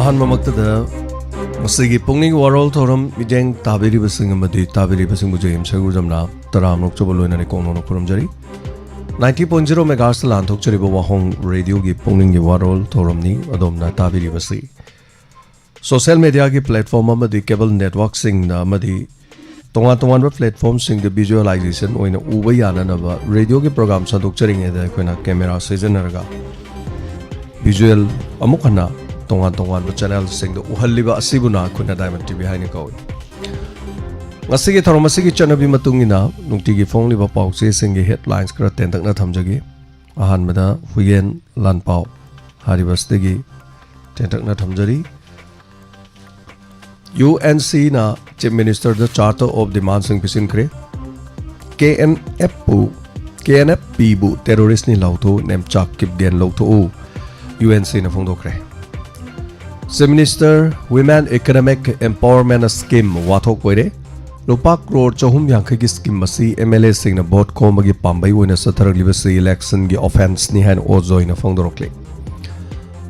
ꯑꯍꯥꯟꯕꯃꯛꯇꯗ ꯃꯁꯤꯒꯤ ꯄꯨꯛꯅꯤꯡ ꯋꯥꯔꯣꯜ ꯊꯧꯔꯝ ꯃꯤꯠꯌꯦꯡ ꯇꯥꯕꯤꯔꯤꯕꯁꯤꯡ ꯑꯃꯗꯤ ꯇꯥꯕꯤꯔꯤꯕꯁꯤꯡꯕꯨ ꯖꯦꯝ ꯁꯔꯨꯖꯝꯅ ꯇꯔꯥꯃꯔꯛꯆꯕ ꯂꯣꯏꯅꯅ ꯀꯣꯡꯅꯣꯅ ꯈꯨꯔꯨꯝꯖꯔꯤ 90.0 ꯃꯦꯒꯥꯍꯔ꯭ꯠꯖꯇ ꯂꯥꯟꯊꯣꯛꯆꯔꯤꯕ ꯋꯥꯍꯣꯡ ꯔꯦꯗꯤꯑꯣꯒꯤ ꯄꯨꯛꯅꯤꯡꯒꯤ ꯋꯥꯔꯣꯜ ꯊꯧꯔꯝꯅꯤ ꯑꯗꯣꯝꯅ ꯇꯥꯕꯤꯔꯤꯕꯁꯤ ꯁꯣꯁꯤꯌꯦꯜ ꯃꯤꯗꯤꯌꯥꯒꯤ ꯄ꯭ꯂꯦꯠꯐꯣꯔꯝ ꯑꯃꯗꯤ ꯀꯦꯕꯜ ꯅꯦꯠꯋꯥꯔꯛꯁꯤꯡꯗ ꯑꯃꯗꯤ ꯇꯣꯉꯥꯟ-ꯇꯣꯉꯥꯟꯕ ꯄ꯭ꯂꯦꯠꯐꯣꯔꯝꯁꯤꯡꯗ ꯚꯤꯖꯨꯑꯦꯂꯥꯏꯖꯦꯁꯟ ꯑꯣꯏꯅ ꯎꯕ ꯌꯥꯅꯅꯕ ꯔꯦꯗꯤꯑꯣꯒꯤ ꯄ꯭ꯔꯣꯒ꯭ꯔꯥꯝ ꯁꯟꯗꯣꯛꯆꯔꯤꯉꯩꯗ ꯑꯩꯈꯣꯏꯅ ꯀꯦꯃꯦꯔꯥ ꯁꯤꯖꯤꯟꯅꯔꯒ ꯚꯤꯖꯨꯑꯦꯜ ꯑꯃꯨꯛ ꯍꯟꯅ ꯇꯣꯉꯥꯟ-ꯇꯣꯉꯥꯟꯕ ꯆꯦꯅꯦꯜꯁꯤꯡꯗ ꯎꯍꯜꯂꯤꯕ ꯑꯁꯤꯕꯨꯅ ꯑꯩꯈꯣꯏꯅ ꯗꯥꯏꯃꯟ ꯇꯤꯚꯤ ꯍꯥꯏꯅ ꯀꯧꯏ ꯉꯁꯤꯒꯤ ꯊꯧꯔꯝ ꯑꯁꯤꯒꯤ ꯆꯠꯅꯕꯤ ꯃꯇꯨꯡꯏꯟꯅ ꯅꯨꯡꯇꯤꯒꯤ ꯐꯣꯡꯂꯤꯕ ꯄꯥꯎꯆꯦꯁꯤꯡꯒꯤ ꯍꯦꯗꯂꯥꯏꯟꯁ ꯈꯔ ꯇꯦꯟꯇꯛꯅ ꯊꯝꯖꯒꯦ ꯑꯍꯥꯟꯕꯗ ꯍꯨꯏꯌꯦꯟ ꯂꯥꯟꯄꯥꯎ ꯍꯥꯏꯔꯤꯕꯁꯤꯗꯒꯤ ꯇꯦꯟꯇꯛꯅ ꯊꯝꯖꯔꯤ UNCꯅ ꯆꯤꯐ ꯃꯤꯅꯤꯁꯇꯔꯗ ꯆꯥꯔꯇꯔ ꯑꯣꯐ ꯗꯤꯃꯥꯟꯁꯤꯡ ꯄꯤꯁꯤꯟꯈ꯭ꯔꯦ KNFPꯕꯨ ꯇꯦꯔꯣꯔꯤꯁꯅꯤ ꯂꯥꯎꯊꯣꯛꯎ ꯅꯦꯝꯆꯥꯛ ꯀꯤꯞꯒꯦꯟ ꯂꯧꯊꯣꯛꯎ UNCꯅ ꯐꯣꯡꯗꯣꯛꯈ꯭ꯔꯦ chief minister women economic empowerment scheme ꯋꯥꯊꯣꯛ ꯑꯣꯏꯔꯦ ꯂꯨꯄꯥ ꯀ꯭ꯔꯣꯔ 350ꯒꯤ ꯁ꯭ꯀꯤꯝ ꯑꯁꯤ MLAꯁꯤꯡꯅ ꯚꯣꯠ ꯈꯣꯝꯕꯒꯤ ꯄꯥꯝꯕꯩ ꯑꯣꯏꯅ ꯆꯠꯊꯔꯛꯂꯤꯕꯁꯤ ꯏꯂꯦꯛꯁꯟꯒꯤ ꯑꯣꯐꯦꯟꯁꯅꯤ ꯍꯥꯏꯅ ꯑꯣꯖꯣꯏꯅ ꯐꯣꯡꯗꯣꯔꯛꯂꯤ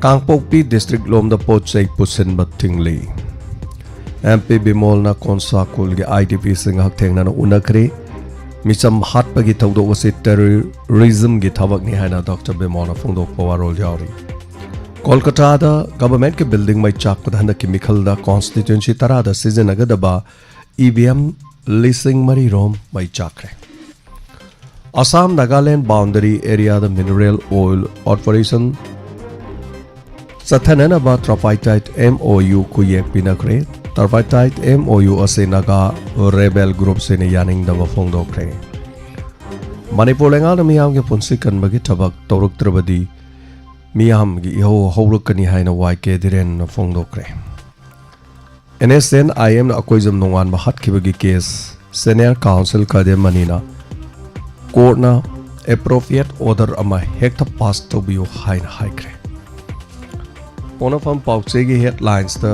ꯀꯥꯡꯄꯣꯛꯄꯤ ꯗꯤꯁꯇ꯭ꯔꯤꯛ ꯂꯣꯝꯗ ꯄꯣꯠ ꯆꯩ ꯄꯨꯁꯤꯟꯕ ꯊꯤꯡꯂꯤ MP ꯕꯤꯃꯣꯜꯅ ꯀꯣꯟꯁꯥꯀꯨꯜꯒꯤ IDPꯁꯤꯡ ꯍꯛꯊꯦꯡꯅꯅ ꯎꯅꯈ꯭ꯔꯦ ꯃꯤꯆꯝ ꯍꯥꯠꯄꯒꯤ ꯊꯧꯗꯣꯛ ꯑꯁꯤ ꯇꯦꯔꯣꯔꯤꯖꯝꯒꯤ ꯊꯕꯛꯅꯤ ꯍꯥꯏꯅ ꯗꯣꯛꯇꯔ ꯕꯤꯃꯣꯜꯅ ꯐꯣꯡꯗꯣꯛꯄ ꯋꯥꯔꯣꯜ ꯌꯥꯎꯔꯤ ꯀꯣꯜꯀꯇꯥꯗ ꯒꯚꯔꯟꯃꯦꯟꯠꯀꯤ ꯕꯤꯜꯗꯤꯡ ꯃꯩ ꯆꯥꯛꯄꯗ ꯍꯟꯗꯛꯀꯤ ꯃꯤꯈꯜꯗ ꯀꯣꯟꯁꯇꯤꯇ꯭ꯌꯨꯟꯁꯤ 10ꯗ ꯁꯤꯖꯤꯟꯅꯒꯗꯕ EVM 3,000 ꯔꯣꯝ ꯃꯩ ꯆꯥꯛꯈ꯭ꯔꯦ ꯑꯁꯥꯝ ꯅꯥꯒꯥꯂꯦꯟ ꯕꯥꯎꯟꯗꯔꯤ ꯑꯦꯔꯤꯌꯥꯗ ꯃꯤꯅꯔꯦꯜ ꯑꯣꯏꯜ ꯑꯣꯄꯔꯦꯁꯟ ꯆꯠꯊꯅꯅꯕ ꯇ꯭ꯔꯥꯏꯄꯥꯔꯇꯥꯏꯠ MOU ꯈꯨꯌꯦꯛ ꯄꯤꯅꯈ꯭ꯔꯦ ꯇ꯭ꯔꯥꯏꯄꯥꯔꯇꯥꯏꯠ MOU ꯑꯁꯤ ꯅꯥꯒꯥ ꯔꯦꯕꯦꯜ ꯒ꯭ꯔꯨꯞꯁꯤꯡꯅ ꯌꯥꯅꯤꯡꯗꯕ ꯐꯣꯡꯗꯣꯛꯈ꯭ꯔꯦ ꯃꯅꯤꯄꯨꯔ ꯂꯩꯉꯥꯛꯅ ꯃꯤꯌꯥꯝꯒꯤ ꯄꯨꯟꯁꯤ ꯀꯟꯕꯒꯤ ꯊꯕꯛ ꯇꯧꯔꯛꯇ꯭ꯔꯕꯗꯤ ꯃꯤꯌꯥꯝꯒꯤ ꯏꯍꯧ ꯍꯧꯔꯛꯀꯅꯤ ꯍꯥꯏꯅ YK ꯙꯤꯔꯦꯟꯅ ꯐꯣꯡꯗꯣꯛꯈ꯭ꯔꯦ NSNIMꯅ ꯑꯀꯣꯏꯖꯝ ꯅꯣꯡꯉꯥꯟꯕ ꯍꯥꯠꯈꯤꯕꯒꯤ ꯀꯦꯁ ꯁꯦꯅꯤꯌꯔ ꯀꯥꯎꯟꯁꯤꯜ ꯀꯥꯗꯦꯝ ꯃꯅꯤꯅ ꯀꯣꯔꯠꯅ ꯑꯦꯄ꯭ꯔꯣꯄ꯭ꯔꯤꯌꯦꯠ ꯑꯣꯔꯗꯔ ꯑꯃ ꯍꯦꯛꯇ ꯄꯥꯁ ꯇꯧꯕꯤꯌꯨ ꯍꯥꯏꯅ ꯍꯥꯏꯈ꯭ꯔꯦ ꯄꯣꯅꯐꯝ ꯄꯥꯎꯆꯦꯒꯤ ꯍꯦꯗꯂꯥꯏꯟꯁꯇ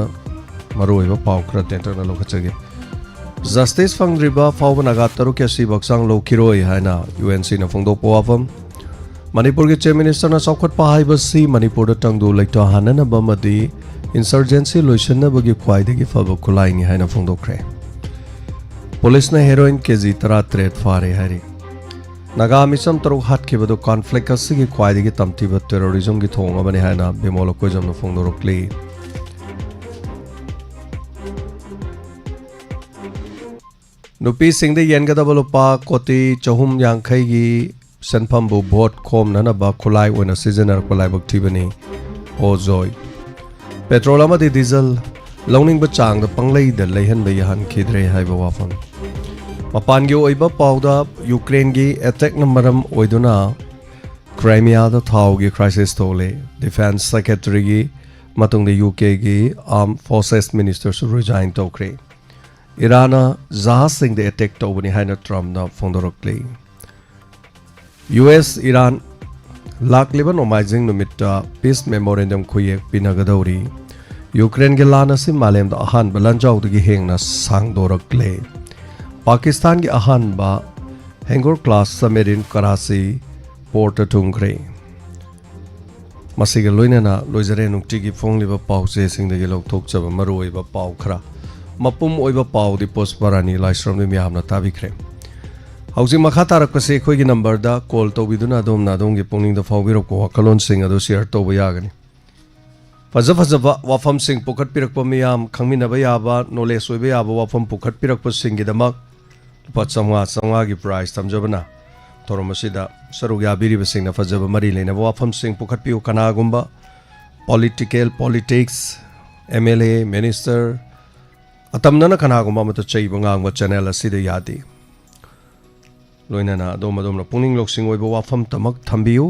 ꯃꯔꯨꯑꯣꯏꯕ ꯄꯥꯎ ꯈꯔ ꯇꯦꯟꯇꯛꯅ ꯂꯧꯈꯠꯆꯒꯦ ꯖꯁꯇꯤꯁ ꯐꯪꯗ꯭ꯔꯤꯕ ꯐꯥꯎꯕ ꯅꯥꯒꯥ 6 ꯑꯁꯤꯕꯨ ꯍꯛꯆꯥꯡ ꯂꯧꯈꯤꯔꯣꯏ ꯍꯥꯏꯅ UNCꯅ ꯐꯣꯡꯗꯣꯛꯄ ꯋꯥꯐꯝ ꯃꯅꯤꯄꯨꯔꯒꯤ ꯆꯤꯐ ꯃꯤꯅꯤꯁꯇꯔꯅ ꯆꯥꯎꯈꯠꯄ ꯍꯥꯏꯕꯁꯤ ꯃꯅꯤꯄꯨꯔꯗ ꯇꯪꯗꯨ ꯂꯩꯇꯥꯍꯟꯅꯅꯕ ꯑꯃꯗꯤ ꯏꯟꯁꯔꯖꯦꯟꯁꯤ ꯂꯣꯏꯁꯤꯟꯅꯕꯒꯤ ꯈ꯭ꯋꯥꯏꯗꯒꯤ ꯐꯕ ꯈꯨꯠꯂꯥꯏꯅꯤ ꯍꯥꯏꯅ ꯐꯣꯡꯗꯣꯛꯈ꯭ꯔꯦ ꯄꯨꯂꯤꯁꯅ ꯍꯦꯔꯣꯏꯟ KG 13 ꯐꯥꯔꯦ ꯍꯥꯏꯔꯤ ꯅꯥꯒꯥ ꯃꯤꯆꯝ 6 ꯍꯥꯠꯈꯤꯕꯗꯨ ꯀꯟꯐ꯭ꯂꯤꯛ ꯑꯁꯤꯒꯤ ꯈ꯭ꯋꯥꯏꯗꯒꯤ ꯇꯝꯊꯤꯕ ꯇꯦꯔꯣꯔꯤꯖꯝꯒꯤ ꯊꯧꯑꯣꯡ ꯑꯃꯅꯤ ꯍꯥꯏꯅ ꯕꯤꯃꯣꯜ ꯑꯀꯣꯏꯖꯝꯅ ꯐꯣꯡꯗꯣꯔꯛꯂꯤ ꯅꯨꯄꯤꯁꯤꯡꯗ ꯌꯦꯟꯒꯗꯕ ꯂꯨꯄꯥ 350,000,000ꯒꯤ ꯁꯦꯟꯐꯝꯕꯨ ꯚꯣꯠ ꯈꯣꯝꯅꯅꯕ ꯈꯨꯠꯂꯥꯏ ꯑꯣꯏꯅ ꯁꯤꯖꯤꯟꯅꯔꯛꯄ ꯂꯥꯏꯕꯛ ꯊꯤꯕꯅꯤ ꯑꯣꯖꯣꯏ ꯄꯦꯇ꯭ꯔꯣꯜ ꯑꯃꯗꯤ ꯗꯤꯖꯜ ꯂꯧꯅꯤꯡꯕ ꯆꯥꯡꯗ ꯄꯪꯂꯩꯗ ꯂꯩꯍꯟꯕ ꯌꯥꯍꯟꯈꯤꯗ꯭ꯔꯦ ꯍꯥꯏꯕ ꯋꯥꯐꯝ ꯃꯄꯥꯟꯒꯤ ꯑꯣꯏꯕ ꯄꯥꯎꯗ ꯌꯨꯀ꯭ꯔꯦꯟꯒꯤ ꯑꯦꯇꯦꯛꯅ ꯃꯔꯝ ꯑꯣꯏꯗꯨꯅ ꯀ꯭ꯔꯥꯏꯃꯤꯌꯥꯗ ꯊꯥꯎꯒꯤ ꯀ꯭ꯔꯥꯏꯁꯤꯁ ꯊꯣꯛꯂꯦ ꯗꯤꯐꯦꯟꯁ ꯁꯦꯀ꯭ꯔꯦꯇꯔꯤꯒꯤ ꯃꯇꯨꯡꯗ UKꯒꯤ ꯑꯥꯔꯝ ꯐꯣꯔꯁꯦꯁ ꯃꯤꯅꯤꯁꯇꯔꯁꯨ ꯔꯤꯖꯥꯏꯟ ꯇꯧꯈ꯭ꯔꯦ ꯏꯔꯥꯟꯅ ꯖꯍꯥꯖꯁꯤꯡꯗ ꯑꯦꯇꯦꯛ ꯇꯧꯕꯅꯤ ꯍꯥꯏꯅ ꯇ꯭ꯔꯝꯞꯅ ꯐꯣꯡꯗꯣꯔꯛꯂꯤ US ꯏꯔꯥꯟ ꯂꯥꯛꯂꯤꯕ ꯅꯣꯡꯃꯥꯏꯖꯤꯡ ꯅꯨꯃꯤꯠꯇ ꯄꯤꯁ ꯃꯦꯃꯣꯔꯦꯟꯗꯝ ꯈꯨꯌꯦꯛ ꯄꯤꯅꯒꯗꯧꯔꯤ ꯌꯨꯀ꯭ꯔꯦꯟꯒꯤ ꯂꯥꯟ ꯑꯁꯤ ꯃꯥꯂꯦꯝꯗ ꯑꯍꯥꯟꯕ ꯂꯥꯟꯖꯥꯎꯗꯒꯤ ꯍꯦꯟꯅ ꯁꯥꯡꯗꯣꯔꯛꯂꯦ पाकिस्तान की अहानबा हैंगोर क्लास सबमेरिन कराची पोर्ट थुंग्रे मसिग लोइनना लोइजरे नुक्तिगी फोंगलिबा पाउचे सिंगदगी लौथोकचब मरुओइबा पाउ खरा मपुम ओइबा पाउदि पोस्परानी लाइस्रमनि मियामना ताबिख्रे हौजि मखा तारकपसे खोइगी नंबरदा कॉल तौबिदुना अदोमना अदोमगी पुंगनिंगदा फाउबिरको वकलोन सिंग अदो शेयर तौबा यागनी फजब फजबा वाफम सिंग पुखट पिरकपा मियाम खंगमिनबा याबा नॉलेज ओइबा याबा वाफम पुखट पिरकपा सिंगगिदमक चौगा की प्राइस तमजबना थोरमसिदा सरुग याबिरिबसिंगना फजब मरी लेनबा वाफम सिंग पुखटपिउ कनागुंबा पॉलिटिक्स MLA मिनिस्टर अतमनना कनागुंबा मत चैब ngang चैनल असिदा यादि लोइनना दोमदोमना पुनिंग लोक्सिंग ओइबा वाफम तमक थंबिउ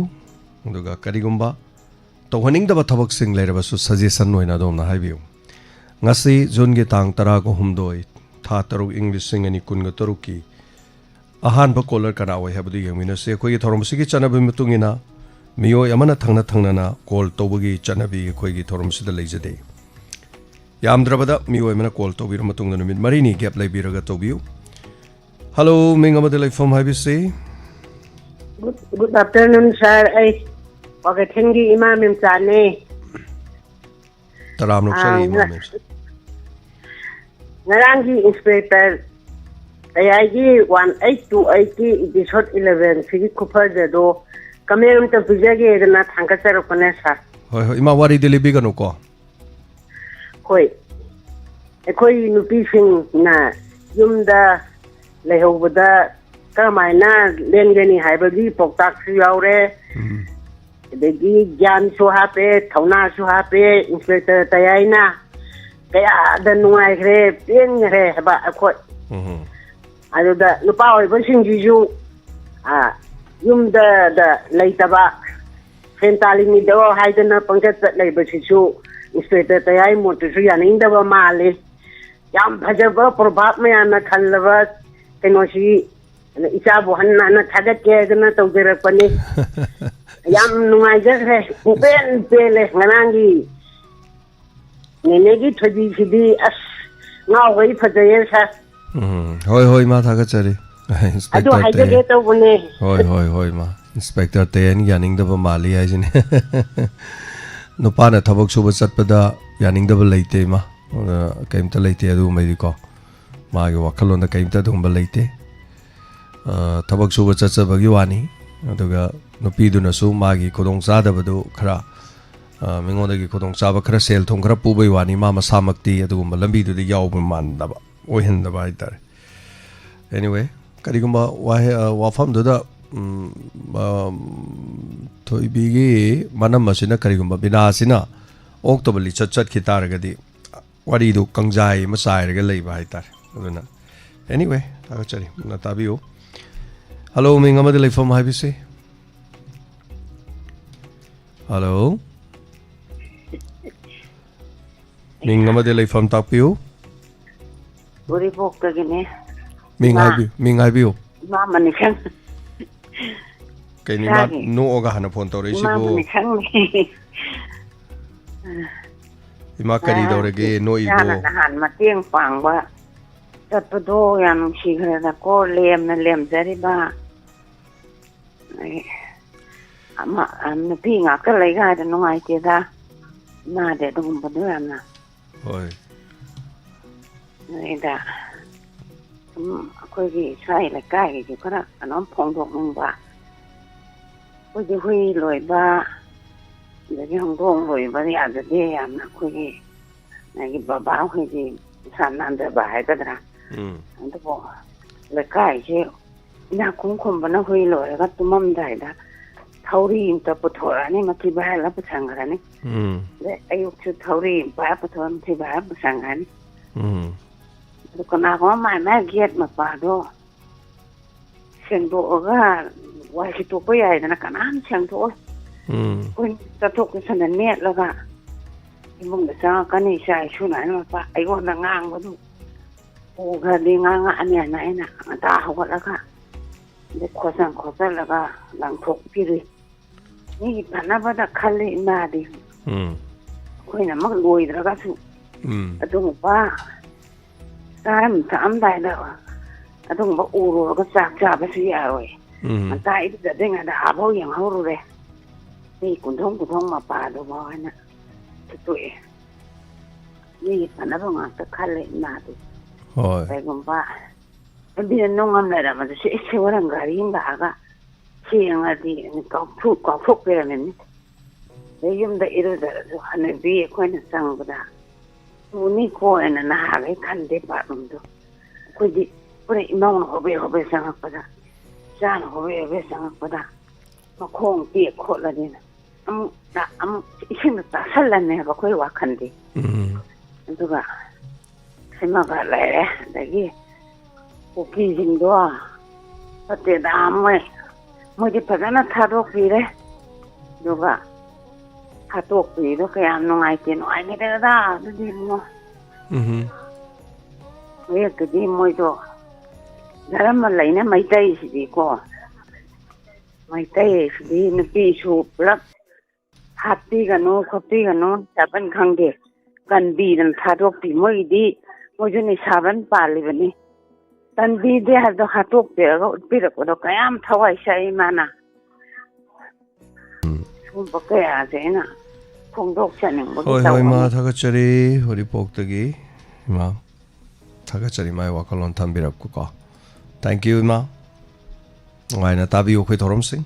अदुगा करिगुंबा तौहनिंगदबा थबक सिंग लेरबसु सजेशन ओइना दोमना हाइबिउ ngasi जून की तांग 10 था 3 इंग्लिश सिंग अनि 13 की अहान ब कॉलर कना ओइ हाबदु यंगमिनसे खोई थोरमसिगी चनबि मतुंगिना मियो यमना थंगना थंगना कॉल तौबगी चनबि खोई थोरमसिदा लेजदे यामद्रबदा मियो यमना कॉल तौबिर मतुंगना नुमित मरिनी गैप लेबिरगा तौबिउ हेलो मिंगमदे लाइफम हाबिसे गुड आफ्टरनून सर आई ओके थेंगी इमाम इमचाने Taram Luxury Imams. Narangi Inspector AIG 18280 episode 11 Figi Cooper the do Kamel to Pijagi and not Hankaser of Panessa. Ima wari delibi ganuko. Hoi. A koi nupising na Yumda Lehovada Kamina Lengani Hybrid Poktak Yaure. The Jan so happy, Tona so happy, Inspector Tayana. Kaya the Nuai Pin about a quote. I do the Lupao version you Yum the Laitaba Sentali me the hidden up on get that labor issue. Inspector Tayamo to see an Indaba Mali. Yam Pajaba for Batman and a Kalava, Kenoshi, and Isabu Hanna Tagake and a Togirapani. Yam Nuaja, Ben Pele, Manangi. Nenegi to the as now wait for the years. Hoi ma thagachari. I do I get over me. Hoi ma. Inspector Tayan yaning da mali ai jine. No pa na thabak suba chatpada yaning da leite ma. Kaimta leite adu mai ko. Ma ge wakhalon da kaimta dum leite. Thabak suba chatbagi wani. Aduga nupi du na su ma gi kodong sa da badu khara. Mingodagi kodong sa ba khara sel thong khara pu bai wani ma masamakti adu lambi du di yaw man da ba. Anyway, Karigumba Wafam Duda Toibigi Manamasina Karigumba Binasina Octobally Chat Kitaragadi. What do you do? Kangjai Masai Galay Baitar. Anyway, actually, Natabio. Hello, Mingamadele from Hibisi. Hello, Mingamadele from Tapio. Uri Bok again. Ming I view. Mamma Nikan. Can you not know Ogahana Pontoris? Imakari Dorege, no ego. Han Mating Pangwa. That Pado and she had a call lame and lame very bad. I'm the ping a colleague. I don't know I did that. Nah, they don't but do that. Quay sai là cái gì có đó nó phong độ mông bà quay cái huy lội ba để cái hồng thôn lội ba thì ăn được đi ăn nó quay này cái bà báo quay gì sản ăn được bà hay cái đó anh tôi bảo là cái gì nhà cũng không bao nó huy lội cái tụi mâm đại đó thâu đi tập bột thổi này mà thì bà là bột sang cái này để ai cũng thâu đi bà bột thổi thì bà bột sang cái này còn nào có mày mẹ ghét mà bà đó xem đồ cái vài cái tụi bây giờ nó cả năm xem thôi ôi ta thuộc cái sân nét là cả mong để sao cái này xài số này mà bà ấy còn là ngang với ô cái đi ngang này này nè ta không có là cả để khó sang là cả làm thuộc cái gìนี่ผ่านหน้าบ้านคันเลยมาดิคุยน่ะมักรวยแล้วก็สุตรงว่าตายมันทำได้แล้วตรงว่าอูรูแล้วก็จากไปซื้ออะไรมันตายจะได้ไงแต่หาเขาอย่างเขารู้เลยนี่กุนท้องมาป่าดูบ่อยนะตัวเองนี่ผ่านหน้าบ้านตะคันเลยมาดิไปกุมว่ามันเป็นน้องอะไรล่ะมันจะเชื่อว่าร่างกายยิ่งด่าก็เชียงอะไรก็พูดไปแล้วนี่แล้วยิ่งได้อีกแล้วอันนี้บีคนนั้นสั่งก็ได้ตัวนี้คนนั้นหาอะไรคันเด็ดปากมันดูคุยดิคุยมองเขาไปสั่งก็ได้จ้าเขาไปสั่งก็ได้มาคงเปียกคนละนี่นะอีกสิ่งต่างสั่นแล้วเนี่ยก็คุยว่าคันดีนั่นตัวก็ใช่มากอะไรแต่กี้พวกกี้จริงด้วยก็เตะดามไว้มื่อที่ผ่านนั้นทารกปีเลยดูว่าทารกปีแล้วก็ยังน้อยกินน้อยไม่ได้ด่าดูดีมั้งเฮ้ยก็ดีมั้ยตัวแล้วมันไหลเนี่ยไม่ได้สิดีกว่าไม่ได้สิดีนึกปีชูแล้วฮัตตี้กันโน่คบตี้กันโน่แต่เป็นครั้งเดียวกันบีนั่นทารกปีมื่อดีมื่อจะในชาบันป่าเลยวันนี้ตอนบีเดียร์ดอกฮัตตุกเดียวก็ปีละก็ดอกแก้มทวายใช่ไหมนะชุ่มปากแก่เสียนะ ꯐꯣꯡꯗꯣꯛꯆꯅꯤꯡꯕꯒꯤ Hoi hoi ma ꯇꯧꯕꯅꯤ. thagachari Horipok-dagi ima thagachari mai wakalon thambirakku ko. Thank you ima. Ngaina tabiyo khoi thorom sing.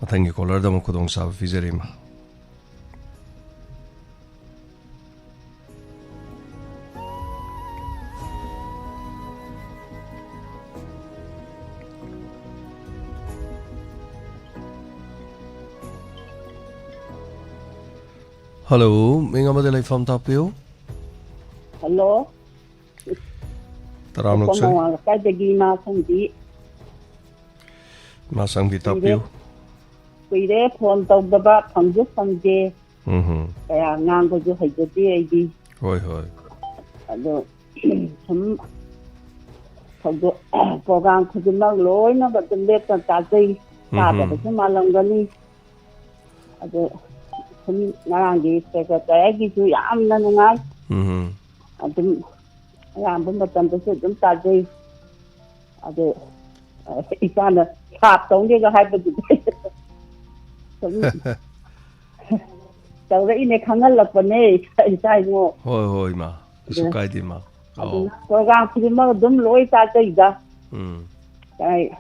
Mathangi caller da mo khudong sa fizeri ma. Hello, minga madalay from tapiyo. Hello. Taram lok sir. Cái gì mà không đi. Ma sang di tapiyo. Quỳ đấy phone tàu đập ba thằng giúp thằng gì. Cái ngang cái chỗ hay chỗ đi. Hoi hoi. Rồi thằng thằng chỗ program cái gì mà lối nó bắt đầu biết cái gì. Ta phải cái mà làm cái này. Rồi thằng ngang gì cái chỗ am nó ngay. Rồi làm bên mặt tầm cái chúng ta gì. Rồi ít là chạp tổng đi cái hai bên tàu đấy này khăng là phần này sai ngô Hoi hoi ma. Sukai di ma. program thì mà đúng lối ta chơi ra cái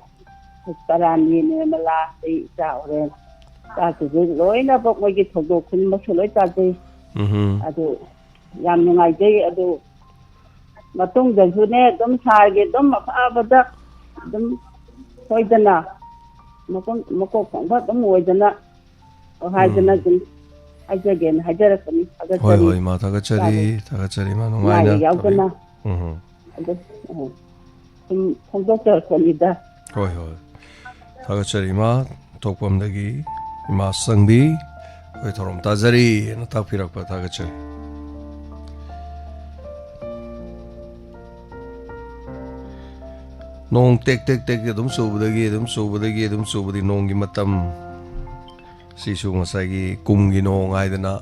taran này mà là thì sao rồi ta chỉ lối nó bốc mấy cái thủ tục thì mà sửa lối ta chơi rồi làm như ngày chơi rồi mà tung giờ thứ này đúng sai cái đúng mà pha vào đó đúng thôi chân à mà có phỏng vấn đúng ngồi chân à hai chân à chân hai chân gen hai chân là cái Hoi hoi ma thagachari ma nung ngày aina. giáo chân à không có chờ phần gì đó Hoi hoi. Thagachari ma tokpam dagi ima sangbi hoi thorom tajari na tapirak pa thagachari. Nong tek dum subudagi nong gi matam sisu ngasai gi kum gi nong ai dana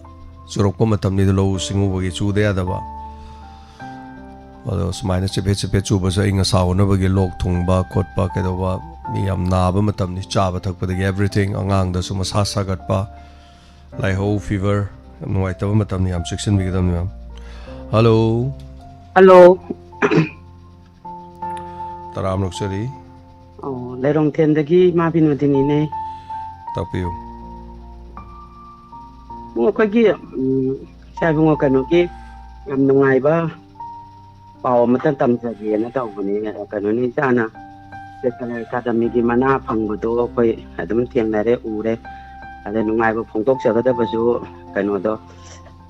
surok pa matam ni lo singu bagi chu de adaba ado smaina chepe chu ba sa inga sauna bagi lok thung ba khot pa ke do ba mi am na ba matam ni cha ba thak pa dagi everything angang da suma sa sa gat pa lai ho fever noi ta ba matam ni am section bi gadam ni am. Hello alo taram lok sari lấy đồng tiền đấy ki mà pin một tiếng này tapiyo. mua cái kia sai mua cái nó kia làm nông ngày ba bảo mà tân tầm giờ gì nó đâu cái nó này ra nè cái này cái mình cái mà na phẳng của tôi coi hay tấm tiền này đấy u đấy ada nông ngày ba phong tục sẽ có đó bao nhiêu cái nó đó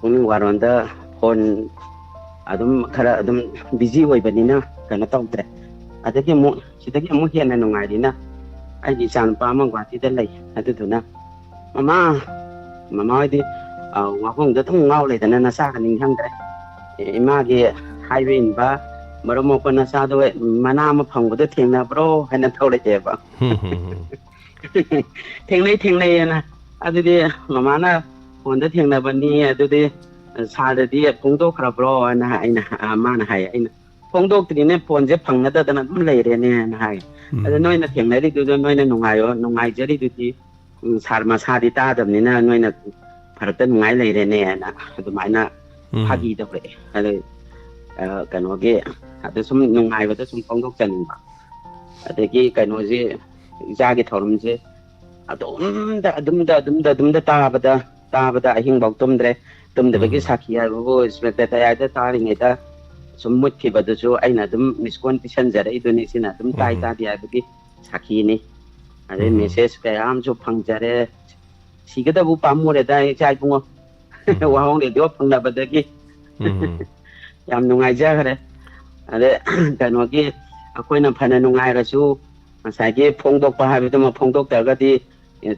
cũng qua rồi đó phone adum khara adum busy way bani na cái nó tao đấy adaki mu sidaki mu hian na nungai dina ai di san pa mang wa ti lai atu tu na mama di wa phong da thong ngau le na sa kan ning hang dai ma ge highway ba maro mo pa na sa do mana ma phong da theng na bro han na thau le je ba theng le na adu di mama na phone da theng na bani adu di sa da di phong do khra bro na ai na ma na hai ai na phong đô thì nên phone sẽ phẳng nó ta nó lấy rồi nè này, nói là thiền này đi tôi nói là nông ngài chứ đi tôi chỉ xài mà xài đi ta đầm này nói là phải tên nông ngài lấy rồi nè nè, tôi nói là phát gì đâu vậy, hay cái nó kia, tôi xung nông ngài và tôi xung phong đô chân, thì cái nó gì ra cái thầu gì, đâm ta bata hình bọc tôm đấy cái saki à, vô spectator ai ta thì người ta sum mut ki badu so ai na dum misconception jara Indonesia na dum tai ta dia bagi sakhi ni ade message ka am jo phang jare sigada bu pamore dai chai pungo wa hong de do phang na badagi yam nungai ja khare ade ka no ki akoi na phana nungai ra su sai ki phong dok pa ha bi ma phong dok ta ga ti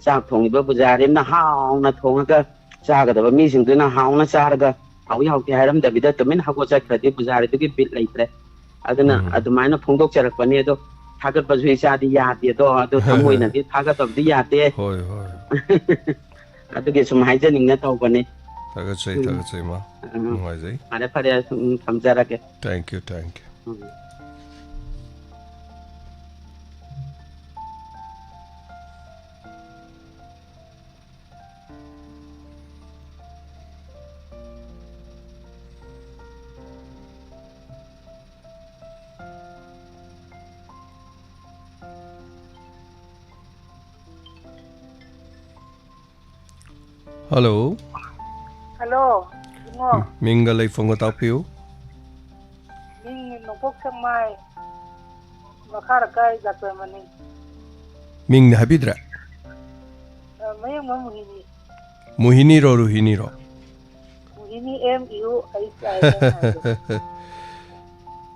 chak thong ba bu ja rim na haung na thong ga cha ga da mi sing tu na haung na cha ga hau hau ki haram da bida tumin hago cha khati buzari to ki bit laitre aduna adumaina phongdok charak pani do thagat bazui cha di ya ti do adu thamoi na ti thagat of di ya te hoi adu ki sum haijan ning na taw pani tagat sei ma ngai jai ane phare samjara ke thank you Hello. Hello. Ngo. Minga leifong tapiu. Ning nopok samai. Makar kai dakwe mani. Ming habidra. Mayang Muhini. Muhini ro Ruhini ro. Muhini MU I.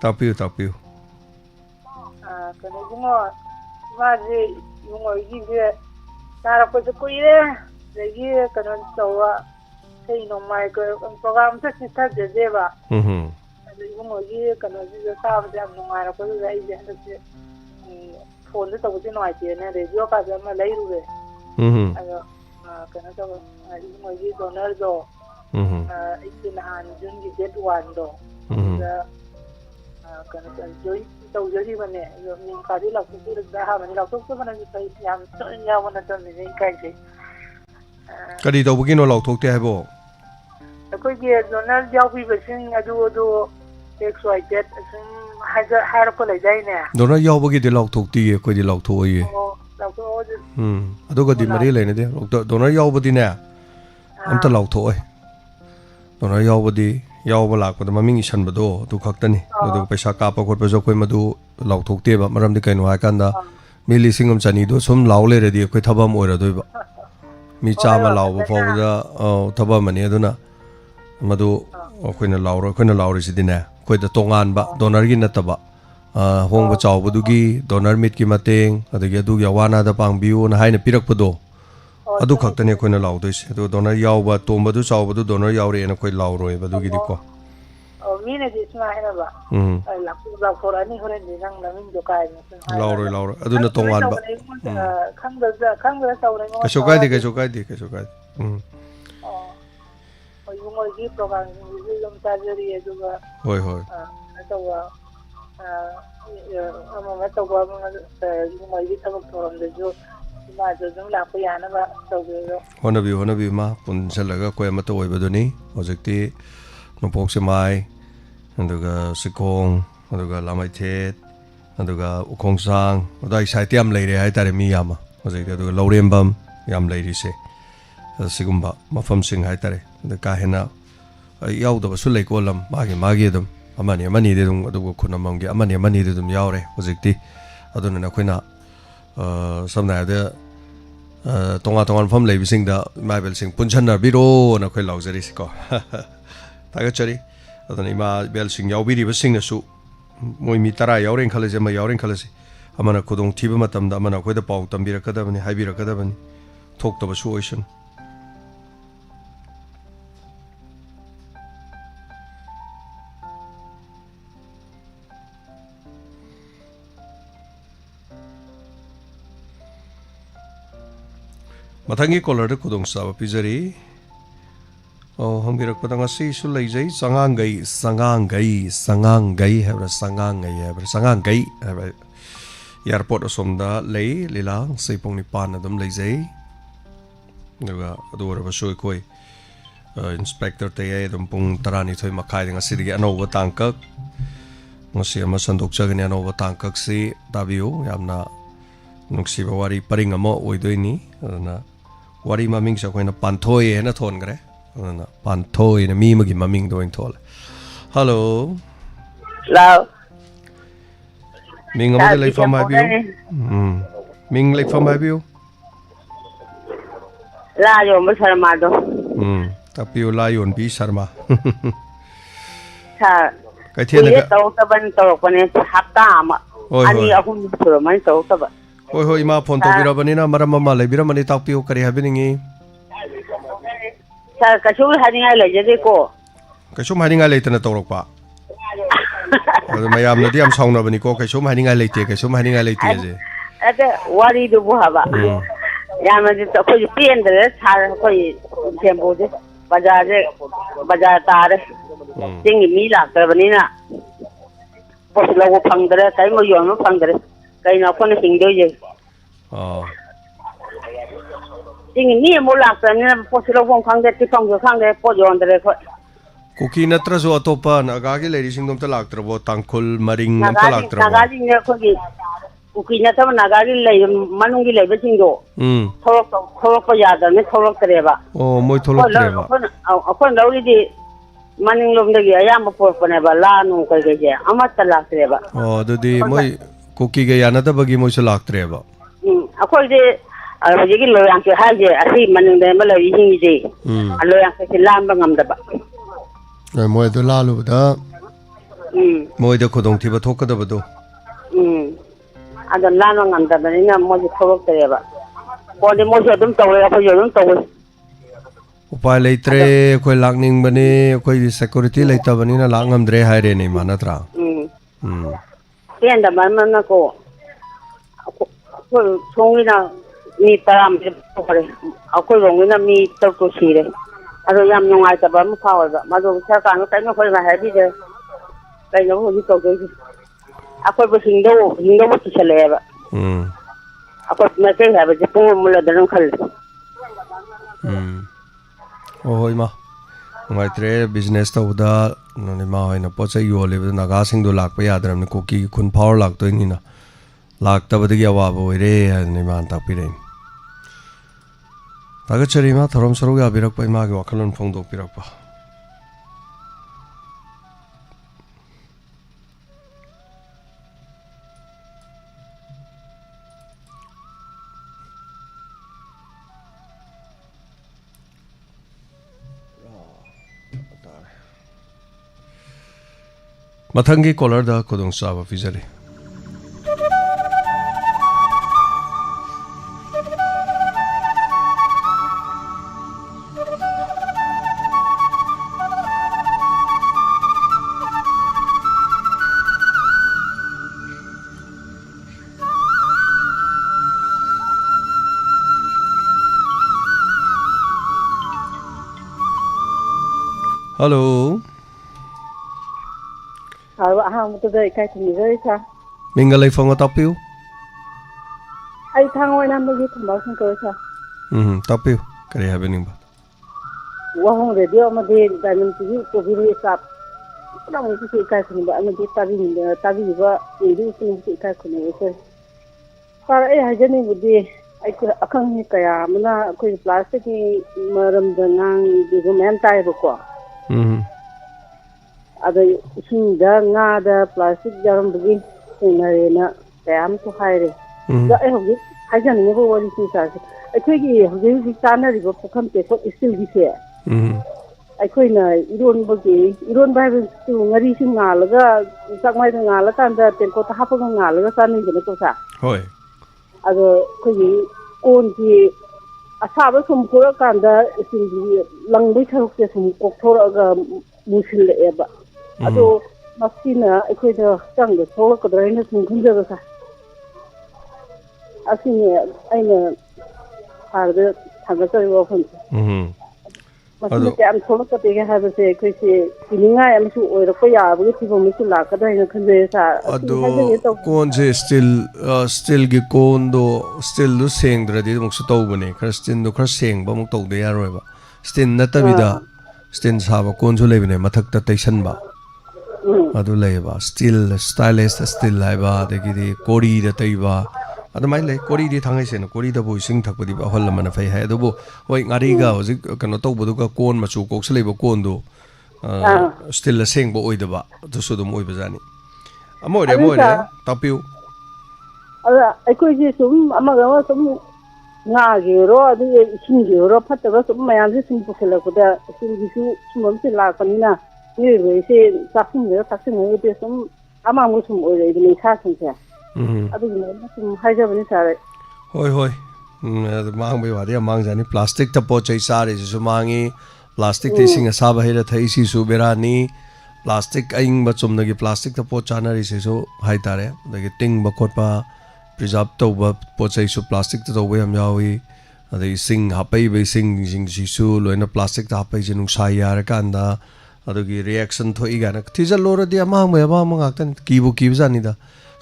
Tapiu. Kana ngo. Maji ngo yige. Tara ko ko ire. Lagi kana tawa. Say no mai ko program sa sita jeba. Ngo yi kana ji sa ba jam no mai ko dai je hande phone to ko no ai ne radio ka jam lai ru be. Ayo kana to ngo yi donor do. Ikin han jun gi get one do. Kana join tàu giới đi mà nè, rồi mình cả đi lọc cũng được ra mà đi lọc thuốc mà nó phải làm cho nhau mà nó cho mình cái cái gì. Cái đi đâu bữa nó lọc thuốc thế hay bộ? Cái gì nó giao vi vệ sinh adu XYZ sinh hai nó lấy đây nè. Đó nó giao bữa đi lọc thuốc thì cái đi lọc thuốc gì? Lọc thuốc. Ado cái đi mà đi lấy này đi, đó nó giao bữa đi nè, anh ta lọc thuốc ấy. Đó nó giao bữa đi. Yau balak pada maming isan bado tu khakta ni do paisa kapa khot pa jo koi madu law thok te ba maram de kai no hakan da mi lisingam chani do sum law le re di koi thabam oi ra doi ba mi chama law ba fo da thabam ani aduna madu koi na law ri sidina koi da tongan ba donor gi na taba hong ba chaw bu gi donor mit ki mateng adagi adu ya wana da pang biu na haina pirak pado adu khakta ne koi na law doi se do donor yaw ba tom ba du chaw ba du donor yaw re na koi law roi ba du gi di ko Mina di sma hena ba. Lak for ani hore di nang namin jo kai. Law roi adu na tongan ba. Khang da taw na. Ka shokai di. Oi mo gi program gi jom ta jeri e juga. Hoi. Tawa ama tawa mo gi taw program de jo ma jo jong la ko yana ba taw ge jo. Hona bi ma pun selaga ko ma to oi ba do ni ojekti no pok se mai anduga sikong anduga lamai thet anduga ukong sang odai sai tiam lei re hai tare mi yama ojekti anduga lorem bam yam lei ri se sigumba mafam sing hai tare da ka hena yaw da su lei ko lam magi dum amani de dum aduga khunamam ge amani de dum yaw re ojekti aduna na khoina samna da tongan fam lei bising da maibel sing punchan na biro na khoi laujari ko taga chari adana ima bel sing yaw biri bising na su moi mi tara yawren khalaje ma yawren khalase amana khudong thiba matam da amana khoi da pau tambira kada bani haibira kada bani thok ta basu ocean Mathangi caller de kudong sa pizari hambirak patang asi su leijai sangangai hebra sangangai hebra airport osomda lei lilang seipong ni pan adum leijai nuga adura basoi koi inspector te adum pung tarani thoi makai ding asi digi anova tangkak ngasi ama sandok chagani anova tangkak si tabiu yamna nuksiba wari paring amo oidoini adana wari maming sa koina panthoi na thon gre na panthoi na mi magi maming doing thol hello ming amo lei from my view ming lei from my view la yo mo sarma do tapiu la yon bi sarma sa kai thena ga to ta ban to ko ne hapta ma ani ahum sura mai to ta ba Hoi ima phone to birabani na maram mama le biramani takpiu kari habiningi sa kasu haninga le jede ko kaisum haninga le tana torok pa adu mayam na diam sauna bani ko kaisum haninga le te je ade wari du bu haba ya ma de ko pien de sa ko tembo de bazaar tar sing mi la ta bani na pos lo phang de kai mo yon mo phang de kai na ko ne sing do je sing ni mo la ta ne pos lo phang de ti phang de po yon de ko Kuki natra zo atopa na agagi lady sing dom talak trabo tangkol maring nam talak trabo agagi ne ko gi ꯀꯨꯀꯤ ꯅꯠꯇꯕ ꯅꯥꯒꯥꯒꯤ ꯂꯩ ꯃꯅꯨꯡꯒꯤ ꯂꯩꯕꯁꯤꯡꯗꯣ ꯊꯣꯛꯂꯛꯄ ꯌꯥꯗꯕꯅꯤ ꯊꯣꯛꯂꯛꯇ꯭ꯔꯦꯕ ꯑꯣ ꯃꯣꯏ ꯊꯣꯛꯂꯛꯇ꯭ꯔꯦꯕ ꯑꯩꯈꯣꯏꯅ ꯂꯧꯔꯤꯗꯤ ꯃꯅꯤꯡꯂꯣꯝꯗꯒꯤ ꯑꯌꯥꯝꯕ ꯄꯨꯔꯛꯄꯅꯦꯕ ꯂꯥ ꯅꯨꯡ ꯀꯩꯀꯩꯁꯦ ꯑꯃꯠꯇ ꯂꯥꯛꯇ꯭ꯔꯦꯕ ꯑꯣ ꯑꯗꯨꯗꯤ ꯃꯣꯏ ꯀꯨꯀꯤꯒ ꯌꯥꯅꯗꯕꯒꯤ ꯃꯣꯏꯁꯨ ꯂꯥꯛꯇ꯭ꯔꯦꯕ ꯑꯩꯈꯣꯏꯁꯦ ꯍꯧꯖꯤꯛꯀꯤ ꯂꯣꯌꯥꯡꯁꯦ ꯍꯥꯏꯁꯦ ꯑꯁꯤ ꯃꯅꯤꯡꯗ ꯑꯃ ꯂꯩꯔꯤꯁꯤꯡꯁꯦ ꯂꯣꯌꯥꯡꯁꯦ ꯂꯥꯟꯕ ꯉꯝꯗꯕ ꯃꯣꯏ ꯑꯗꯨ ꯂꯥꯜꯂꯨꯕꯗ ꯃꯣꯏꯗ ꯈꯨꯗꯣꯡꯊꯤꯕ ꯊꯣꯛꯀꯗꯕꯗꯣ ꯑꯗꯣ ꯂꯥꯟꯕ ꯉꯝꯗꯕꯅꯤꯅ ꯃꯣꯏꯁꯨ ꯊꯣꯛꯂꯛꯇ꯭ꯔꯦꯕ ꯐꯣꯟꯗꯤ ꯃꯣꯏꯁꯨ ꯑꯗꯨꯝ ꯇꯧꯔꯦ ꯑꯩꯈꯣꯏꯁꯨ ꯑꯗꯨꯝ ꯇꯧꯋꯤ उपाय लेत्रे कोई लाकनिंग बने कोई सिक्योरिटी लेता बनी ना लांग हम द्रे हाय रे नहीं माना त्रा पेंदा मन को सोंगिना मी तराम परे अखोई रोंगिना मी तो सीरे अदो याम नुंगाई तब म फावबा मदो सरकार नो कइनो खोइ मा हाबी दे कइनो होनी तो गई अखोई बो हिंदो बो चलेबा अखोई मते हाबे जे पो मुला दन खल Oh ima ngai tre business ta uda nani ma hoina pocha yole bu naga sing do lak pa yadram ni koki khun power lak to ni na lak ta badi ya wa bo re ni man ta pi re ta ga chari ma thorom saru ga birak pa ma ga wakhalon phong do pirak pa मथंगी caller दा खुदों साब फिजरे hello ahang tu dai kai thumi dai sa mingalai fonga tapiu ai thang oi nam gi thum ba sang ko sa tapiu kare happening ba wa hong radio ma de danim ti ko bi ri sa nang ki kai thumi ba ma di ta bi ba ri ti kai khuni ko par ai ha jani bu di ai ko akang ni kaya mana ko plastic ni maram dangang di go men tai ba ko ada isingda nga da plastic jaram bagi na tam to haire da ai hogi hajan ni bo wali si sa ai khoi gi hogi gi sana ri bo kham te ko still gi se ai khoi na iron ba tu ngari si nga la ga sak mai nga la kan da ten ko ta ha pa nga la ga sa ni ne ko sa hoi ada khoi gi kon ji asa ba sum ko kan da ising gi lang bi thok te sum ko thora ga musil le ba अदो मसीना अखोइदा चंग थोलकद्राइना सुम खंजबसा असिने आइना हारदे थांगसै वफन मसीना काम थोलकते के हाबसे अखोइसे किनिंगा एमसु ओइरको याबगे तिबमसु लाकदाइना खंजयसा अदो कोन से steel गी कोन दो steel दो सेंगद्रदि मुक्सु तौबने खर स्टील दो खर सेंगबा मुक तौदे यारोयबा स्टील नतबिदा स्टील साबा कोन सु लेबने मथकता तैसनबा अदु लेबा स्टील स्टाइलिश स्टील लाइबा देगिदि कोरी द तैबा अदमाइ ले कोरी दि थांगै सेन कोरी द बो सिंग थकबदि बा हल मन फै हाय अदबो होय ngari ga होजि कनो तौबदु का कोन मचु कोक्स लेबा कोन दो स्टील सेंगबो ओइदबा दुसु दम ओइबा जानि अमोरे तापिउ अदा अखोइ जे सुम अमगा सुम nga ge ro adi isin ge ro phatta sum mayam ji sum pukela ko da sum ji sum se la kanina ni re se sakin ge sakin ge te sum ama mu sum oi re ni sa sum se adu ni sum haja bani sa re hoi mang be wa de mang jani plastic ta po chai sa re su mangi plastic te sing sa ba hera thai si su berani plastic aing ba chum na gi plastic ta po chana ri se so hai tare da gi ting ba khot pa preserve tauba pochai su plastic ta tauba yam yawi adai sing hapai be sing su loina plastic ta hapai je nungsa yar kanda adugi reaction thoi ga na thijal lor di amang me ba mang aktan kibu jani da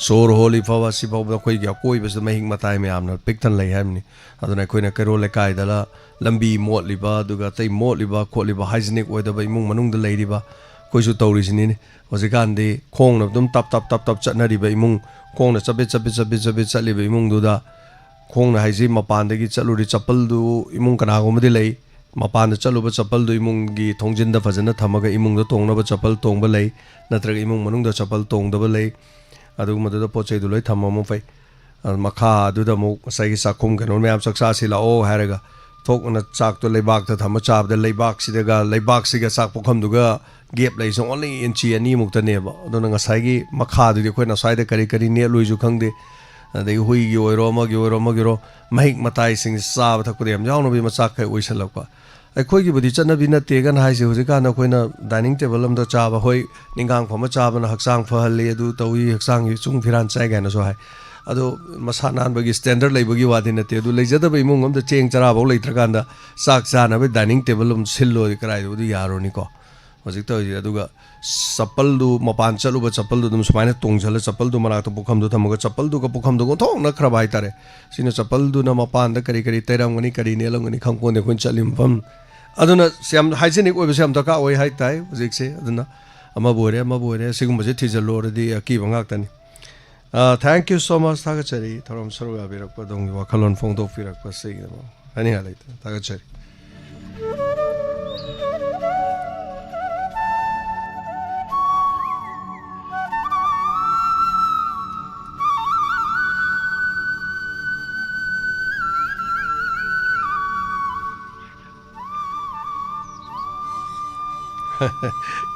sor holi fawa si ba koi ga koi bes ma hing matai me amna piktan lai hamni aduna koi na kero le kai dala lambi mot liba duga tai mot liba kho liba hygienic oi da ba imung manung da lai riba koi su tawri sini ne hojikan de khong na dum tap chatna ri ba imung khong na chabe chali imung du da khong na haiji mapan de gi chaluri chapal du imung kana go madi lei mapan da chalu ba chapal du imung gi thongjin da phajana thamaga imung da tong na ba chapal tong ba lei natra imung manung da chapal tong da ba lei adu madu da pochai du loi thamma mo fai makha du da mo sai gi sakhum kan me am saksa si la o haraga thok na chak to leibak ta thama chap da leibak si da ga leibak si ga sak pokham du ga gap lei so only inchi ani muk ta ne ba adu na sai gi makha du khoi na sai da kari ne loi ju khang de adai hui gi oiro ma gi ro mahik matai sing sa ba thak pudem jaw no bi ma chak khai oi salak pa ai khoi gi budi chana bi na te gan hai se hoji ka na khoi na dining table am da cha ba hoi ningang phama cha ba na haksang pha le adu tawi haksang gi chung phiran chai ga na so hai ado masa nan bagi standard lai bagi wadi na te adu lai jada ba imung am da cheng chara ba lai tra kan da sak cha na ba dining table am sillo di krai du yaro ni ko hoji to ji adu ga chapal du mapan chalu ba chapal du dum sumaina tong jala chapal du mana to bukham du thamaga chapal du ka bukham du thong na khra bai tare sina chapal du na mapan da kari tairam ngani kari ne long ngani khang ko ne kun chalim pam aduna siam hygienic oi siam ta ka oi hai tai hojik se aduna ama bore sigum je thijal lo di ki bangak tani thank you so much thaga chari thorom saru ga birak pa dong wa khalon phong do firak pa se ani halai thaga chari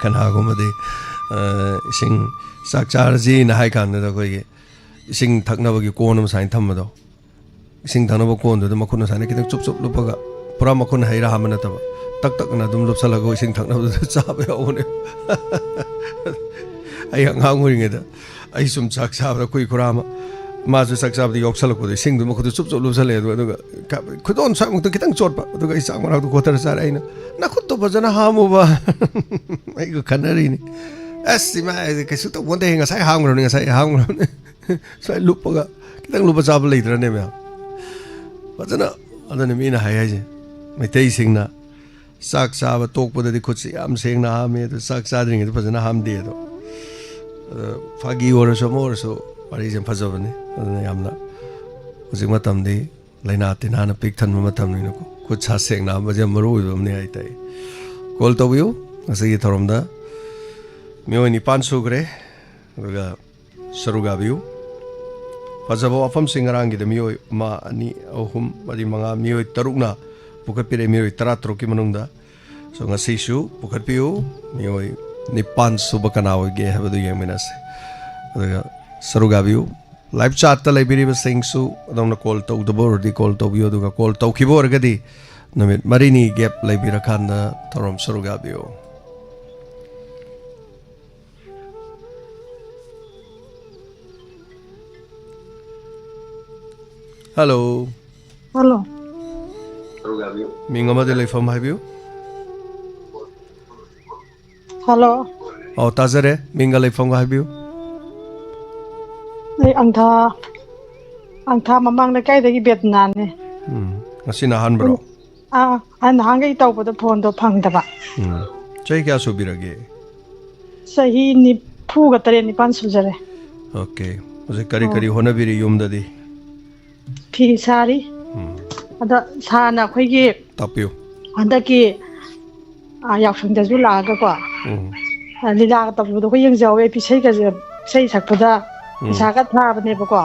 kana go made sing sakchar ji na hai kan da koi sing thakna ba gi kon ma sain tham do sing thana ba kon do makun sa ne kitang chup lupaga pura makun haira hamana ta tak na dum lup sala go sing thakna ba cha ba o ne ai ngang nguri nge da ai sum chak sa ba koi kurama ma su sak sa ba yok sala ko sing dum ko chup lup sala do ga khudon sa mu to kitang chot ba do ga isang ma do ko tar sa ai na khut to bajana hamu ba ai go kanari ni asi ma cái số tụng vấn đề nga sai hang rồi nga sai hang rồi sai lupa ga kita lupa jawab lagi terus ni mah macam na ada ni mina hai aja mai tei sing na sak sa ba tok pada di khut si am sing na me tu sak sa ding tu pasal na ham dia tu pagi orang so hari jam pasal ni ada ni am na usi matam di lain ati na pik than matam ni ko khut sa sing na macam maru itu ni ai tai kol to view asal thorom da Mio ni pan sugre, ruga saruga biu. Pasabo afam singarang gitu mio ma ani ohum badi manga mio tarukna bukat pire mio teratur ki manungda. So ngasi su bukat piu mio ni pan subakanaw ge habadu yang minas. Ruga saruga biu. Live chat ta library ba sing su adong na call to the board di call to biu duga call to kibor gadi. Namit marini gap library khanda thorom saruga biu. Hello. Hello. Minga ma de leifam hai biu. Hello. Oh tazare minga leifam hai biu. Nei angtha mamang na kai dagi Vietnam ne. Asina han bro. An hangai tau pada phone do phang da ba. Chai kya subirage. Sahi ni phu ga tare ni pan sujare. Okay. Ose kari hona biri yum da di. Fi sari. Ada sana khoi gi Tapio. anda ki yak sung da ju la ga ko. Lila ga tabu do ko yeng jaw e pi sei ga sei sak pada sa ga tha ba ne ba ko.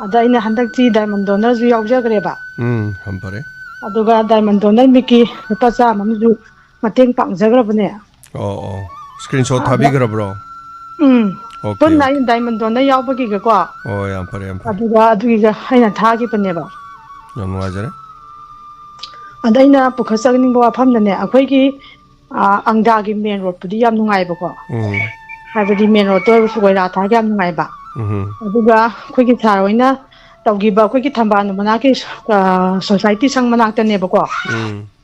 Ada ina handak ti diamond donor ju yaw ja gre ba. Ham pare. Aduga diamond donor mi ki pa sa mam ju mateng pang ja gra ba ne. Oh. Screenshot thabi gra bro. Okay. Pun na diamond donor yaw ba ki ga ko. Oh yam pare. Aduga adugi ga haina tha ki pa ne ba. Yam wajare. Adaina pukhasagning ba pham na ne akhoi ki angda gi main road pudi yam nungai ba ko. Habadi main road to su goi ra tha ga nungai ba. Aduga khoi ki tharoina tawgi ba khoi ki thamba nu mana ki society sang manak ta ne ba ko.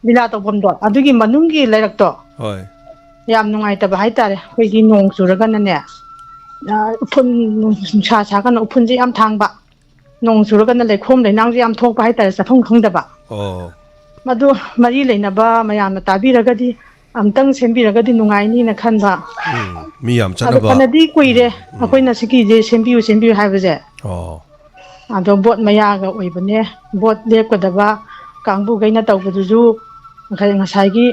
Bila to bom do adugi manung gi lairak to. Hoi. Yam nungai ta ba hai tare khoi ki nong suraga na ne. Upun sa kan upun ji am thang ba. Nong suraga na le khom le nang ji am thok ba hai tare sa thong khang da ba. Oh. Madu mari leina ba mayam na tabi ragadi ꯑꯝꯇꯪ ꯁꯦꯝꯕꯤꯔꯒꯗꯤ ꯅꯨꯡꯉꯥꯏꯅꯤꯅ ꯈꯟꯕ mi yam ꯑꯗꯣ chanaba ꯐꯅꯗꯤ ꯀꯨꯏꯔꯦ ꯑꯩꯈꯣꯏꯅ ꯁꯤꯒꯤꯁꯦ ꯁꯦꯝꯕꯤꯌꯨ ꯍꯥꯏꯕꯁꯦ oh ꯑꯗꯣ boat ꯃꯌꯥꯒ ꯑꯣꯏꯕꯅꯦ boat ꯂꯦꯞꯀꯗꯕ ꯀꯥꯡꯕꯨꯈꯩꯅ ꯇꯧꯕꯗꯨꯁꯨ ꯉꯁꯥꯏꯒꯤ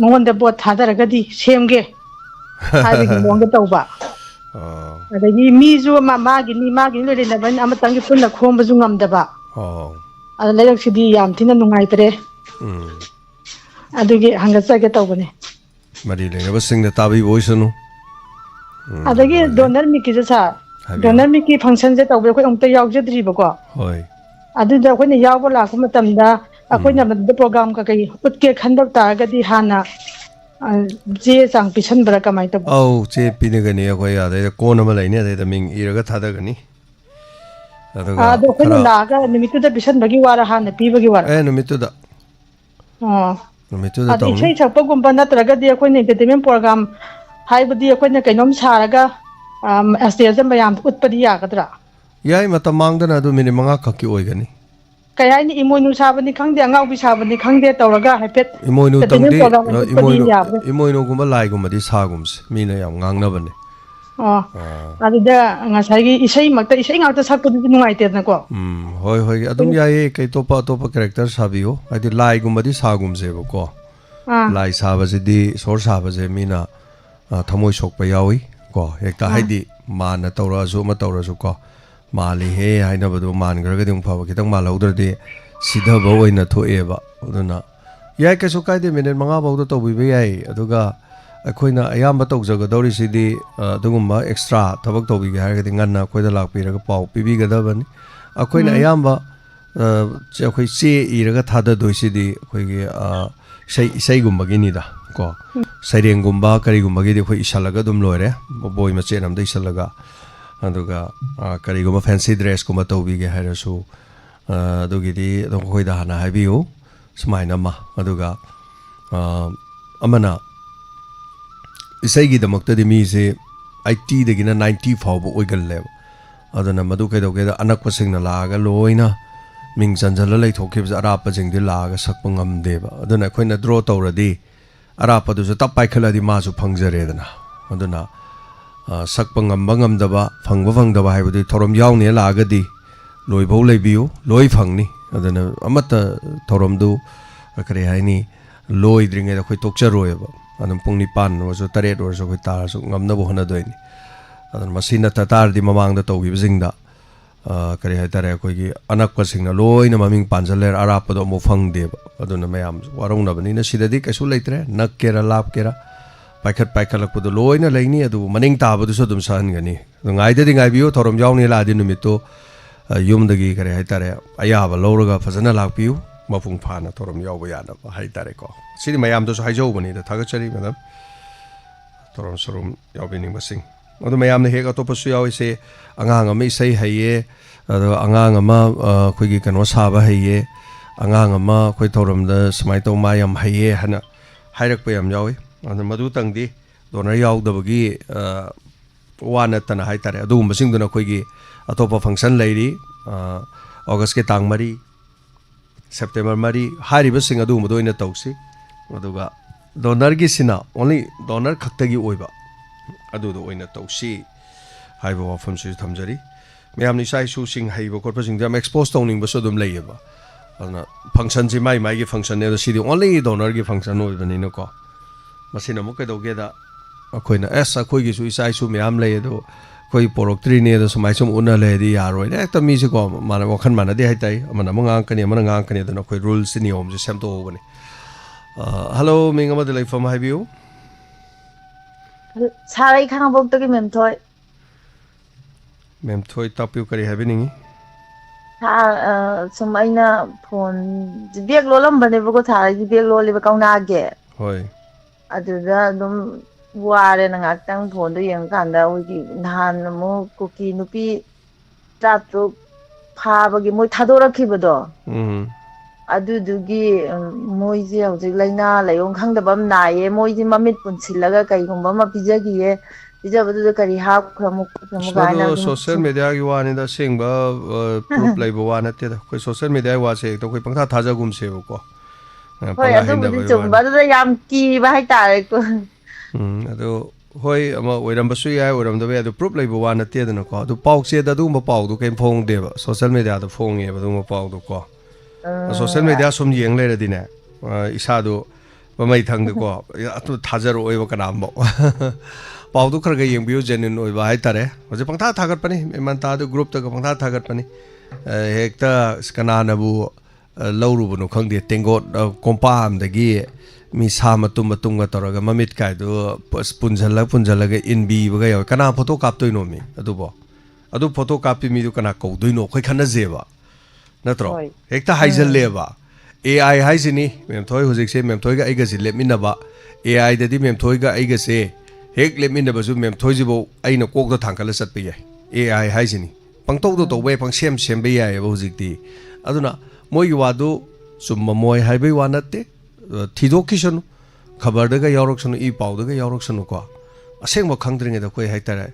ꯃꯉꯣꯟꯗ ꯕꯣꯠ ꯊꯥꯗꯔꯒꯗꯤ ꯁꯦꯝꯒꯦ ꯍꯥꯏꯕꯒꯤ ꯃꯑꯣꯡꯗ ꯇꯧꯕ oh ꯑꯗꯒꯤ ꯃꯤꯁꯨ ꯃꯥꯒꯤꯅꯤ ꯂꯣꯏꯅꯕꯅꯤꯅ ꯑꯃꯇꯪꯒꯤ ꯄꯨꯟꯅ ꯈꯣꯝꯕꯁꯨ ꯉꯝꯗꯕ oh ꯑꯗ ꯂꯩꯔꯛꯁꯤꯗꯤ ꯌꯥꯝ ꯊꯤꯅ ꯅꯨꯡꯉꯥꯏꯇ꯭ꯔꯦ ꯑꯗꯨꯒꯤ ꯍꯪꯒꯠꯆꯒꯦ ꯇꯧꯕꯅꯦ mari lenaba singna tabi voisanu ꯑꯗꯒꯤ ꯗꯣꯅꯔ ꯃꯤꯠꯀꯤꯁꯨ ꯁꯥꯔ ꯗꯣꯅꯔ ꯃꯤꯠꯀꯤ ꯐꯪꯁꯟꯁꯦ ꯇꯧꯕꯗ ꯑꯩꯈꯣꯏ ꯑꯃꯨꯛꯇ ꯌꯥꯎꯖꯗ꯭ꯔꯤꯕꯀꯣ hoi ꯑꯗꯨꯗ ꯑꯩꯈꯣꯏꯅ ꯌꯥꯎꯕ ꯂꯥꯛꯄ ꯃꯇꯝꯗ ꯑꯩꯈꯣꯏꯅ ꯃꯗꯨꯗ ꯄ꯭ꯔꯣꯒ꯭ꯔꯥꯝ ꯀꯩ ꯎꯠꯀꯦ ꯈꯟꯕ ꯇꯥꯔꯒꯗꯤ ꯍꯥꯟꯅ ꯆꯦ ꯆꯥꯡ ꯄꯤꯁꯟꯕ꯭ꯔꯥ ꯀꯃꯥꯏꯅ ꯇꯧꯕ au che pinagani akhoi ade kon ama laini ade ming iraga thadagani aduga ꯑꯗꯣ ꯑꯩꯈꯣꯏꯅ khara ꯂꯥꯛꯑꯒ ꯅꯨꯃꯤꯠꯇꯨꯗ ꯄꯤꯁꯟꯕꯒꯤ ꯋꯥꯔ ꯍꯥꯟꯅ ꯄꯤꯕꯒꯤ ꯋꯥꯔ numituda ꯑꯗꯣ tawni ꯏꯁꯩ ꯁꯛꯄꯒꯨꯝꯕ ꯅꯠꯇ꯭ꯔꯒꯗꯤ ꯑꯩꯈꯣꯏꯅ ꯑꯦꯟꯇꯔꯇꯦꯟꯃꯦꯟ ꯄ꯭ꯔꯣꯒ꯭ꯔꯥꯝ ꯍꯥꯏꯕꯗꯤ ꯑꯩꯈꯣꯏꯅ ꯀꯩꯅꯣꯝ ꯁꯥꯔꯒ ꯁ꯭ꯇꯦꯖꯇ ꯃꯌꯥꯝ ꯎꯠꯄꯗꯤ ꯌꯥꯒꯗ꯭ꯔꯥ yai matam mangdana adu minute manga khakki oigani ꯀꯩ ꯍꯥꯏꯅꯤ ꯏꯃꯣꯏꯅꯨ ꯁꯥꯕꯅꯤ ꯈꯪꯗꯦ ꯑꯉꯥꯎꯕꯤ ꯁꯥꯕꯅꯤ ꯈꯪꯗꯦ ꯇꯧꯔꯒ ꯍꯥꯏꯐꯦꯠ imoinu ꯑꯦꯟꯇꯔꯇꯦꯟꯃꯦꯟ tangdi ꯄ꯭ꯔꯣꯒ꯭ꯔꯥꯝ ꯑꯣꯏꯅ ꯎꯠꯄꯗꯤ ꯌꯥꯕ꯭ꯔꯥ imoinu gumba lai gumadi sagumse mina yam ngangnabane ꯑꯗꯨꯗ ꯉꯁꯥꯏꯒꯤ ꯏꯁꯩ ꯉꯥꯛꯇ ꯁꯛꯄꯗꯨꯗꯤ ꯅꯨꯡꯉꯥꯏꯇꯦꯗꯅꯀꯣ hoi hoi adum yaye kai topa topa character sabiyo adi lai gumadi sagumse ko lai sabasidi sor sabase mina thamoi sokpa yawi ko hekta haidi mana tawrasu ma tawrasu ko mali he haina badu man garagadi phaba kitang malaudradi sidha ba oina thoeba aduna yai kasu kaide minute manga bawda tawbibe yai aduga ꯑꯩꯈꯣꯏꯅ ꯑꯌꯥꯝꯕ ꯇꯧꯖꯒꯗꯧꯔꯤꯁꯤꯗꯤ ꯑꯗꯨꯒꯨꯝꯕ extra ꯊꯕꯛ ꯇꯧꯕꯤꯒꯦ ꯍꯥꯏꯔꯒꯗꯤ ꯉꯟꯅ ꯑꯩꯈꯣꯏꯗ ꯂꯥꯛꯄꯤꯔꯒ ꯄꯥꯎ ꯄꯤꯕꯤꯒꯗꯕꯅꯤ ꯑꯩꯈꯣꯏꯅ ꯑꯌꯥꯝꯕ ꯑꯩꯈꯣꯏ ꯆꯦ ꯏꯔꯒ ꯊꯥꯗꯗꯣꯏꯁꯤꯗꯤ ꯑꯩꯈꯣꯏꯒꯤ ꯏꯁꯩꯒꯨꯝꯕꯒꯤꯅꯤꯗ ꯀꯣ ꯁꯩꯔꯦꯡꯒꯨꯝꯕ ꯀꯔꯤꯒꯨꯝꯕꯒꯤꯗꯤ ꯑꯩꯈꯣꯏ ꯏꯁꯜꯂꯒ ꯑꯗꯨꯝ ꯂꯣꯏꯔꯦ ꯕꯣꯏ ꯃꯆꯦꯠ ꯑꯃꯗ ꯏꯁꯜꯂꯒ ꯑꯗꯨꯒ ꯀꯔꯤꯒꯨꯝꯕ ꯐꯦꯟꯁꯤ ꯗ꯭ꯔꯦꯁꯀꯨꯝꯕ ꯇꯧꯕꯤꯒꯦ ꯍꯥꯏꯔꯁꯨ ꯑꯗꯨꯒꯤꯗꯤ ꯑꯗꯨꯝ ꯑꯩꯈꯣꯏꯗ ꯍꯥꯟꯅ ꯍꯥꯏꯕꯤꯌꯨ ꯁꯨꯃꯥꯏꯅ ꯑꯃ ꯑꯗꯨꯒ ꯑꯃꯅ ꯏꯁꯩꯒꯤꯗꯃꯛꯇꯗꯤ ꯃꯤꯁꯦ 80 90 ꯐꯥꯎꯕ ꯑꯣꯏꯒꯜꯂꯦꯕ ꯑꯗꯨꯅ ꯃꯗꯨ ꯀꯩꯗꯧꯒꯦꯗ ꯑꯅꯛꯄꯁꯤꯡꯅ ꯂꯥꯛꯑꯒ ꯂꯣꯏꯅ ꯃꯤꯡ ꯆꯟꯖꯜꯂ ꯂꯩꯊꯣꯛꯈꯤꯕꯁꯦ ꯑꯔꯥꯞꯄꯁꯤꯡꯗꯤ ꯂꯥꯛꯑꯒ ꯁꯛꯄ ꯉꯝꯗꯦꯕ ꯑꯗꯨꯅ ꯑꯩꯈꯣꯏꯅ ꯗ꯭ꯔꯣ ꯇꯧꯔꯗꯤ ꯑꯔꯥꯞꯄꯗꯨꯁꯨ ꯇꯞ ꯄꯥꯏꯈꯠꯂꯗꯤ ꯃꯥꯁꯨ ꯐꯪꯖꯔꯦꯗꯅ ꯑꯗꯨꯅ ꯁꯛꯄ ꯉꯝꯕ ꯉꯝꯗꯕ ꯐꯪꯕ ꯐꯪꯗꯕ ꯍꯥꯏꯕꯗꯤ ꯊꯧꯔꯝ ꯌꯥꯎꯅꯤ ꯂꯥꯛꯑꯒꯗꯤ ꯂꯣꯏꯐꯧ ꯂꯩꯕꯤꯌꯨ ꯂꯣꯏ ꯐꯪꯅꯤ ꯑꯗꯨꯅ ꯑꯃꯠꯇ ꯊꯧꯔꯝꯗꯨ ꯀꯔꯤ ꯍꯥꯏꯅꯤ ꯂꯣꯏꯗ꯭ꯔꯤꯉꯩꯗ ꯑꯩꯈꯣꯏ ꯇꯣꯛꯆꯔꯣꯏꯕ ꯑꯗꯨꯝ ꯄꯨꯡ 9 ꯑꯣꯏꯔꯁꯨ 8 ꯑꯣꯏꯔꯁꯨ ꯑꯩꯈꯣꯏ ꯇꯥꯔꯁꯨ ꯉꯝꯅꯕ ꯍꯣꯠꯅꯗꯣꯏꯅꯤ ꯑꯗꯨꯅ ꯃꯁꯤ ꯅꯠꯇ ꯇꯥꯔꯗꯤ ꯃꯃꯥꯡꯗ ꯇꯧꯈꯤꯕꯁꯤꯡꯗ ꯀꯔꯤ ꯍꯥꯏꯇꯥꯔꯦ ꯑꯩꯈꯣꯏꯒꯤ ꯑꯅꯛꯄꯁꯤꯡꯅ ꯂꯣꯏꯅ ꯃꯃꯤꯡ ꯄꯥꯟꯖꯜꯂꯦꯔ ꯑꯔꯥꯞꯄꯗꯣ ꯑꯃꯨꯛ ꯐꯪꯗꯦꯕ ꯑꯗꯨꯅ ꯃꯌꯥꯝ ꯋꯥꯔꯧꯅꯕꯅꯤꯅ ꯁꯤꯗꯗꯤ ꯀꯩꯁꯨ ꯂꯩꯇ꯭ꯔꯦ ꯅꯛꯀꯦꯔ ꯂꯥꯞꯀꯦꯔ ꯄꯥꯏꯈꯠꯂꯛꯄꯗꯣ ꯂꯣꯏꯅ ꯂꯩꯅꯤ ꯑꯗꯨꯕꯨ ꯃꯅꯤꯡ ꯇꯥꯕꯗꯨꯁꯨ ꯑꯗꯨꯝ ꯁꯍꯟꯒꯅꯤ ꯑꯗꯣ ꯉꯥꯏꯗꯗꯤ ꯉꯥꯏꯕꯤꯌꯨ ꯊꯧꯔꯝ ꯌꯥꯎꯅꯤ ꯂꯥꯛꯑꯗꯤ ꯅꯨꯃꯤꯠꯇꯣ ꯌꯨꯝꯗꯒꯤ ꯀꯔꯤ ꯍꯥꯏꯇꯥꯔꯦ ꯑꯌꯥꯕ ꯂꯧꯔꯒ ꯐꯖꯅ ꯂꯥꯛꯄꯤꯌꯨ ꯃꯄꯨꯡ ꯐꯥꯅ ꯊꯧꯔꯝ ꯌꯥꯎꯕ ꯌꯥꯅꯕ ꯍꯥꯏꯇꯥꯔꯦꯀꯣ ꯁꯤꯗꯤ ꯃꯌꯥꯝꯗꯁꯨ ꯍꯥꯏꯖꯧꯕꯅꯤꯗ ꯊꯥꯒꯠꯆꯔꯤ ꯃꯦꯗꯝ ꯊꯧꯔꯝ ꯁꯔꯨꯝ ꯌꯥꯎꯕꯤꯅꯤꯡꯕꯁꯤꯡ ꯑꯗꯨ ꯃꯌꯥꯝꯅ ꯍꯦꯛ ꯑꯇꯣꯞꯄꯁꯨ ꯌꯥꯎꯏꯁꯦ ꯑꯉꯥꯡ ꯑꯃ ꯏꯁꯩ ꯍꯩꯌꯦ ꯑꯗꯨꯒ ꯑꯉꯥꯡ ꯑꯃ ꯑꯩꯈꯣꯏꯒꯤ ꯀꯩꯅꯣ ꯁꯥꯕ ꯍꯩꯌꯦ ꯑꯉꯥꯡ ꯑꯃ ꯑꯩꯈꯣꯏ ꯊꯧꯔꯝꯗ ꯁꯨꯃꯥꯏꯅ ꯇꯧ ꯃꯥ ꯌꯥꯝ ꯍꯩꯌꯦ ꯍꯥꯏꯅ ꯍꯥꯏꯔꯛꯄ ꯌꯥꯝ ꯌꯥꯎꯏ ꯑꯗꯨꯅ ꯃꯗꯨꯇꯪꯗꯤ ꯗꯣꯅꯔ ꯌꯥꯎꯗꯕꯒꯤ ꯋꯥ ꯅꯠꯇꯅ ꯍꯥꯏꯇꯥꯔꯦ ꯑꯗꯨꯒꯨꯝꯕꯁꯤꯡꯗꯨꯅ ꯑꯩꯈꯣꯏꯒꯤ ꯑꯇꯣꯞꯄ ꯐꯪꯁꯟ ꯂꯩꯔꯤ ꯑꯣꯒꯁꯀꯤ ꯇꯥꯡ 4 ꯁꯦꯞꯇꯦꯝꯕꯔ 4 ꯍꯥꯏꯔꯤꯕꯁꯤꯡ ꯑꯗꯨꯒꯨꯝꯕꯗ ꯑꯣꯏꯅ ꯇꯧꯁꯤ ꯑꯗꯨꯒ ꯗꯣꯅꯔꯒꯤꯁꯤꯅ ꯑꯣꯟꯂꯤ ꯗꯣꯅꯔ ꯈꯛꯇꯒꯤ ꯑꯣꯏꯕ ꯑꯗꯨꯗ ꯑꯣꯏꯅ ꯇꯧꯁꯤ ꯍꯥꯏꯕ ꯋꯥꯐꯝꯁꯤꯁꯨ ꯊꯝꯖꯔꯤ ꯃꯌꯥꯝꯅ ꯏꯆꯥ ꯏꯁꯨꯁꯤꯡ ꯍꯩꯕ ꯈꯣꯠꯄꯁꯤꯡꯗ ꯌꯥꯝ ꯑꯦꯛꯁꯄꯣꯖ ꯇꯧꯅꯤꯡꯕꯁꯨ ꯑꯗꯨꯝ ꯂꯩꯌꯦꯕ ꯑꯗꯨꯅ ꯐꯪꯁꯟꯁꯤ ꯃꯥꯏꯒꯤ ꯐꯪꯁꯟꯅꯦ ꯑꯗꯣ ꯁꯤꯗꯤ ꯑꯣꯟꯂꯤ ꯗꯣꯅꯔꯒꯤ ꯐꯪꯁꯟ ꯑꯣꯏꯕꯅꯤꯅꯀꯣ ꯃꯁꯤꯅ ꯑꯃꯨꯛ ꯀꯩꯗꯧꯒꯦꯗ ꯑꯩꯈꯣꯏꯅ ꯑꯩꯈꯣꯏꯒꯤꯁꯨ ꯏꯆꯥ ꯏꯁꯨ ꯃꯌꯥꯝ ꯂꯩ ꯑꯗꯣ ꯑꯩꯈꯣꯏ ꯄꯣꯔꯛꯇ꯭ꯔꯤꯅꯦ ꯑꯗꯣ ꯁꯨꯃꯥꯏꯅ ꯁꯨꯝ ꯎꯟꯅ ꯂꯩꯔꯗꯤ ꯌꯥꯔꯣꯏꯅꯦ ꯍꯦꯛꯇ ꯃꯤꯁꯦꯀꯣ ꯋꯥꯈꯜ ꯃꯥꯟꯅꯗꯦ ꯍꯥꯏꯇꯥꯔꯦ ꯑꯃꯅ ꯑꯃ ꯉꯥꯡꯉꯛꯀꯅꯤ ꯑꯃꯅ ꯉꯥꯡꯉꯛꯀꯅꯤ ꯑꯗꯨꯅ ꯑꯩꯈꯣꯏ ꯔꯨꯜꯁꯤ ꯅꯤꯌꯣꯝꯁꯦ ꯁꯦꯝꯗꯣꯛꯍꯧꯕꯅꯤ ꯍꯜꯂꯣ ꯃꯤꯡ ꯑꯃꯗ ꯂꯩꯐꯝ ꯍꯥꯏꯕꯤꯌꯨ ꯁꯥꯔ ꯑꯩ ꯈꯥꯉꯕꯣꯛꯇꯒꯤ ꯃꯦꯝꯊꯣꯏ ꯃꯦꯝꯊꯣꯏ ꯇꯥꯛꯄꯤꯌꯨ ꯀꯔꯤ ꯍꯥꯏꯕꯤꯅꯤꯡꯉꯤ ꯁꯥꯔ ꯁꯨꯝ ꯑꯩꯅ ꯐꯣꯟ ꯕꯦꯒ ꯂꯣꯜꯂꯝꯕꯅꯦꯕꯀꯣ ꯁꯥꯔ ꯑꯩꯗꯤ ꯕꯦꯒ ꯂꯣꯜꯂꯦꯕ ꯀꯧꯅꯥꯒꯤ ꯍꯣꯏ ꯑꯗꯨꯗ ꯑꯗꯨꯝ ꯋꯥꯔꯦꯅ ꯉꯥꯏꯍꯥꯛꯇꯪ ꯐꯣꯟꯗꯣ ꯌꯦꯡꯉꯀꯥꯟꯗ ꯑꯩꯈꯣꯏꯒꯤ ꯅꯍꯥꯟ ꯑꯃꯨꯛ ꯀꯨꯀꯤ ꯅꯨꯄꯤ 13 ꯐꯥꯕꯒꯤ ꯃꯣꯏ ꯊꯥꯗꯣꯔꯛꯈꯤꯕꯗꯣ ꯑꯗꯨꯗꯨꯒꯤ ꯃꯣꯏꯁꯦ ꯍꯧꯖꯤꯛ ꯂꯥꯏꯅꯥ ꯂꯥꯏꯌꯣꯡ ꯈꯪꯗꯕ ꯑꯃ ꯅꯥꯏꯌꯦ ꯃꯣꯏꯁꯦ ꯃꯃꯤꯠ ꯄꯨꯟꯁꯤꯜꯂꯒ ꯀꯩꯒꯨꯝꯕ ꯑꯃ ꯄꯤꯖꯈꯤꯌꯦ ꯄꯤꯖꯕꯗꯨꯗ ꯀꯔꯤ ꯍꯥꯞꯈ꯭ꯔꯃꯨ ꯈꯣꯠꯈ꯭ꯔꯃꯨ ꯀꯥꯏꯅ ꯃꯗꯨ ꯑꯗꯨꯝ ꯁꯣꯁꯤꯌꯦꯜ ꯃꯦꯗꯤꯌꯥꯒꯤ ꯋꯥꯅꯤꯗ ꯑꯁꯦꯡꯕ ꯄ꯭ꯔꯨꯞ ꯂꯩꯕ ꯋꯥ ꯅꯠꯇꯦꯗ ꯑꯩꯈꯣꯏ ꯁꯣꯁꯤꯌꯦꯜ ꯃꯦꯗꯤꯌꯥꯒꯤ ꯋꯥꯁꯦ ꯍꯦꯛꯇ ꯑꯩꯈꯣꯏ ꯄꯪꯊꯥ ꯊꯥꯖꯒꯨꯝꯁꯦꯕꯀꯣ ꯍꯣꯏ ꯑꯗꯨꯕꯨꯗꯤ ꯆꯨꯝꯕ ꯑꯗꯨꯗ ꯌꯥꯝ ꯀꯤꯕ ꯍꯥꯏꯇꯥꯔꯦꯀꯣ ꯑꯗꯣ ꯍꯣꯏ ꯑꯃ ꯑꯣꯏꯔꯝꯕꯁꯨ ꯌꯥꯏ ꯑꯣꯏꯔꯝꯗꯕ ꯌꯥꯏ ꯑꯗꯣ ꯄ꯭ꯔꯨꯞ ꯂꯩꯕ ꯋꯥ ꯅꯠꯇꯦꯗꯅꯀꯣ ꯑꯗꯨ ꯄꯥꯎ ꯆꯦꯗ ꯑꯗꯨꯒꯨꯝꯕ ꯄꯥꯎꯗꯣ ꯀꯩꯝ ꯐꯣꯡꯗꯦꯕ ꯁꯣꯁꯤꯌꯦꯜ ꯃꯦꯗꯤꯌꯥꯗ ꯐꯣꯡꯉꯦꯕ ꯑꯗꯨꯒꯨꯝꯕ ꯄꯥꯎꯗꯣ ꯀꯣ ꯁꯣꯁꯤꯌꯦꯜ ꯃꯦꯗꯤꯌꯥ ꯁꯨꯝ ꯌꯦꯡ ꯂꯩꯔꯗꯤꯅꯦ ꯏꯁꯥꯗꯣ ꯃꯃꯩ ꯊꯪꯗꯀꯣ ꯑꯗꯨ ꯊꯥꯖꯔꯛꯑꯣꯏꯕ ꯀꯅꯥꯝꯕꯧ ꯄꯥꯎꯗꯣ ꯈꯔ ꯈꯔ ꯌꯦꯡꯕꯤꯌꯨ ꯖꯦꯅ꯭ꯌꯨꯟ ꯑꯣꯏꯕ ꯍꯥꯏꯇꯥꯔꯦ ꯍꯧꯖꯤꯛ ꯄꯪꯊꯥ ꯊꯥꯒꯠꯄꯅꯤ ꯃꯦꯃꯥꯟꯇꯥꯗ ꯒ꯭ꯔꯨꯞꯇꯒ ꯄꯪꯊꯥ ꯊꯥꯒꯠꯄꯅꯤ ꯍꯦꯛꯇ ꯀꯅꯥꯅꯕꯨ ꯂꯧꯔꯨꯕꯅꯣ ꯈꯪꯗꯦ ꯇꯦꯡꯒꯣꯠ ꯀꯣꯝꯄꯥ ꯑꯃꯗꯒꯤ ꯃꯤ ꯁꯥ ꯃꯇꯨꯝꯒ ꯇꯧꯔꯒ ꯃꯃꯤꯠ ꯀꯥꯏꯗꯣ ꯄꯨꯟꯁꯤꯜꯂꯒ ꯏꯟꯕꯤꯕꯒ ꯌꯥꯎꯋꯦ ꯀꯅꯥ ꯐꯣꯇꯣ ꯀꯥꯞꯇꯣꯏꯅꯣ ꯃꯤ ꯑꯗꯨꯕꯣ ꯑꯗꯨ ꯐꯣꯇꯣ ꯀꯥꯞꯄꯤ ꯃꯤꯗꯨ ꯀꯅꯥ ꯀꯧꯗꯣꯏꯅꯣ ꯑꯩꯈꯣꯏ ꯈꯟꯅꯖꯦꯕ ꯅꯠꯇ꯭ꯔꯣ ꯍꯦꯛꯇ ꯍꯥꯏꯖꯜꯂꯦꯕ AI ꯍꯥꯏꯁꯤꯅꯤ ꯃꯦꯝꯊꯣꯏ ꯍꯧꯖꯤꯛꯁꯦ ꯃꯦꯝꯊꯣꯏꯒ ꯑꯩꯒꯁꯦ ꯂꯦꯞꯃꯤꯟꯅꯕ AIꯗꯗꯤ ꯃꯦꯝꯊꯣꯏꯒ ꯑꯩꯒꯁꯦ ꯍꯦꯛ ꯂꯦꯞꯃꯤꯟꯅꯕꯁꯨ ꯃꯦꯝꯊꯣꯏꯁꯤꯐꯧ ꯑꯩꯅ ꯀꯣꯛꯇ ꯊꯥꯡꯀꯠꯂ ꯆꯠꯄ ꯌꯥꯏ AI ꯍꯥꯏꯁꯤꯅꯤ ꯄꯪꯇꯧꯗ ꯇꯧꯕ ꯌꯥꯏ ꯁꯦꯝꯕ ꯌꯥꯏꯑꯕ ꯍꯧꯖꯤꯛꯇꯤ ꯑꯗꯨꯅ ꯃꯣꯏꯒꯤ ꯋꯥꯗꯨ ꯆꯨꯝꯕ ꯃꯣꯏ ꯍꯥꯏꯕꯩ ꯋꯥ ꯅꯠꯇꯦ ꯊꯤꯗꯣꯛꯈꯤꯁꯅꯨ ꯈꯕꯔꯗꯒ ꯌꯥꯎꯔꯛꯁꯅꯨ ꯏ ꯄꯥꯎꯗꯒ ꯌꯥꯎꯔꯛꯁꯅꯨꯀꯣ ꯑꯁꯦꯡꯕ ꯈꯪꯗ꯭ꯔꯤꯉꯩꯗ ꯑꯩꯈꯣꯏ ꯍꯥꯏꯇꯥꯔꯦ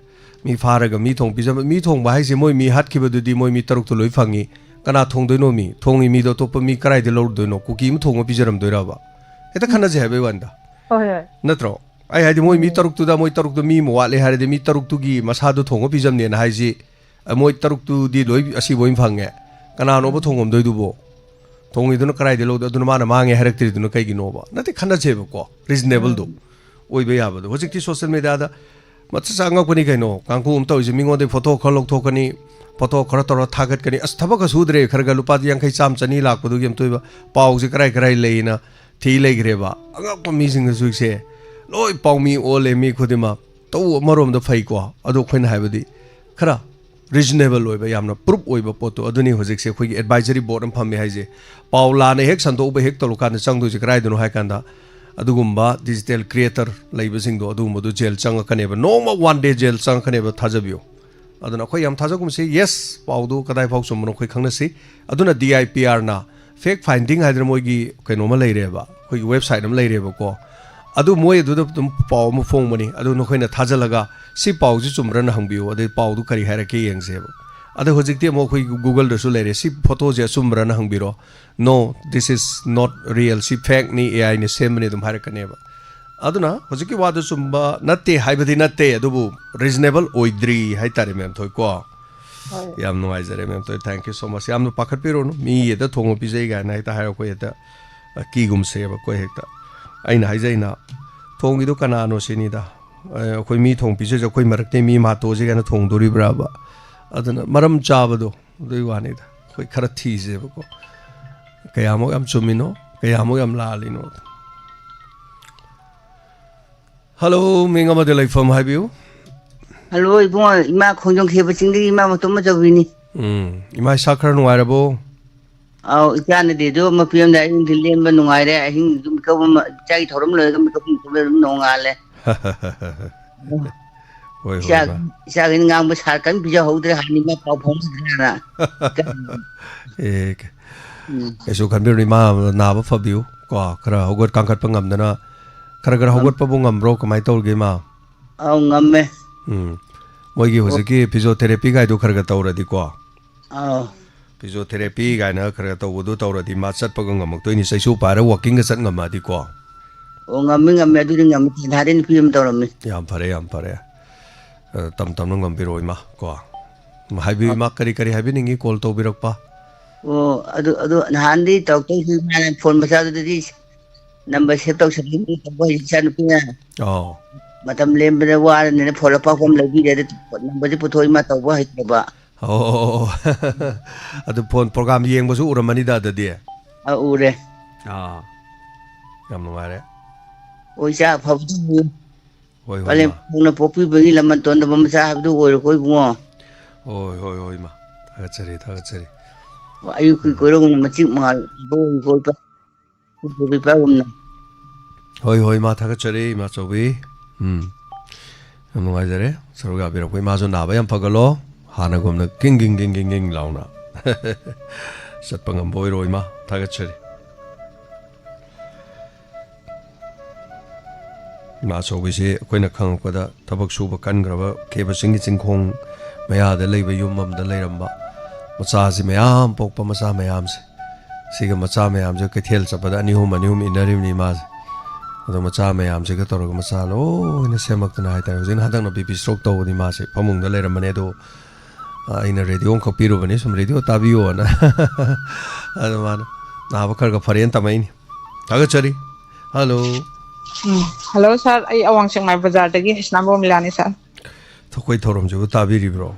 ꯃꯤ ꯐꯥꯔꯒ ꯃꯤ ꯊꯣꯡ ꯄꯤꯖꯕ ꯃꯤ ꯊꯣꯡꯕ ꯍꯥꯏꯁꯦ ꯃꯣꯏ ꯃꯤ ꯍꯥꯠꯈꯤꯕꯗꯨꯗꯤ ꯃꯣꯏ ꯃꯤ 6 ꯂꯣꯏ ꯐꯪꯉꯤ ꯀꯅꯥ ꯊꯣꯡꯗꯣꯏꯅꯣ ꯃꯤ ꯊꯣꯡꯉꯤ ꯃꯤꯗꯣ ꯑꯇꯣꯞꯄ ꯃꯤ ꯀꯔꯥꯏꯗ ꯂꯧꯔꯨꯗꯣꯏꯅꯣ ꯀꯨꯀꯤ ꯑꯃ ꯊꯣꯡꯉ ꯄꯤꯖꯔꯝꯗꯣꯏꯔꯕ ꯍꯦꯛꯇ ꯈꯟꯅꯖꯦ ꯍꯥꯏꯕꯩ ꯋꯥꯅꯤꯗ ꯅꯠꯇ꯭ꯔꯣ ꯑꯩ ꯍꯥꯏꯗꯤ ꯃꯣꯏ ꯃꯤ 6ꯇꯨꯗ ꯃꯣꯏ 6ꯇꯨ ꯃꯤ ꯑꯃ ꯋꯥꯠꯂꯦ ꯍꯥꯏꯔꯗꯤ ꯃꯤ 6ꯇꯨꯒꯤ ꯃꯁꯥꯗꯣ ꯊꯣꯡꯉ ꯄꯤꯖꯝꯅꯦꯅ ꯍꯥꯏꯁꯤ ꯃꯣꯏ 6ꯇꯨꯗꯤ ꯂꯣꯏ ꯑꯁꯤꯕ ꯑꯣꯏꯅ ꯐꯪꯉꯦ ꯀꯅꯥꯅꯣꯕ ꯊꯣꯡꯉꯝꯗꯣꯏꯗꯨꯕꯣ ꯊꯣꯡꯉꯤꯗꯨꯅ ꯀꯔꯥꯏꯗ ꯂꯧꯗꯣꯏ ꯑꯗꯨꯅ ꯃꯥꯅ ꯃꯥꯡꯉꯦ ꯍꯥꯏꯔꯛꯇ꯭ꯔꯤꯗꯨꯅ ꯀꯩꯒꯤꯅꯣꯕ ꯅꯠꯇꯦ ꯈꯟꯅꯖꯦꯕꯀꯣ ꯔꯤꯖꯅꯦꯕꯜꯗꯣ ꯑꯣꯏꯕ ꯌꯥꯕꯗꯣ ꯍꯧꯖꯤꯛꯇꯤ ꯁꯣꯁꯤꯌꯦꯜ ꯃꯦꯗꯤꯌꯥꯗ ꯃꯆꯥ ꯆꯪꯉꯛꯄꯅꯤ ꯀꯩꯅꯣ ꯀꯥꯡꯀꯨ ꯑꯃ ꯇꯧꯔꯤꯁꯦ ꯃꯤꯉꯣꯟꯗꯩ ꯐꯣꯇꯣ ꯈꯔ ꯂꯧꯊꯣꯛꯀꯅꯤ ꯐꯣꯇꯣ ꯈꯔ ꯇꯧꯔ ꯊꯥꯒꯠꯀꯅꯤ ꯑꯁ ꯊꯕꯛꯀ ꯁꯨꯗ꯭ꯔꯦ ꯈꯔ ꯂꯨꯄꯥ 50 100 200 ꯂꯥꯛꯄꯗꯨꯒꯤ ꯑꯝꯇꯣꯏꯕ ꯄꯥꯎꯁꯦ ꯀꯔꯥꯏ ꯂꯩꯅ ꯊꯤ ꯂꯩꯈ꯭ꯔꯦꯕ ꯑꯉꯛꯄ ꯃꯤꯁꯤꯡꯅꯁꯨ ꯍꯧꯖꯤꯛꯁꯦ ꯂꯣꯏ ꯄꯥꯎꯃꯤ ꯑꯣꯜꯂꯦ ꯃꯤ ꯈꯨꯗꯤꯡꯃꯛ ꯇꯧ ꯑꯃꯔꯣꯝꯗ ꯐꯩꯀꯣ ꯑꯗꯣ ꯑꯩꯈꯣꯏꯅ ꯍꯥꯏꯕꯗꯤ ꯈꯔ ꯔꯤꯖꯅꯦꯕꯜ ꯑꯣꯏꯕ ꯌꯥꯝꯅ ꯄ꯭ꯔꯨꯞ ꯑꯣꯏꯕ ꯄꯣꯠꯇꯣ ꯑꯗꯨꯅꯤ ꯍꯧꯖꯤꯛꯁꯦ ꯑꯩꯈꯣꯏꯒꯤ ꯑꯦꯗꯚꯥꯏꯖꯔꯤ ꯕꯣꯔꯗ ꯑꯃ ꯐꯝꯃꯦ ꯍꯥꯏꯁꯦ ꯄꯥꯎ ꯂꯥꯟꯅ ꯍꯦꯛ ꯁꯟꯗꯣꯛꯎꯕ ꯍꯦꯛ ꯇꯧꯔꯀꯥꯟꯗ ꯆꯪꯗꯣꯏꯁꯦ ꯀꯗꯥꯏꯗꯅꯣ ꯍꯥꯏ ꯀꯥꯟꯗ ꯑꯗꯨꯒꯨꯝꯕ ꯗꯤꯖꯤꯇꯦꯜ ꯀ꯭ꯔꯤꯌꯦꯇꯔ ꯂꯩꯕꯁꯤꯡꯗꯣ ꯑꯗꯨꯒꯨꯝꯕꯗꯣ ꯖꯦꯜ ꯆꯪꯉꯛꯀꯅꯦꯕ ꯅꯣꯡꯃ 1 day ꯖꯦꯜ ꯆꯪꯉꯛꯀꯅꯦꯕ ꯊꯥꯖꯕꯤꯌꯨ ꯑꯗꯨꯅ ꯑꯩꯈꯣꯏ ꯌꯥꯝ ꯊꯥꯖꯒꯨꯝꯁꯤ ꯌꯦꯁ ꯄꯥꯎꯗꯨ ꯀꯗꯥꯏ ꯐꯥꯎ ꯆꯨꯝꯕꯅꯣ ꯑꯩꯈꯣꯏ ꯈꯪꯅꯁꯤ ꯑꯗꯨꯅ DIPRꯅ ꯐꯦꯛ ꯐꯥꯏꯟꯗꯤꯡ ꯍꯥꯏꯗꯅ ꯃꯣꯏꯒꯤ ꯀꯩꯅꯣꯃ ꯂꯩꯔꯦꯕ ꯑꯩꯈꯣꯏꯒꯤ ꯋꯦꯕꯁꯥꯏꯠ ꯑꯃ ꯂꯩꯔꯦꯕꯀꯣ ꯑꯗꯨ ꯃꯣꯏ ꯑꯗꯨꯗ ꯑꯗꯨꯝ ꯄꯥꯎ ꯑꯃ ꯐꯣꯡꯕꯅꯤ ꯑꯗꯨ ꯅꯈꯣꯏꯅ ꯊꯥꯖꯜꯂꯒ ꯁꯤ ꯄꯥꯎꯁꯤ ꯆꯨꯝꯕ꯭ꯔꯅ ꯍꯪꯕꯤꯌꯨ ꯑꯗꯩ ꯄꯥꯎꯗꯨ ꯀꯔꯤ ꯍꯥꯏꯔꯛꯀꯦ ꯌꯦꯡꯁꯦꯕ ꯑꯗꯣ ꯍꯧꯖꯤꯛꯇꯤ ꯑꯃꯨꯛ ꯑꯩꯈꯣꯏ ꯒꯨꯒꯜꯗꯁꯨ ꯂꯩꯔꯦ ꯁꯤ ꯐꯣꯇꯣꯁꯦ ꯑꯆꯨꯝꯕ꯭ꯔꯅ ꯍꯪꯕꯤꯔꯣ ꯅꯣ ꯗꯤꯁ ꯏꯁ ꯅꯣꯠ ꯔꯤꯌꯦꯜ ꯁꯤ ꯐꯦꯛꯅꯤ AIꯅ ꯁꯦꯝꯕꯅꯤ ꯑꯗꯨꯝ ꯍꯥꯏꯔꯛꯀꯅꯦꯕ ꯑꯗꯨꯅ ꯍꯧꯖꯤꯛꯀꯤ ꯋꯥꯗꯨ ꯆꯨꯝꯕ ꯅꯠꯇꯦ ꯍꯥꯏꯕꯗꯤ ꯅꯠꯇꯦ ꯑꯗꯨꯕꯨ ꯔꯤꯖꯅꯦꯕꯜ ꯑꯣꯏꯗ꯭ꯔꯤ ꯍꯥꯏꯇꯥꯔꯦ ꯃꯦꯝ ꯊꯣꯏꯀꯣ ꯌꯥꯝ ꯅꯨꯡꯉꯥꯏꯖꯔꯦ ꯃꯦꯝ ꯊꯣꯏ ꯊꯦꯡꯛ ꯌꯨ ꯁꯣ ꯃꯆ ꯌꯥꯝꯅ ꯄꯥꯈꯠꯄꯤꯔꯨꯅꯨ ꯃꯤ ꯍꯦꯛꯇ ꯊꯣꯡꯉ ꯄꯤꯖꯩ ꯀꯥꯏꯅ ꯍꯦꯛꯇ ꯍꯥꯏꯔꯛꯄ ꯍꯦꯛꯇ ꯀꯤꯒꯨꯝꯁꯦꯕ ꯑꯩꯈꯣꯏ ꯍꯦꯛꯇ ꯑꯩꯅ ꯍꯥꯏꯖꯩꯅ ꯊꯣꯡꯒꯤꯗꯣ ꯀꯅꯥꯅꯣ ꯁꯤꯅꯤꯗ ꯑꯩꯈꯣꯏ ꯃꯤ ꯊꯣꯡ ꯄꯤꯖꯩꯁꯦ ꯑꯩꯈꯣꯏ ꯃꯔꯛꯇꯩ ꯃꯤ ꯃꯥꯇꯣꯁꯦ ꯀꯥꯏꯅ ꯊꯣꯡꯗꯣꯔꯤꯕ꯭ꯔꯥꯕ ꯑꯗꯨꯅ ꯃꯔꯝ ꯆꯥꯕꯗꯣ ꯑꯗꯨꯒꯤ ꯋꯥꯅꯤꯗ ꯑꯩꯈꯣꯏ ꯈꯔ ꯊꯤꯖꯦꯕꯀꯣ ꯀꯌꯥꯃꯨꯛ ꯌꯥꯝ ꯆꯨꯝꯃꯤꯅꯣ ꯀꯌꯥꯃꯨꯛ ꯌꯥꯝ ꯂꯥꯜꯂꯤꯅꯣ ꯍꯜꯂꯣ ꯃꯤꯡ ꯑꯃꯗ ꯂꯩꯐꯝ ꯍꯥꯏꯕꯤꯌꯨ ꯍꯜꯂꯣ ꯏꯕꯨꯡꯉꯣ ꯏꯃꯥ ꯈꯣꯡꯖꯣꯝ ꯈꯦꯕ ꯆꯤꯡꯗꯒꯤ ꯏꯃꯥ ꯃꯇꯣꯝ ꯃꯆꯧꯕꯤꯅꯤ ꯏꯃꯥ ꯏꯁꯥ ꯈꯔ ꯅꯨꯡꯉꯥꯏꯔꯕꯣ ꯑꯧ ꯏꯆꯥꯅꯗꯤꯗꯨ ꯃꯄꯤ ꯑꯃꯗ ꯑꯍꯤꯡꯗꯤ ꯂꯦꯟꯕ ꯅꯨꯡꯉꯥꯏꯔꯦ ꯑꯍꯤꯡ ꯃꯤꯀꯞ ꯑꯃ ꯏꯆꯥꯒꯤ ꯊꯧꯔꯝ ꯂꯣꯏꯔꯒ ꯃꯤꯀꯞ ꯑꯗꯨꯝ ꯅꯣꯡꯉꯥꯜꯂꯦ ꯍꯣꯏ ꯍꯣꯏ ꯏꯃꯥ ꯏꯆꯥꯈꯩꯅ ꯉꯥꯡꯕ ꯁꯥꯔ ꯀꯟꯅ ꯄꯤꯖꯍꯧꯗ꯭ꯔꯦ ꯍꯥꯟꯅ ꯏꯃꯥ ꯄꯥꯎ ꯐꯥꯎꯅꯗ꯭ꯔꯦꯅ ꯀꯩꯁꯨ ꯈꯟꯕꯤꯔꯨꯅꯨ ꯏꯃꯥ ꯅꯥꯕ ꯐꯕꯤꯌꯨ ꯀꯣ ꯈꯔ ꯍꯧꯒꯠ ꯀꯥꯡꯈꯠꯄ ꯉꯝꯗꯅ ꯈꯔ ꯍꯧꯒꯠꯄꯕꯨ ꯉꯝꯕ꯭ꯔꯣ ꯀꯃꯥꯏꯅ ꯇꯧꯔꯤꯒꯦ ꯏꯃꯥ ꯑꯧ ꯉꯝꯃꯦ ꯃꯣꯏꯒꯤ ꯍꯧꯖꯤꯛꯀꯤ ꯐꯤꯖꯤꯑꯣꯊꯦꯔꯥꯄꯤ ꯒꯥꯏꯗꯣ ꯈꯔ ꯇꯧꯔꯗꯤꯀꯣ ꯑꯧ ꯐꯤꯖꯤꯑꯣꯊꯦꯔꯥꯄꯤ ꯒꯥꯏꯅ ꯈꯔ ꯇꯧꯕꯗꯣ ꯇꯧꯔꯗꯤ ꯃꯥ ꯆꯠꯄꯒ ꯉꯝꯃꯛꯇꯣꯏꯅꯤ ꯆꯩꯁꯨ ꯄꯥꯏꯔ ꯋꯥꯛꯀꯤꯡꯒ ꯆꯠ ꯉꯝꯃꯛꯑꯗꯤꯀꯣ ꯑꯣ ꯉꯝꯃꯦ ꯑꯗꯨꯗꯤ ꯉꯝꯃꯦ ꯊꯥꯗꯩ ꯅꯨꯄꯤ ꯑꯃ ꯇꯧꯔꯝꯃꯤ ꯌꯥꯝ ꯐꯔꯦ ꯇꯞꯅ ꯉꯝꯕꯤꯔꯛꯑꯣ ꯏꯃꯥ ꯀꯣ ꯍꯥꯏꯕꯤꯌꯨ ꯏꯃꯥ ꯀꯔꯤ ꯍꯥꯏꯕꯤꯅꯤꯡꯉꯤ ꯀꯣꯜ ꯇꯧꯕꯤꯔꯛꯄ ꯑꯣ ꯑꯗꯨ ꯅꯍꯥꯟꯗꯤ ꯇꯧꯔꯛꯇꯧꯁꯤ ꯃꯥꯅ ꯐꯣꯟ ꯃꯆꯥꯗꯨꯗꯗꯤ ꯅꯝꯕꯔ ꯁꯦꯚ ꯇꯧꯁꯜꯂꯤ ꯇꯧꯕ ꯏꯆꯥ ꯅꯨꯄꯤꯅ ꯃꯇꯝ ꯂꯦꯟꯕꯗ ꯋꯥꯔꯅꯤꯅ ꯐꯣꯟ ꯑꯄꯥꯛꯄ ꯑꯃ ꯂꯩꯕꯤꯔꯦ ꯅꯝꯕꯔꯁꯦ ꯄꯨꯊꯣꯛꯏ ꯃꯥ ꯇꯧꯕ ꯍꯩꯇꯕ ꯑꯗꯨ ꯐꯣꯟ ꯄ꯭ꯔꯣꯒꯥꯝ ꯌꯦꯡꯕꯁꯨ ꯎꯔꯝꯃꯅꯤꯗ ꯑꯗꯨꯗꯤ ꯎꯔꯦ ꯌꯥꯝ ꯅꯨꯡꯉꯥꯏꯔꯦ ꯑꯣ ꯏꯆꯥ ꯑꯐꯕꯗꯨ ꯍꯣꯏ ꯄꯂꯦꯝ ꯏꯃꯥ ꯄꯣꯛꯅ ꯄꯣꯛꯄꯤꯕꯒꯤ ꯂꯃꯟ ꯇꯣꯟꯗꯕ ꯃꯆꯥ ꯍꯥꯏꯕꯗꯨ ꯑꯣꯏꯔꯣꯀꯣ ꯏꯕꯨꯡꯉꯣ ꯍꯣꯏ ꯏꯃꯥ ꯊꯥꯒꯠꯆꯔꯤ ꯑꯌꯨꯛꯀꯤ ꯀꯣꯏꯔꯧꯅ ꯃꯆꯤꯛ ꯃꯉꯥꯜ ꯍꯣꯏ ꯏꯃꯥ ꯊꯥꯒꯠꯆꯔꯤ ꯏꯃꯥ ꯆꯧꯕꯤ ꯌꯥꯝ ꯅꯨꯡꯉꯥꯏꯖꯔꯦ ꯁꯔꯨꯛ ꯌꯥꯕꯤꯔꯛꯄ ꯏꯃꯥꯁꯨ ꯅꯥꯕ ꯌꯥꯝ ꯐꯒꯠꯂꯣ ꯍꯥꯟꯅꯒꯨꯝꯅ ꯒꯤꯡ ꯂꯥꯎꯅ ꯆꯠꯄ ꯉꯝꯕ ꯑꯣꯏꯔꯣ ꯏꯃꯥ ꯊꯥꯒꯠꯆꯔꯤ ꯏꯃꯥ ꯑꯆꯧꯕꯤꯁꯤ ꯑꯩꯈꯣꯏꯅ ꯈꯪꯉꯛꯄꯗ ꯊꯕꯛ ꯁꯨꯕ ꯀꯟꯈ꯭ꯔꯕ ꯈꯦꯕ ꯆꯤꯡꯒꯤ ꯆꯤꯡꯈꯣꯡ ꯃꯌꯥꯗ ꯂꯩꯕ ꯌꯨꯝ ꯑꯃꯗ ꯂꯩꯔꯝꯕ ꯃꯆꯥꯁꯤ ꯃꯌꯥꯝ ꯄꯣꯛꯄ ꯃꯆꯥ ꯃꯌꯥꯝꯁꯦ सिगा मचा मैम से कैथेल चपद अनिहुम इनरिमनी माज अदो मचा मैम से तौर मचा लोन सेमक्तना है हजिन हदंग बीपी स्ट्रोक तौनी मासे फमुंग लेरमने दो अगर रेडियो खपीरुबनी सूम रेडियो ताबियोना माना नाब खर फरेन तमैनी थागचरी हेलो हेलो सर आई अवांग सेंमाई बाजार दगी हिस्नाबो मिलानी सर थकोई थोरम जो ताबिरिब्रो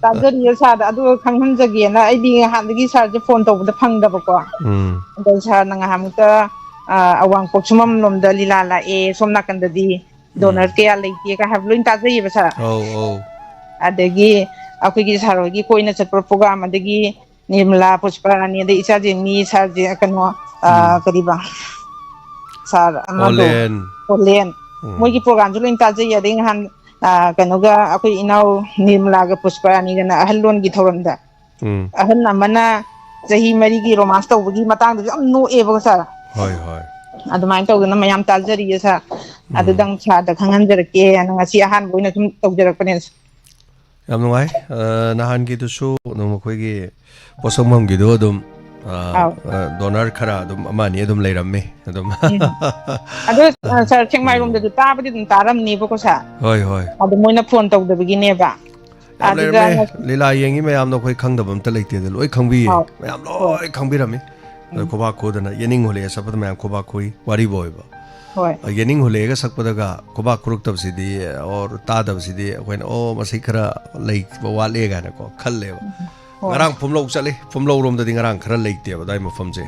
ताजरिए सर अदु खंगहन जगेना आइदी हांदगी सर जे फोन तौबदा फंगदबको अदो सर नंगा हमता अवांग पोक्सुमम नोमदा लीला ला ए सोम नाकंददी डोनर के लेते का हाबलोइन ताजरिए सर ओ अदगी अखोगी सरोगी कोइना चतप्रो प्रोग्राम अदगी निर्मला पुष्पारानी दे इसा जेनी सर जे कनो करीबा सर ओलेन मोगी प्रोग्राम जो लोइन ताजरिए दे हान कनोगा अखोई इनाव निर्मला ग पुष्पारानी गना अहलोन गी थौरमदा अहन अमना चही मरी की रोमांस तौबगी मतंग दो नो एबो सर होय होय अदुमाइन तौदना मयाम ताजरिए सर अदुदंग छादा खंगनजरके नंगासी अहान बोइना तुम तौजरकपने याम नुंगाई नहान की दुसु नोमखोइगी पोसमम गी दो दुम डोनर खरा दुम अमानी दुम लेरम्मे दुम अदो सर चेंगमाई रोम दु ताबदि दुम तारमनी बको सा होय होय अदो मोइना फोन तौदबगिनेबा लेरम्मे लीला येंगी मैम नो खोइ खंगदबम त लेते दे लोइ खंगबी मैम लोइ खंगबिरमी खोबा खोदना येनिंग होले सबद मैम खोबा खोई वारी बोयबा येनिंग होलेगा सकपदगा खोबा खुरुक तबसिदी और तादबसिदी अखोइन ओ मसै खरा लै वालेगा न को खल्लेबा ngarang phumlo chale phumlo rom da ngarang khara leite ba dai mafam je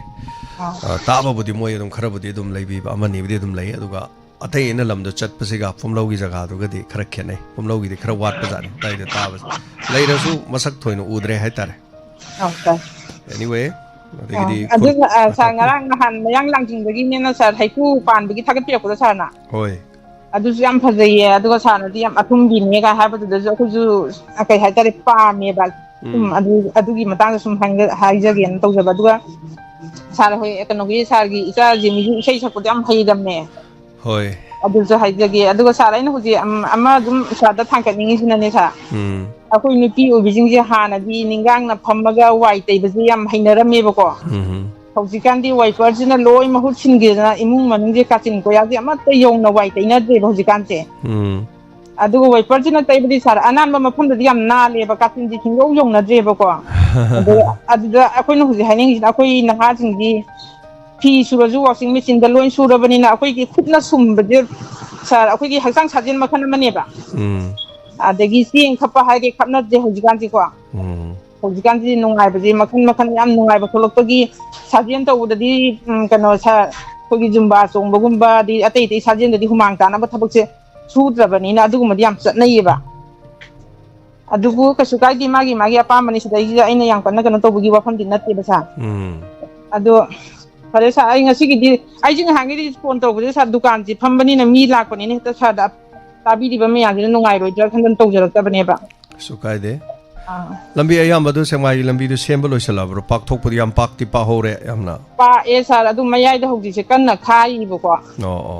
ta ba budi moi dum khara budi dum leibi ba amani budi dum lei aduga athai ena lam do chat pasiga phumlo gi jaga do ga di khara khenai phumlo gi di khara wat ba jani dai da ta ba lei ra su masak thoino udre hai tare anyway adu sa ngarang han mayang langjing bagi nena sar haiku pan bagi thagat pe ko sa na hoi adu yam phajaye adu sa na di yam athum gi ne ga ha ba du jo ku ju akai hai tare pa me ba अदुगी Matang सुम हाइजगे तौजब अदुगा सार होय कनोगी Sargi इचा Jimmy इसै सकपद याम हैदमने होय अदुजो हाइजगे अदुगा सार आइन हुजी अमा दुम सादा थांकनिंगी सिनने सा अखोय नुपी ओबिजिंग हानादी निंगांग ना फम्मगा वाइ तैबजी याम हैनरमेबको हौजिकांदी वाइफरजिना लोय महु सिनगेना इमुंग मनुंजे काचिन कोयाजी अमा तयौना वाइ तैनदे हौजिकांचे अदुगो वाइफरजिना तैबदी सार अनानबा मफमददी याम नालेबा काचिनजी थिंगौ यौनद्रेबको अदुदा अखोयना हुजि हाइनिंगिना अखोय नहाजिंगी फी सुरजु वाशिंग मशीन दा लोइन सुरबनिना अखोयगी खुदना सुमबदे सार अखोयगी हक्सांग साजिन मखन मनेबा अदगी सिंग खपा हाइगे खपनदे हौजिकांजी को हौजिकांजी नुंगाइबजी मखन मखन याम नुंगाइबा थोलक्पगी साजिन तौददी कनो सा अखोयगी जुम्बा चोंबगुम्बा दी अतै तै साजिनददी हुमांग तानाबा थबकसे सूद्रबनिना अदुगुमदि याम चटनैयेबा अदुबु कछु काइदि मागी अपामनि सिदाइ आइना याम कन्ना कनो तौबगी वाफमदि नत्ते बसा अदो फरे सा आई ngasiगिदि आइजिंग हांगिदि फोन तौबजे सा दुकान जि फम्बनिना मी लाकपनिने हेता सा दा ताबिदिबा मयाजिना नुंगाइरोइद्रा खंदन तौजरक्तबनेबा सुकाइदे लंबी अयामबदु सेमाई लंबी दु सेम्ब लोइसलाब्रो पाकथोकपदि याम पाकति पाहोरे यामना पा ए सा अदु मयाइदा हौजिसे कन्ना खाइबको ओ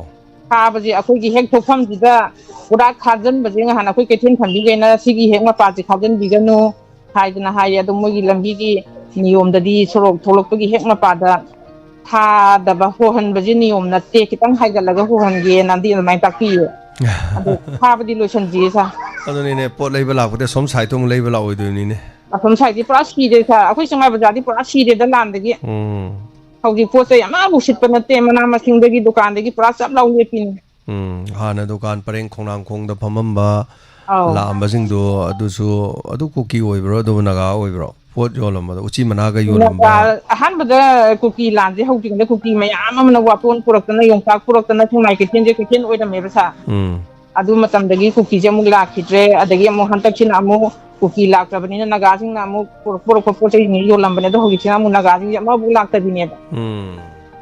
खाबजे अखोयगी हेक थोफमजिदा पुरा खाजनबजे ngahana अखोय केथेन खंबिगेना सिगी हेक मपाजि खाजनबिगनु हाइदना हाय अदु मोगी लंबिगी नियमददी सोरok थोलकपगी हेक मपादा था दबा होहनबजे नियम नत्ते कितंग हाइगलगा होहनगे नंदी नमाय ताकियो अदु खाबदि लोसनजी सा अदुनिने पोट लेबा लापदे सोम साइतों लेबा लाओइदुनिने असम साइदि पुरा सीदे सा अखोय संगा बजादी पुरा सीदे दा लांदगी हौजी पोसे यामा बुसित नत्ते मना मसिंगदगी दुकानदगी पुरा सब लाउले पिन हाना दुकान परेंग खोंनांग खोंगदा फमम्बा लामबजिंग दो अदुसु अदु कुकी ओइब्रो अदु नगा ओइब्रो पोट योलमदा उची मनागा योलमबा अहानबदा कुकी लांजे हौजिंगदा कुकी मयाम अमना वापोन पुरक्तना योंका पुरक्तना थुमाइ केथेन ओइदमेबसा अदु मतमदगी कुकी जे अमुक लाखिद्रे अदगी अमु हंतकसिन अमु कुकी लाक्तबनिना नगाजिंग ना अमु पुरक पोचै नि योलमबने दो हौजिसिना अमु नगाजिंग अमु बु लाक्तबिनेबा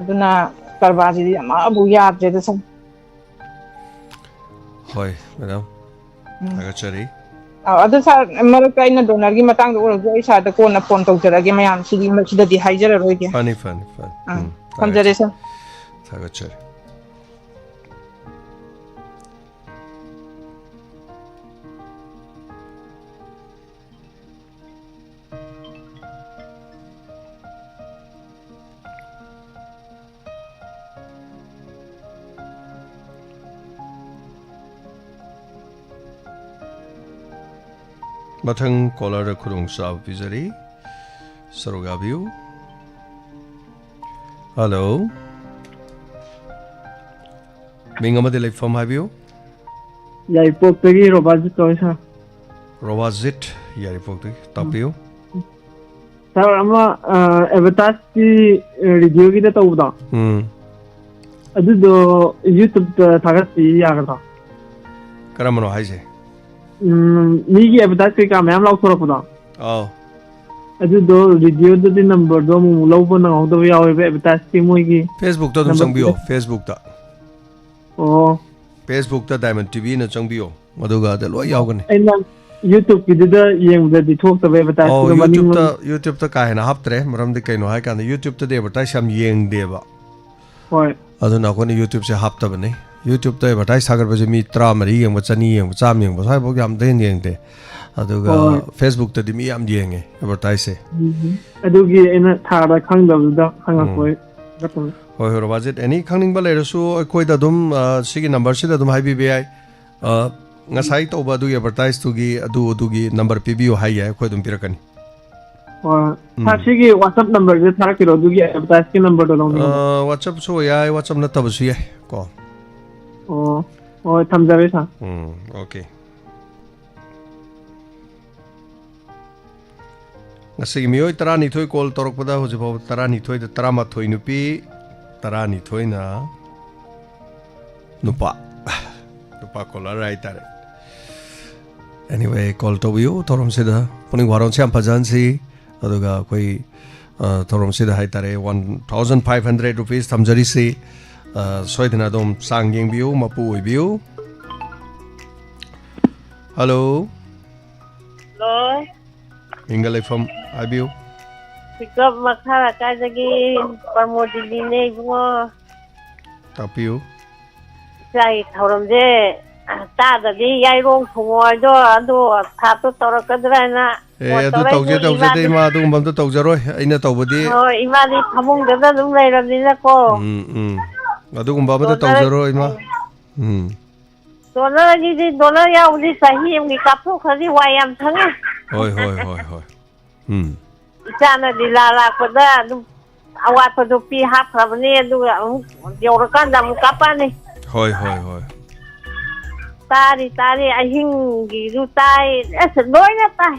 अदुना करबाजी अमु बु याद्रे दसम होय मैडम अगचरी अदु सर मरकाइना डोनरगी मतंग दो ओरजो इसा द कोना फोन तौजरगे मयाम सिदि मसिददी हाइजररोगे फनी खंजरे सर अगचरी Mathang caller khudong sa pizari. Sarugabiu. Hello. Mingamadi like from Habiu. Yaipokagi Robazit Toisa. Robazit Yaripokti. Tapiu. Sir, ama advertise ki review ki to uda. Adu do YouTube thagati yagada. Karamano haise. Mi ki advertise ki ka maam law thora puda. Oh. Adu do review do di number do mu law bo na do ya we advertise ki mo ki. Facebook to dum changbio. Facebook ta. Oh. Facebook ta Diamond TV na changbio. Maduga da loi yawgani. YouTube ki da yeng da di thok ta advertise oh YouTube ta ka hena haptre maram de kaino hai kan YouTube ta de advertise sam yeng de ba hoi adu na ko ni YouTube se hapta bane YouTube ta advertise sagar ba mi 3 mari yeng ba chani yeng ba cham yeng ba sai bo yam den yeng de adu ga Facebook ta di mi yam yeng e advertise se adu gi ena thara khang da khang koi gatum hoi hoi budget any khangning ba le so koi da dum sigi number se da dum hai bi ai ngasai to ba du advertise tu gi adu gi number PBO hai ya khoi dum pirakani Sashi ki WhatsApp number je thara kilo du gi advertise ki number do long WhatsApp so ya WhatsApp na tab su ya ko tham jabe sa okay ngasai mioi tarani thoi call torok pada ho je ba tarani thoi da tarama thoi nupi tarani thoi na nupa caller right tare anyway call to you thorom se da puni waron se am pajan si aduga koi thorom se da hai tare 1500 rupees thamjari si soidina dom sang yeng biu mapu oi biu hello hello ingale from abiu pick up makara ka jagi parmodili ne bungo tapiu sai thorom je ta da di yai rong thungoi do adu thap to torakadra na adu tawje de ma adu bam to tawjaroi aina tawbadi ima di thamung da dum lai ram ni na ko adu gum bam to tawjaroi ma dollar ji dollar ya udi sahi mi kapu khari wayam thanga hoi chana di la la ko da dum awat to pi hap khabni adu yorakan dam kapani hoi tari ahing gi ru tai es loi na tai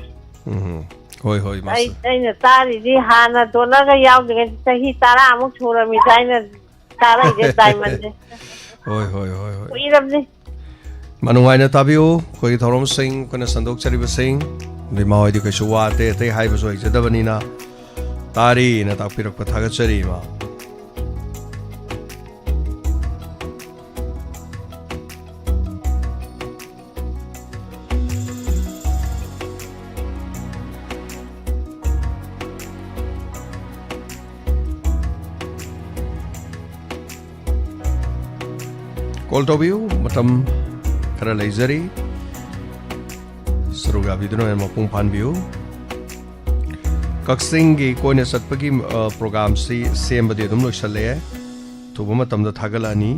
hoi mas ai na tari di hana dollar ga yaw de sahi tara amuk chura mi tai na tara ge diamond de hoi iram ni manungai na tabiu koi thorom sing kona sandok chari ba sing de ma hoi di ka shuwa te hai ba so jadabani na tari na tapirak pa thaga chari ma call to view matam khara leizari Saruga bidno ma pung phan view kaksing gi koine satpagi program si sem bade dum loisale thuba matam da thagalani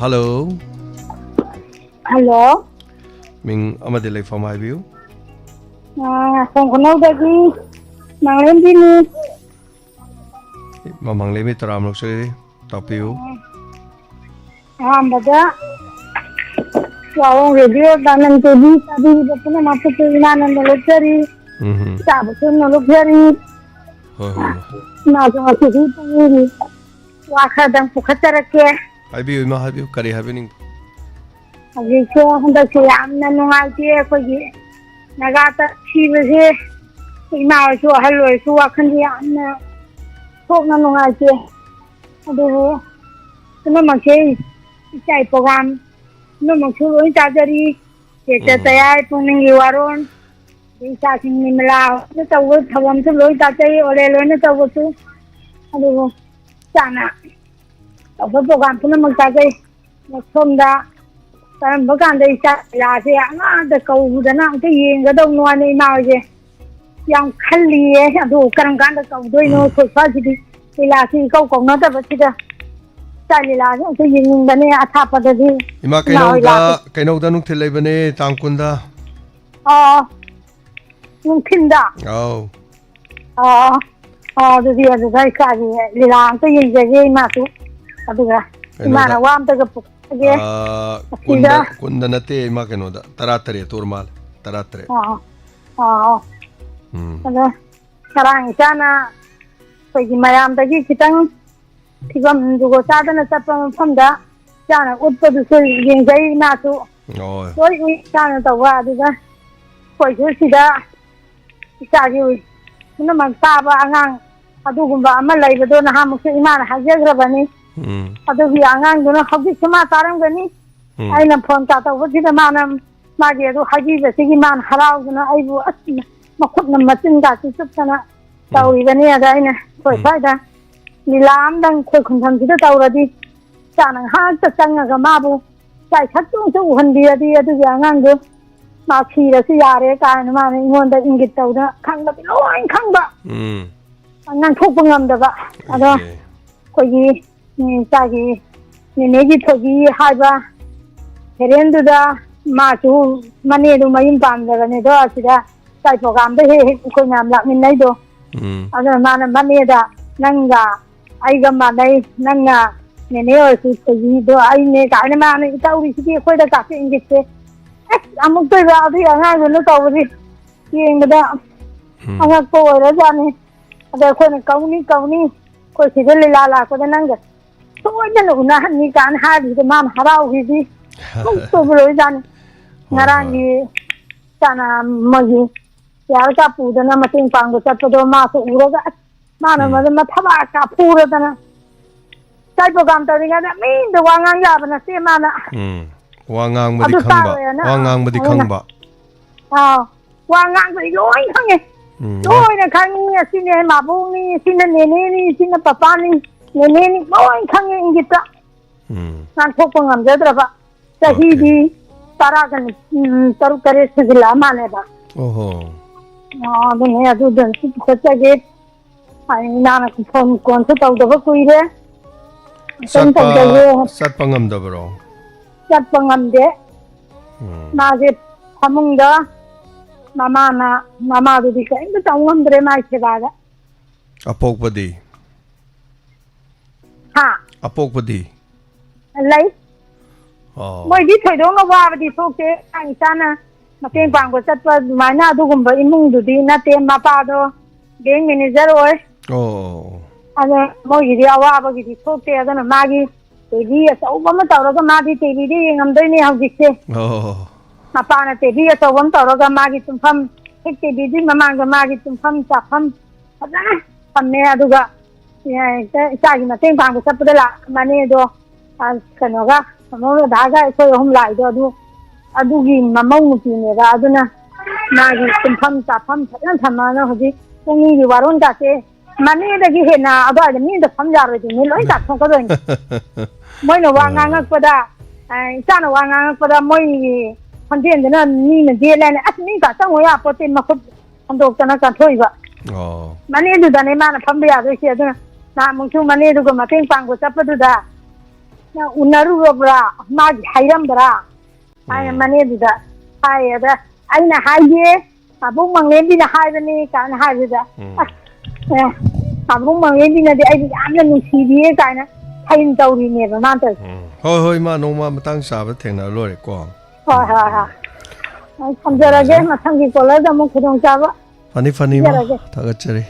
hello ming amade lai from my view Kongkono dagi manglen dini mamang lemi taram lok se tapiu Ambada Wawang radio danan TV tadi bapuna mapu tuinanan nolokari sabutun nolokari na jangan sih pengiri wakadang pukatarake habiu ma habiu kari happening agi ko honda se amna nungai tie ko gi nagata chibese ina so haloi so akhandi amna thok na nungai tie adu kuma makai Cai program no maksud loi tajari kita tayar puning iwaron bisa sing nimla no tawu thawam tu loi tajai ole loi no tawu tu aduh sana apa program pun mak tajai somda kan bukan dari ya se ada kau budana ke yeng ga dong no ni na je yang khali aduh kadang-kadang kau doi no sofa jadi ilasi kau no ta bachida Salila so yin bane atha padadi ima kaino da nuk thilai bane tangkunda ꯅꯨꯡꯊꯤꯟꯗ ꯑꯗꯨꯗꯤ ꯑꯗꯨꯗ ꯏꯆꯥꯒꯤ ꯂꯤꯂꯥ ꯑꯝꯇ ꯌꯦꯡꯖꯒꯦ ꯏꯃꯥꯁꯨ ꯑꯗꯨꯒ ꯏꯃꯥꯅ ꯋꯥ ꯑꯝꯇꯒ ꯄꯨꯊꯣꯛꯑꯒꯦ ꯑꯁꯤꯗ ꯀꯨꯟꯗ ꯅꯠꯇꯦ ꯏꯃꯥ ꯀꯩꯅꯣꯗ 13 ꯑꯣꯏꯔ ꯃꯥꯜꯂꯦ 13 ꯑꯗꯣ ꯉꯔꯥꯡ ꯏꯆꯥꯅ ꯑꯩꯈꯣꯏꯒꯤ ꯃꯌꯥꯝꯗꯒꯤ ꯈꯤꯇꯪ ꯐꯤꯕꯝ ꯖꯨꯒꯣꯠ ꯆꯥꯗꯅ ꯆꯠꯄ ꯃꯐꯝꯗ ꯏꯆꯥꯅ ꯎꯠꯄꯗꯨꯁꯨ ꯌꯦꯡꯖꯩ ꯏꯃꯥꯁꯨ ꯂꯣꯏ ꯎꯏ ꯏꯆꯥꯅ ꯇꯧꯕ ꯑꯗꯨꯗ ꯑꯩꯈꯣꯏꯁꯨ ꯁꯤꯗ ꯏꯆꯥꯒꯤ ꯄꯨꯝꯅꯃꯛ ꯇꯥꯕ ꯑꯉꯥꯡ ꯑꯗꯨꯒꯨꯝꯕ ꯑꯃ ꯂꯩꯕꯗꯣ ꯅꯍꯥꯟꯃꯨꯛꯁꯨ ꯏꯃꯥꯅ ꯍꯥꯏꯖꯈ꯭ꯔꯕꯅꯤ ꯑꯗꯨꯒꯤ ꯑꯉꯥꯡꯗꯨꯅ ꯍꯧꯖꯤꯛꯁꯨ ꯃꯥ ꯇꯥꯔꯝꯒꯅꯤ ꯑꯩꯅ ꯐꯣꯟ ꯇꯧꯕꯁꯤꯗ ꯃꯥꯅ ꯃꯥꯒꯤ ꯑꯗꯨ ꯍꯥꯏꯕꯤꯕꯁꯤꯒꯤ ꯃꯥꯅ ꯍꯔꯥꯎꯗꯅ ꯑꯩꯕꯨ ꯑꯁ ꯃꯈꯨꯠꯅ ꯃꯆꯤꯟꯒꯥꯁꯤ ꯆꯨꯞꯇꯅ ꯇꯧꯔꯤꯕꯅꯤ ꯑꯗ ꯑꯩꯅ ꯑꯩꯈꯣꯏ ꯁ꯭ꯋꯥꯏꯗ ꯂꯤꯂꯥ ꯑꯃꯗꯪ ꯑꯩꯈꯣꯏ ꯈꯨꯡꯒꯪꯁꯤꯗ ꯇꯧꯔꯗꯤ ꯏꯆꯥꯅ ꯉꯥꯏꯍꯥꯛꯇ ꯆꯪꯉꯒ ꯃꯥꯕꯨ ꯏꯆꯥ ꯁꯛꯇꯨꯡꯁꯨ ꯎꯍꯟꯕꯤꯔꯗꯤ ꯑꯗꯨꯒꯤ ꯑꯉꯥꯡꯗꯨ ꯃꯥ ꯁꯤꯔꯁꯨ ꯌꯥꯔꯦ ꯀꯥꯏꯅ ꯃꯥꯅ ꯑꯩꯉꯣꯟꯗ ꯏꯪꯒꯤꯠ ꯇꯧꯗꯅ ꯈꯪꯕꯗꯤ ꯂꯣꯏ ꯈꯪꯕ ꯉꯥꯡꯊꯣꯛꯄ ꯉꯝꯗꯕ ꯑꯗꯣ ꯑꯩꯈꯣꯏꯒꯤ ꯏꯆꯥꯒꯤ ꯅꯦꯅꯦꯒꯤ ꯊꯣꯏꯕꯤ ꯍꯥꯏꯕ ꯍꯦꯔꯦꯟꯗꯨꯗ ꯃꯥꯁꯨ ꯃꯅꯦꯗꯨ ꯃꯌꯨꯝ ꯄꯥꯟꯗꯕꯅꯦꯗꯣ ꯑꯁꯤꯗ ꯏꯆꯥ ꯄ꯭ꯔꯣꯒꯥꯝꯗ ꯍꯦꯛ ꯑꯩꯈꯣꯏ ꯃꯌꯥꯝ ꯂꯥꯛꯃꯤꯟꯅꯩꯗꯣ ꯑꯗꯨꯅ ꯃꯥꯅ ꯃꯅꯦꯗ ꯅꯪꯒ ꯑꯩꯒ ꯃꯥꯟꯅꯩ ꯅꯪꯅ ꯅꯦꯅꯦ ꯑꯣꯏꯔꯁꯨ ꯊꯣꯏꯕꯤꯗꯣ ꯑꯩꯅꯦ ꯀꯥꯏꯅ ꯃꯥꯅ ꯇꯧꯔꯤꯁꯤꯗꯤ ꯑꯩꯈꯣꯏꯗ ꯀꯥꯞꯄ ꯏꯪꯒꯤꯠꯁꯦ ꯑꯁ ꯑꯃꯨꯛꯇꯣꯏꯕ ꯑꯗꯨꯒꯤ ꯑꯉꯥꯡꯗꯨꯅ ꯇꯧꯕꯗꯤ ꯌꯦꯡꯕꯗ ꯑꯉꯛꯄ ꯑꯣꯏꯔꯖꯥꯠꯅꯤ ꯑꯗ ꯑꯩꯈꯣꯏꯅ ꯀꯧꯅꯤ ꯑꯩꯈꯣꯏ ꯁꯤꯗ ꯂꯤꯂꯥ ꯂꯥꯛꯄꯗ ꯅꯪꯒ ꯁꯣꯏꯗꯅ ꯎꯅꯍꯟꯅꯤ ꯀꯥꯏꯅ ꯍꯥꯏꯕꯁꯤꯗ ꯃꯥꯅ ꯍꯔꯥꯎꯈꯤꯗꯤ ꯑꯃꯨꯛꯇꯣꯏꯕ ꯂꯣꯏꯖꯥꯠꯅꯤ ꯉꯔꯥꯡꯒꯤ ꯏꯆꯥꯅ ꯃꯣꯏꯒꯤ ꯌꯥꯔꯒ ꯄꯨꯗꯅ ꯃꯇꯦꯡ ꯄꯥꯡꯕ ꯆꯠꯄꯗꯣ ꯃꯥꯁꯨ ꯎꯔꯒ ꯑꯁ ꯃꯥꯅ ꯃꯊꯕꯥꯛꯀ ꯐꯨꯔꯗꯅ ꯏꯆꯥ ꯄ꯭ꯔꯣꯒꯥꯝ ꯇꯧꯔꯤꯉꯩꯗ ꯃꯤꯗ ꯋꯥ ꯉꯥꯡ ꯌꯥꯕ ꯅꯠꯇꯦ ꯃꯥꯅ ꯋꯥ ꯉꯥꯡꯕꯗꯤ ꯈꯪꯕ ꯋꯥ ꯉꯥꯡꯕꯗꯤ ꯈꯪꯕ ꯋꯥ ꯉꯥꯡꯕꯗꯤ ꯂꯣꯏ ꯈꯪꯉꯦ ꯂꯣꯏꯅ ꯈꯪꯉꯤ ꯑꯁꯤꯅꯦ ꯃꯥꯕꯣꯛꯅꯤ ꯁꯤꯅ ꯅꯦꯅꯦꯅꯤ ꯁꯤꯅ ꯄꯄꯥꯅꯤ ꯅꯦꯅꯦꯅꯤ ꯂꯣꯏ ꯈꯪꯉꯦ ꯏꯪꯒꯤꯠꯇ ꯉꯥꯡꯊꯣꯛꯄ ꯉꯝꯖꯗ꯭ꯔꯕ ꯆꯍꯤꯗꯤ 13 ꯁꯨꯖꯤꯜꯂꯛꯑ ꯃꯥꯜꯂꯦꯕ ꯑꯗꯨꯅꯦ ꯑꯗꯨꯗ ꯆꯠꯆꯒꯦ ꯏꯅꯥꯅ ꯐꯣꯟ ꯀꯣꯟꯁꯨ ꯇꯧꯗꯕ ꯀꯨꯏꯔꯦ ꯆꯠꯄ ꯉꯝꯗꯕꯔꯣ ꯆꯠꯄ ꯉꯝꯗꯦ ꯃꯥꯁꯦ ꯐꯃꯨꯡꯗ ꯃꯃꯥꯗꯨꯗꯤ ꯀꯔꯤꯝꯇ ꯇꯧ ꯉꯝꯗ꯭ꯔꯦ ꯃꯥꯒꯤ ꯁꯦꯕꯥꯗ ꯑꯄꯣꯛꯄꯗꯤ ꯑꯄꯣꯛꯄꯗꯤ ꯂꯩ ꯃꯣꯏꯗꯤ ꯊꯣꯏꯗꯣꯛꯅ ꯋꯥꯕꯗꯤ ꯊꯣꯛꯇꯦ ꯏꯆꯥꯅ ꯃꯇꯦꯡ ꯄꯥꯡꯕ ꯆꯠꯄ ꯑꯗꯨꯃꯥꯏꯅ ꯑꯗꯨꯒꯨꯝꯕ ꯏꯃꯨꯡꯗꯨꯗꯤ ꯅꯠꯇꯦ ꯃꯄꯥꯗꯣ ꯕꯦꯡ ꯃꯦꯅꯦꯖꯔ ꯑꯣꯏ ꯑꯗ ꯃꯣꯏꯒꯤꯗꯤ ꯑꯋꯥꯕꯒꯤꯗꯤ ꯊꯣꯛꯇꯦ ꯑꯗꯨꯅ ꯃꯥꯒꯤ ꯇꯤꯚꯤ ꯑꯆꯧꯕ ꯑꯃ ꯇꯧꯔꯒ ꯃꯥꯗꯤ ꯇꯤꯚꯤꯗ ꯌꯦꯡꯉꯝꯗꯣꯏꯅꯦ ꯍꯧꯖꯤꯛꯁꯦ ꯃꯄꯥꯅ ꯇꯤꯚꯤ ꯑꯆꯧꯕ ꯑꯃ ꯇꯧꯔꯒ ꯃꯥꯒꯤ ꯇꯨꯝꯐꯝ ꯍꯦꯛ ꯇꯤꯚꯤꯗꯨꯒꯤ ꯃꯃꯥꯡꯗ ꯃꯥꯒꯤ ꯇꯨꯝꯐꯝ ꯆꯥꯐꯝ ꯐꯖꯅ ꯊꯝꯃꯦ ꯑꯗꯨꯒ ꯏꯆꯥꯒꯤ ꯃꯇꯦꯡ ꯄꯥꯡꯕ ꯆꯠꯄꯗ ꯂꯥꯛꯑꯃꯅꯤ ꯑꯗꯣ ꯀꯩꯅꯣꯒ ꯃꯃꯧ ꯔꯥꯙꯥꯒ ꯑꯩꯈꯣꯏ ꯑꯍꯨꯝ ꯂꯥꯛꯏꯗꯣ ꯑꯗꯨꯒꯤ ꯃꯃꯧ ꯅꯨꯄꯤꯅꯦꯕ ꯑꯗꯨꯅ ꯃꯥꯒꯤ ꯇꯨꯝꯐꯝ ꯆꯥꯐꯝ ꯐꯖꯅ ꯊꯝꯃꯒ ꯍꯧꯖꯤꯛ ꯄꯨꯡꯒꯤ ꯋꯥꯔꯣꯟꯒꯥꯁꯦ ꯃꯅꯦꯗꯒꯤ ꯍꯦꯟꯅ ꯑꯗꯨꯋꯥꯏꯗ ꯃꯤꯗ ꯐꯝ ꯌꯥꯔꯣꯏꯗꯣꯏꯅꯤ ꯂꯣꯏ ꯇꯥꯊꯣꯛꯀꯗꯣꯏꯅꯤ ꯃꯣꯏꯅ ꯋꯥ ꯉꯥꯡꯉꯛꯄꯗ ꯏꯆꯥꯅ ꯋꯥ ꯉꯥꯡꯉꯛꯄꯗ ꯃꯣꯏꯒꯤ ꯈꯣꯟꯖꯦꯜꯗꯨꯅ ꯃꯤꯅ ꯌꯦꯠꯂꯦꯅ ꯑꯁ ꯃꯤ ꯀꯥ ꯆꯪꯉꯣ ꯌꯥꯄꯣꯠꯇꯦ ꯃꯈꯨꯠ ꯍꯟꯗꯣꯛꯇꯅ ꯀꯟꯊꯣꯛꯏꯕ ꯃꯅꯦꯗꯨꯗꯅꯦ ꯃꯥꯅ ꯐꯝꯕ ꯌꯥꯗꯣꯏꯁꯦ ꯑꯗꯨꯅ ꯅꯍꯥꯟꯃꯨꯛꯁꯨ ꯃꯅꯦꯗꯨꯒ ꯃꯇꯦꯡ ꯄꯥꯡꯕ ꯆꯠꯄꯗꯨꯗ ꯎꯅꯔꯨꯔꯕ꯭ꯔꯥ ꯃꯥꯒꯤ ꯍꯥꯏꯔꯝꯕ꯭ꯔꯥ ꯍꯥꯏꯅ ꯃꯅꯦꯗꯨꯗ ꯍꯥꯏ ꯑꯗ ꯑꯩꯅ ꯍꯥꯏꯒꯦ ꯃꯕꯨꯡ ꯃꯪꯂꯦꯝꯕꯤꯅ ꯍꯥꯏꯕꯅꯤ ꯀꯥꯏꯅ ꯍꯥꯏꯕꯗ ꯑꯁ ꯃꯕꯨꯡ ꯃꯪꯂꯦꯝꯕꯤꯅꯗꯤ ꯑꯩꯗꯤ ꯌꯥꯝꯅ ꯅꯨꯡꯁꯤꯕꯤꯌꯦ ꯀꯥꯏꯅ ꯐꯩꯅ ꯇꯧꯔꯤꯅꯦꯕ ꯃꯥꯅ ꯇꯧꯔꯤꯁꯦ ꯍꯣꯏ ꯃꯥ ꯅꯣꯡꯃ ꯃꯇꯥꯡ ꯆꯥꯕ ꯊꯦꯡꯅꯔ ꯂꯣꯏꯔꯦꯀꯣ ꯍꯣꯏ ꯊꯝꯖꯔꯒꯦ ꯃꯊꯪꯒꯤ ꯀꯣꯂꯔꯗ ꯑꯃꯨꯛ ꯈꯨꯗꯣꯡꯆꯥꯕ ꯐꯅꯤ ꯃꯥ ꯊꯥꯒꯠꯆꯔꯤ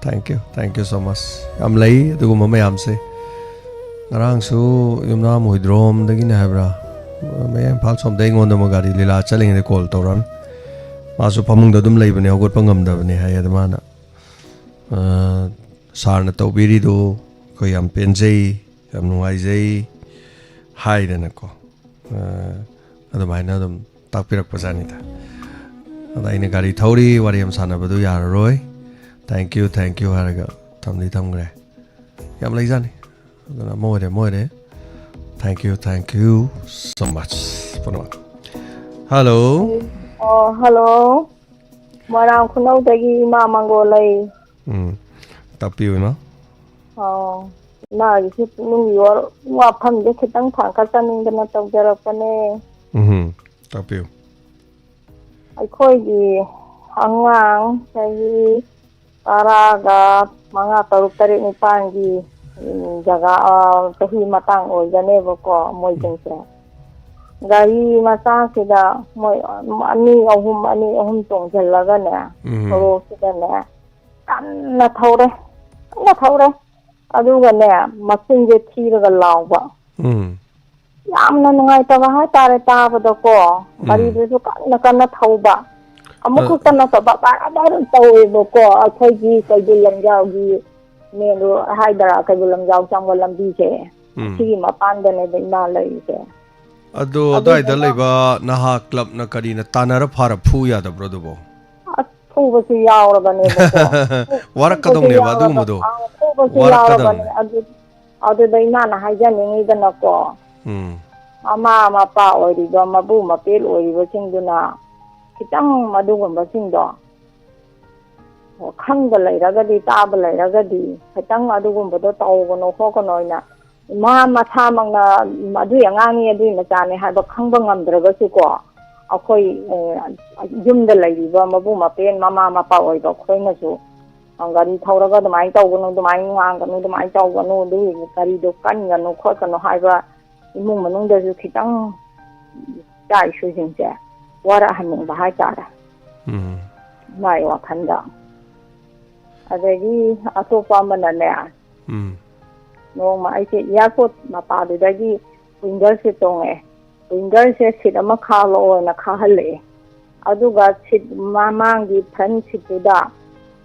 ꯊꯦꯡꯛ ꯌꯨ ꯁꯣ ꯃꯁ ꯌꯥꯝ ꯂꯩ ꯑꯗꯨꯒꯨꯝꯕ ꯃꯌꯥꯝꯁꯦ ꯉꯔꯥꯡꯁꯨ ꯌꯨꯝꯅꯥꯝ ꯍꯣꯏꯗ꯭ꯔꯣꯝꯗꯒꯤꯅꯦ ꯍꯥꯏꯕ꯭ꯔꯥ ꯃꯌꯥꯝ ꯏꯝꯐꯥꯜ ꯁꯣꯝꯗ ꯑꯩꯉꯣꯟꯗ ꯑꯃ ꯒꯥꯔꯤ ꯂꯤꯂꯥ ꯆꯠꯂꯤꯉꯩꯗ ꯀꯣꯜ ꯇꯧꯔꯛꯑꯃꯤ ꯃꯥꯁꯨ ꯐꯃꯨꯡꯗ ꯑꯗꯨꯝ ꯂꯩꯕꯅꯦ ꯍꯧꯒꯠꯄ ꯉꯝꯗꯕꯅꯦ ꯍꯥꯏ ꯑꯗ ꯃꯥꯅ ꯁꯥꯔꯅ ꯇꯧꯕꯤꯔꯤꯗꯣ ꯑꯩꯈꯣꯏ ꯌꯥꯝ ꯄꯦꯟꯖꯩ ꯌꯥꯝ ꯅꯨꯡꯉꯥꯏꯖꯩ ꯍꯥꯏꯗꯅꯀꯣ ꯑꯗꯨꯃꯥꯏꯅ ꯑꯗꯨꯝ ꯇꯥꯛꯄꯤꯔꯛꯄꯖꯥꯠꯅꯤꯗ ꯑꯗ ꯑꯩꯅ ꯒꯥꯔꯤ ꯊꯧꯔꯤ ꯋꯥꯔꯤ ꯌꯥꯝ ꯁꯥꯟꯅꯕꯗꯨ ꯌꯥꯔꯔꯣꯏ ꯊꯦꯡꯛ ꯌꯨ ꯍꯥꯏꯔꯒ ꯊꯝꯈ꯭ꯔꯦ ꯌꯥꯝ ꯂꯩꯖꯥꯠꯅꯤ ꯑꯗꯨꯅ ꯃꯣꯏꯔꯦ ꯊꯦꯡꯛ ꯌꯨ ꯁꯣ ꯃꯆ ꯄꯨꯝꯅꯃꯛ ꯍꯜꯂꯣ ꯍꯜꯂꯣ ꯃꯣꯏꯔꯥꯡ ꯈꯨꯅꯧꯗꯒꯤ ꯏꯃꯥ ꯃꯪꯒꯣꯜꯂꯩ ꯇꯥꯛꯄꯤꯌꯨ ꯏꯃꯥ ꯏꯃꯥꯒꯤꯁꯤ ꯄꯨꯛꯅꯤꯡꯒꯤ ꯋꯥꯐꯝꯁꯦ ꯈꯤꯇꯪ ꯊꯥꯡꯀꯠꯆꯅꯤꯡꯗꯅ ꯇꯧꯖꯔꯛꯄꯅꯦ ꯇꯥꯛꯄꯤꯌꯨ ꯑꯩꯈꯣꯏꯒꯤ ꯑꯉꯥꯡ ꯆꯍꯤ 15-16-17ꯒꯤ ꯖꯒꯥ ꯆꯍꯤ ꯃꯇꯥꯡ ꯑꯣꯏꯒꯅꯦꯕꯀꯣ ꯃꯣꯏꯁꯤꯡꯁꯦ ꯒꯥꯔꯤ ꯃꯆꯥꯁꯤꯗ ꯃꯣꯏ 2-3 ꯇꯣꯡꯁꯤꯜꯂꯒꯅꯦ ꯁꯣꯔꯣꯛꯁꯤꯗꯅꯦ ꯀꯟꯅ ꯊꯧꯔꯦ ꯑꯗꯨꯒꯅꯦ ꯃꯆꯤꯟꯁꯦ ꯊꯤꯔꯒ ꯂꯥꯎꯕ ꯌꯥꯝꯅ ꯅꯨꯡꯉꯥꯏꯇꯕ ꯍꯥꯏꯇꯥꯔꯦ ꯇꯥꯕꯗꯀꯣ ꯒꯥꯔꯤꯗꯨꯁꯨ ꯀꯟꯅ ꯊꯧꯕ ꯑꯃꯨꯛ ꯈꯛꯇ ꯅꯠꯇꯕ ꯕꯥꯔ ꯇꯧꯋꯦꯕꯀꯣ ꯑꯩꯈꯣꯏꯒꯤ ꯀꯩꯕꯨꯜ ꯂꯝꯖꯥꯎꯒꯤ ꯃꯦꯟ ꯍꯥꯏꯗꯔꯥ ꯀꯩꯕꯨꯜ ꯂꯝꯖꯥꯎ ꯆꯪꯕ ꯂꯝꯕꯤꯁꯦ ꯁꯤꯒꯤ ꯃꯄꯥꯟꯗꯅꯦꯕ ꯏꯃꯥ ꯂꯩꯔꯤꯁꯦ ꯑꯗꯣ ꯑꯗꯥꯏꯗ ꯂꯩꯕ ꯅꯍꯥ ꯀ꯭ꯂꯕꯅ ꯀꯔꯤꯅ ꯇꯥꯟꯅꯔ ꯐꯥꯔ ꯐꯨ ꯌꯥꯗꯕ꯭ꯔꯣ ꯑꯗꯨꯕꯣ ꯐꯨꯕꯁꯨ ꯌꯥꯎꯔꯕꯅꯦꯕꯀꯣ ꯋꯥꯔꯛꯀꯗꯧꯅꯦꯕ ꯑꯗꯨꯒꯨꯝꯕꯗꯣ ꯐꯨꯕꯁꯨ ꯌꯥꯎꯔꯕꯅꯦ ꯑꯗꯨꯗ ꯏꯃꯥꯅ ꯍꯥꯏꯖꯅꯤꯡꯉꯤꯗꯅꯀꯣ ꯃꯃꯥ ꯃꯄꯥ ꯑꯣꯏꯔꯤꯕ ꯃꯕꯨ ꯃꯄꯦꯜ ꯑꯣꯏꯔꯤꯕꯁꯤꯡꯗꯨꯅ खितंग मदुगुंबसिंदो खंग लैरगदी ताब लैरगदी खितंग अदुगुंबदो तौगनो होकनोइना मा मथा मंगना अदु यांगांगी अदु मचाने हाबा खंग ngamद्रगसुको अखोई युमदा लैरिबा मबु मपेन ममा मपा ओइबा खोइनसु गाड़ी थौरगा दमाई तौगनो दमाई nganगनो दमाई तौगनो दु गाड़ीदो कनगनो खोकनो हाबा इमुंग मनुंगदसु खितंग चाइसुजिंसे वारा हनिंबा हाइतारे माय वाखंदा अदगी अतोपा मनने नोंमा आइसे एयरपोर्ट मपादुदगी विंडर से तोंगे विंडर से सीट अमा खालोना खाहले अदुगा सीट मामांगी फ्रंट सीटुदा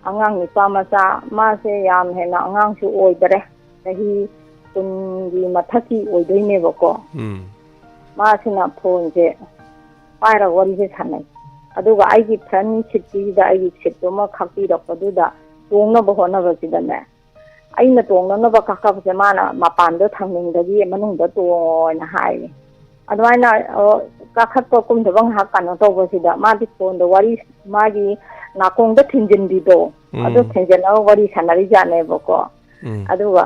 अंगांग निपा मचा मासे याम हेना अंगांगसु ओइदरे सही कुनगी मथकी ओइदोइनेबको मासिना फोनजे पायरा वरिसे सानै अदुगा आइगी फ्रंट सीटकीदा आइगी सीटतुमा खाक्पिरकपदुदा तोंगनब होनबसिदने अइना तोंगनब काकबसे माना मपानदो थांनिंगदगी मनुंगदा तोंगना हाय अदवाइना काखत्प कुमदब ngahak kano tawbasida madi phone do wari magi nakongda thinjindido adu thinjana wari sanari janebako aduga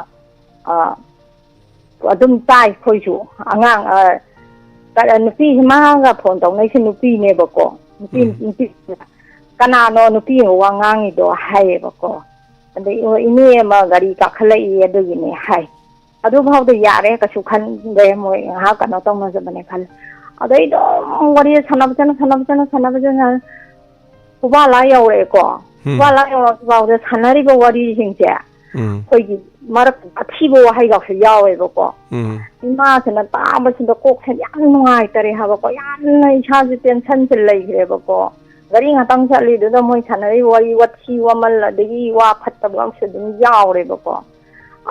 adum tai khoisu angang nupi maga phone tawnai se nupi nebako nupi kanano nupi wangangi do hayebako ande ine ma gari kakhalai adugine hay adu bhawda yare kasu khan de moi ha kano tawna jabane khal adai do wari sanabjana kubala yaure ko kubala yaure bawda sanari bo wari jingje koigi marak athibo hay ga su yawe bako ima sana taba sinda kok sen yam nuai tare ha bako yam nai cha ji tension se lai gre bako gari ngatang chali do moi sanari wari wathi wamal adagi wa phatta ba se dum yaure bako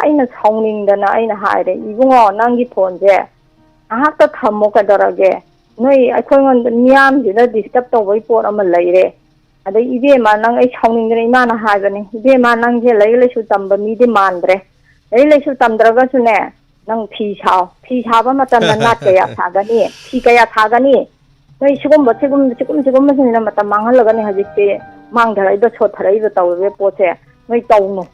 aina sauningdana aina haire ibungo nangi phone je ahakta thammo kadorage noi akhongon niam jida disturb tawai por ama laire adai ibe ma nang ai sauningdana imana haibani ibe ma nang je lai lesu tamba mi de mandre lai lesu tamdraga sune nang phi ba matam na nat kaya thagani phi kaya thagani noi sigum sinna matam mangalagani hajikte mangdharai do chotharai do tawbe poche noi tawnu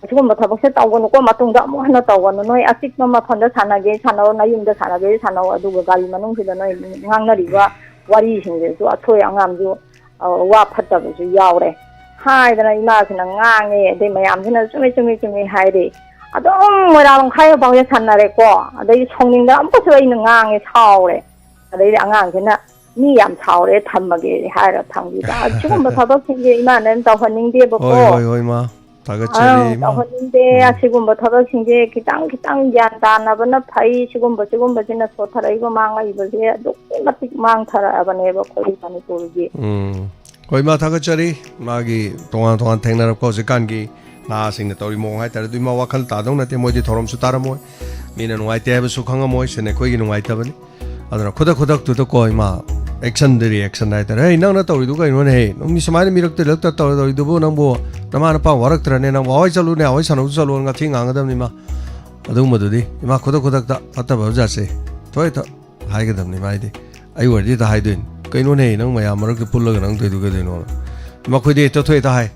ꯑꯁꯤꯒꯨꯝꯕ ꯊꯕꯛꯁꯦ ꯇꯧꯒꯅꯨꯀꯣ ꯃꯇꯨꯡꯗ ꯑꯃꯨꯛ ꯍꯟꯅ ꯇꯧꯒꯅꯨ ꯅꯣꯏ ꯑꯆꯤꯛꯄ ꯃꯐꯝꯗ ꯁꯥꯟꯅꯒꯦ ꯁꯥꯟꯅꯧ ꯅꯌꯨꯝꯗ ꯁꯥꯟꯅꯒꯦ ꯁꯥꯟꯅꯧ ꯑꯗꯨꯒ ꯒꯥꯔꯤ ꯃꯅꯨꯡꯁꯤꯗ ꯅꯣꯏ ꯉꯥꯡꯅꯔꯤꯕ ꯋꯥꯔꯤꯁꯤꯡꯁꯤꯁꯨ ꯑꯊꯣꯏ ꯑꯉꯥꯝꯁꯨ ꯋꯥ ꯐꯠꯇꯕꯁꯨ ꯌꯥꯎꯔꯦ ꯍꯥꯏꯗꯅ ꯏꯃꯥꯁꯤꯅ ꯉꯥꯡꯉꯦ ꯑꯗꯩ ꯃꯌꯥꯝꯁꯤꯅ ꯆꯨꯝꯃꯤ ꯍꯥꯏꯔꯦ ꯑꯗꯨꯝ ꯃꯣꯏꯔꯥꯡ ꯈꯥꯏꯕꯐꯥꯎꯁꯦ ꯁꯥꯟꯅꯔꯦꯀꯣ ꯑꯗꯩ ꯁꯥꯎꯅꯤꯡꯗ ꯑꯃꯨꯛꯀꯁꯨ ꯑꯩꯅ ꯉꯥꯡꯉꯦ ꯁꯥꯎꯔꯦ ꯑꯗꯩꯗꯤ ꯑꯉꯥꯡꯁꯤꯅ ꯃꯤ ꯌꯥꯝ ꯁꯥꯎꯔꯦ ꯊꯝꯃꯒꯦ ꯍꯥꯏꯔ ꯊꯝꯈꯤꯕ ꯑꯁꯤꯒꯨꯝꯕ ꯊꯕꯛꯁꯤꯡꯁꯦ ꯏꯃꯥꯅ ꯇꯧꯍꯟꯅꯤꯡꯗꯦꯕꯀꯣ ꯍꯣꯏ ꯃꯥ तहनिंदे असिगुम्बा थबक सिंजे खितांग ज्ञान तानबना फई सिगुम्बसिना सोथरैबो मांगैबसे अदुक्कि मतिक मांगथरबनेबो खोइ मणिपुरगी होय मा थागचरी मागी तोंगा थेंगनरको जिकानगी ना सिंगना तौरी मोंग हाइतार दुइमा वाखल तादौ नते मोइदि थोरमसु तारमोय मीना नुंगाइते हाइबसु खंगमोय सेने खोइगी नुंगाइतबनि अदना खुदक तुतो कोइ मा एक्शन दे रिएक्शन हाइतार हे नंगना तौरिदु कइनोने हे नंगनि समाने मिरक्ते लक्ता तौरिदुबो नंबो नमाना पा वरक्तरने नंग वाइ चलुने वाइ सनु चलु नंगा थिंग आंगदमनि मा अदुमदुदि इमा खुदक ता फतबो जासे थोय त हाइगदमनि माइदि आई वर्दि ता हाइदुइन कइनोने नंग मया मरक्ते पुल्लग नंग तैदु गदैनो इमा खोइदि त थोय ता हाइ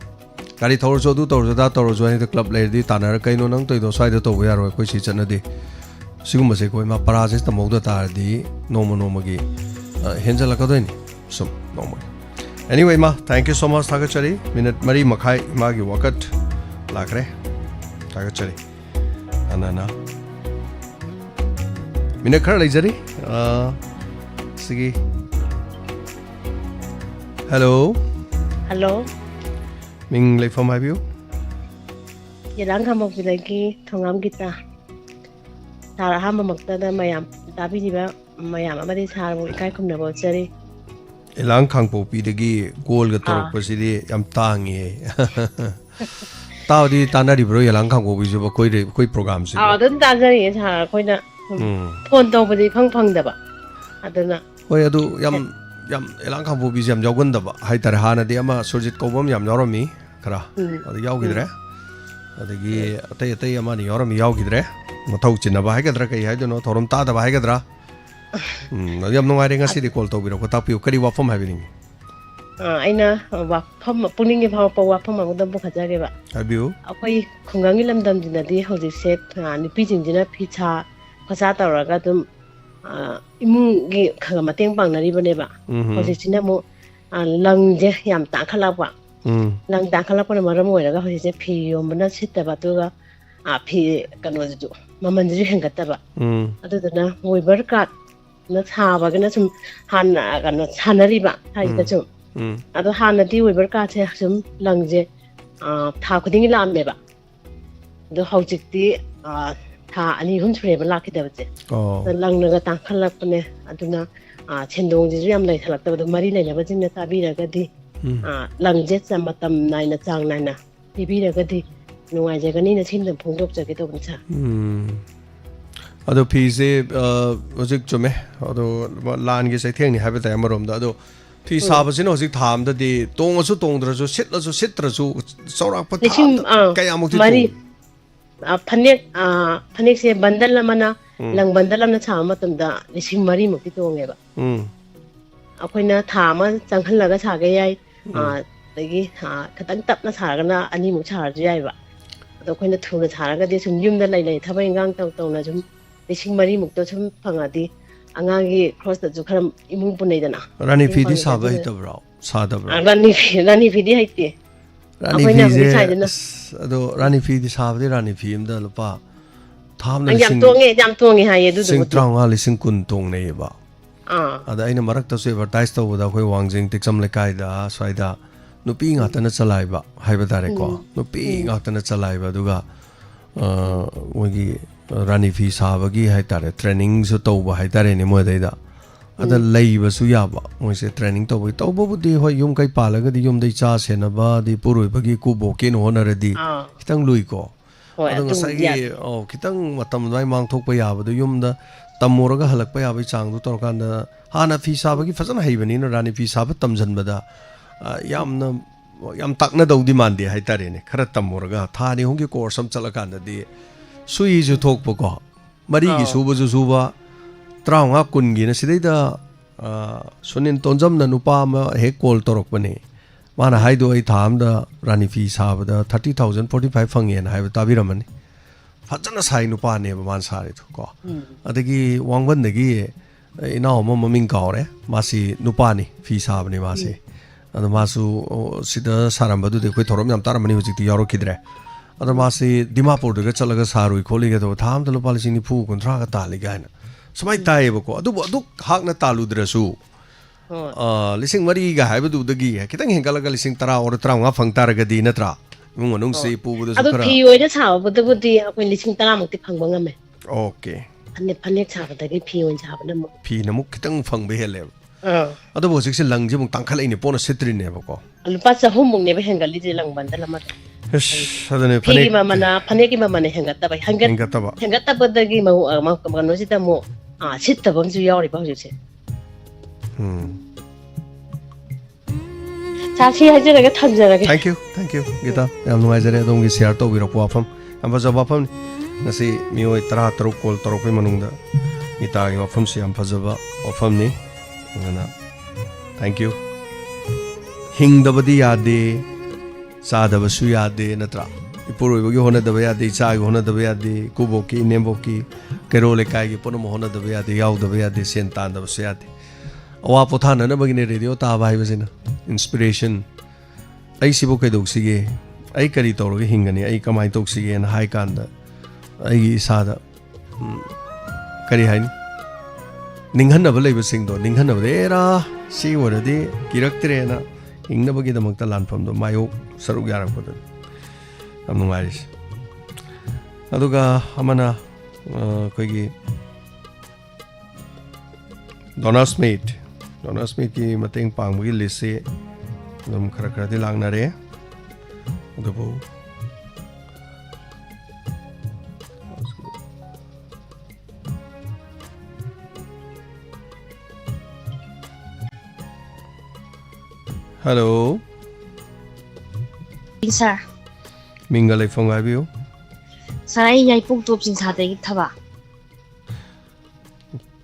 गाड़ी थौरसो दु तौरसो दा तौरसो अनि त क्लब लेदि तानर कइनो नंग तैदो स्वाइदो तौबो यारो कोइ सि चनदि सिगुमसे कोइ मा पराजे तमौदा तारदि नोमगी हेंजलकदोइनि सम नोमगी Anyway, ma, thank you so much, Thagachari. Minute Mari Makai Magi Wakat Lakre. Thagachari. Anana. Minute Karli Jari. Sigi. Hello. Hello. Ming Lay from my view. Yalang Hamok Vilaki, Tongam Gita. Tarahama Maktada Mayam, Tabiba, Mayam, Amadis Harbo, Kaikum Nabo Seri. Ilang Kangpo Pidagi, Gold Gator Posidi, Yam Tangi. Tao di Tana di Bro Yalang Kangpo is a quick programs. Oh, the Tazari is her, quite a point over the Pong Pong Daba. I don't know. Why do Yam Ilang Kangpo is Yam Jogundaba, Haitarhana, the Ama, Surgit Cobum, Yam Yoromi, Kara, or the Yogidre. The Tay Amani Yoromi Yogidre, Motochin of Hagadra, I don't know, Torum Tada Hagadra. Yam no idea city called Tobi, what up you carry what from having. I know, pulling a power wapama with the book at Zariba. Have you? Away Kungangilam done in the day, how they said, and the pigeon dinner pizza, Pasata Ragatum, Imungi Kamating Bang, River Neva, Positinamo, and Lang Yam Takalapa. Lang Takalapa and Maramoya, who is a P. Omana Sita Batuga, a P. Canozo, Mamandri Hangataba. Other than we were cut. Not have a ganasum Hana Hanariba, Haikatum. Other Hanati, we were cut him, Langje, Takuting Lameba. The Hojiti, Ta and even Treva Lucky David. The Langaga Tankalapane, Aduna, Chendong, the Ram like the Marina, was in the Tabira Gadi, Langjets and Matam Nina Tang Nana, Bibira Gadi, no I Jaganina Tim the Pundok Jacket open. Other piece was it to me, although land is a thing, have it amarum, the other piece habits in Ozik Tam, that the Tongasu Tondrasu, Sitlasu Sitrasu, Sorapa Kayamuti. Panek, Panek say Bandalamana, Lang Bandalam Tamatum, the Lishing Marim of Pitongeva. Aquina Tama, Sankalaga Sagay, the Katantapna Sagana, Animu Charge Jaiva. The Quina Tuna Taraga, this Yum the Lay, Tabangang Tonajum. Lishing Marie Muktotum Pangadi, Angagi crossed the Zukaram Imunpunadana. Rani Fidi Saba hit of Row, Sada. Rani Fidi. Rani Fidi Sabi, Rani Fim, the Lupa. Tom Jam Tongi, I do sing Trang, listen Kuntong neighbor. Ada in a Maraktas advertised over the way Wanging take some Lekaida, Saida, no being out and a saliva, Hypertarico, no being out and a saliva, Duga. Rani Fi Sabagi Haitare, training Sotoba Haitare anymore. Other labor Suyaba, when say training to it, Tobo, the Yumkai Palaga, the Yum de Chas and Aba, the Puru Bagi Kubo, Kin Honor, the Kitang Luiko. Oh, Kitang Matam Mang Tokayaba, the Yum the Tamuraga Halakpaya Chang, Torkanda, Hana Fi Sabagi, Fasan Haven in Rani Fi Sabatam Zanbada, Yam Takna do demand the Haitare, Karatamuraga, Tani Hungi or some Salakanda, the Sui is you talk Boko. Marigi Suba Zuba, Trang up Kungi, Sidida, Sunin Tonzam, the Nupama, Hekol Torokwane. Mana Haido a time the Rani fees have the 30,000, 45 fungi and have a Tabiraman. Fatana Sai Nupa never once had it. Adagi Wangwan the Gie in our Momin Gaure, Masi Nupani, fees have Nimasi. And the Masu Sida Sarambadu, the Quitorum Taramani was the Yorokidre. Otherwise, Dimapur, the Gachalaga Saru, calling it over time, the Lopalini Poo, Contraga Taligana. So my Taibo, do Hagna Talu Dresu. Listening Mariga, I would do the Gia, Kitang Galaga listening Tara or Tranga Fang Taragadi Natra. You don't say Poo with the Pio, that's how, but the would be when listening Taramaki Pangame. Okay. And the Panex have the Pio and have them. Pinamukitang Fang Behele. Otherwise, it's a Langjum Tankala in upon a citrin never go. And pass a home never hang a little long bandala. Piggy Mamma, Paneki Mamma Hangata, Hangata, but the game of Manositamo, sit the ones you are about you say. Thank you. Get up. I'm no idea. Don't get here to be a wapam. I was a wapam. Nasi, Mio Tratra called Toropimanunda. Itagi of Fumsi and Pazava or Fumni. Thank you. Hing the Badiade. Sada Vasuyade Natra. Ipuru Hona the Vayadi, Sag Hona the Vayadi, Kuboki, Nemboki, Kerole Kai, Ponomohona the Vayadi, Yau the Vayadi, Sentan the Vayadi. Oapotana, never in a radio, Tava was in. inspiration ai sibo kai dok sige ai kari tawrga hingani ai kamai tok sige na hai kanda ai isada kari hain ninghanna ba leiba sing do ninghanna ba era si waradi kiraktre na ingna bagi damakta lanfam do mayo saruk yarak pod am nungairis aduga amana koigi Donna Smith ki mateng pangbugi list se dum khara khara di langnare adubu Hello Sir Mingalai phone abiu Sir ai yai puk top jing sa de thaba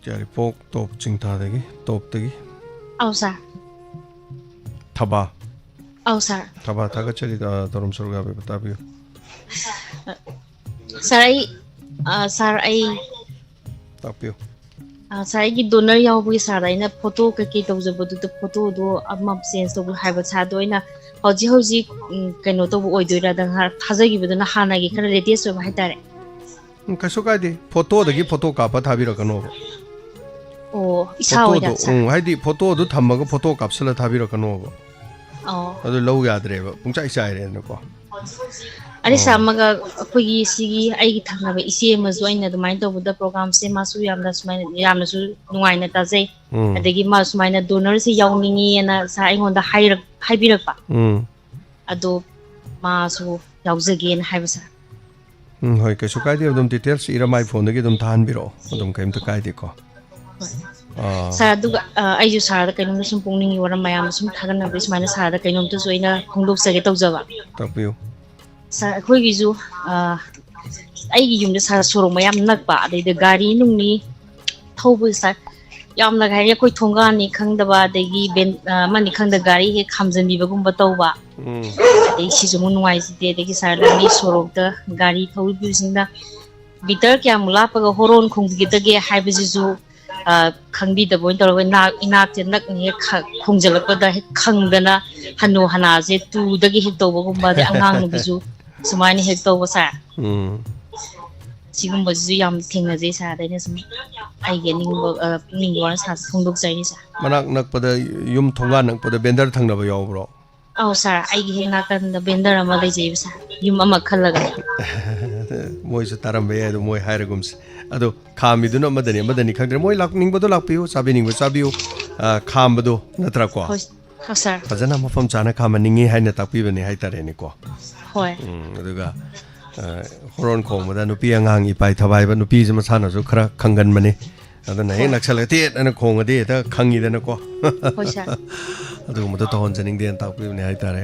Jari pok top chingta degi top degi Au sir Thaba Au sir Thaba thaga chali torom surga be batabiu Sir ai tapiu Sir gi donor yaw bu sir ai na photo ka ki to je bodu photo do amam sense to haiba sa do ina hoji kaino to bu oi do ra dang har thaja gi beduna hana gi khara latest ba hai tare kaso kai de photo degi photo ka pa thabira kano Oh, isa oi da sir haidi photo du thamaga photo kapsala thabira kano Oh adu low yadre ba pungchai chai re na ko Ari samaga akhoi sigi ai gi thangna ba isi ma zo aina dumai to buda program se ma su yamna su nungai na ta jai adegi ma su mai na donor se yawningi na sa aingon da haibirak pa ado ma su yawjage na haiba sa hoi kai su kai de dum details ira mai phone gi dum than biro dum kaim to kai de ko Sir aduga ai ju sir da kainom sum pungning wara mayam sum thagan na bis mana sir da kainom to joina khongdok sage tawjaba tapiu Sir akhoi gi ju ai gi yum da sir sorong mayam nakpa adai da gari nungni thobu sir yam na gai koi thonga ni khangdaba adagi ben mani khangda gari he khamjanbi bagumba tawba adai si ju munwai site adagi sir da ni sorok da gari thobu bisingda bitar kya mula paga horon khonggi dage haiba ju khangbi da boin tawga inak te nak ni khongjalakpa da khangdana hanu hana je tu dagi hek tawba gumba de angang nu biju sumaini hek tawba sa sigumba ju yam thengna je sa da ne sum ai ge ningwa sa khongdok jai ni sa manak nak pada yum thonga nak pada bender thangna ba yaw bro Au sir ai gi hek kan da bender ama dai je sa yum ama khalaga moi su taram be do moi hairagum ado khami du no madani khangre moi lak ning bodo lak piu sabi ning bo sabiu kham bodo natra ko ha sir fajana mafam chana kham ningi haina takpi bani hai tare ni ko hoi aduga horon khong mada nupi angang ipai thabai ba nupi jama sana ju khara khangan mani adana he naksala te ana khong ade ta khangi dana ko hoi sir adu mada ton janing den takpi bani hai tare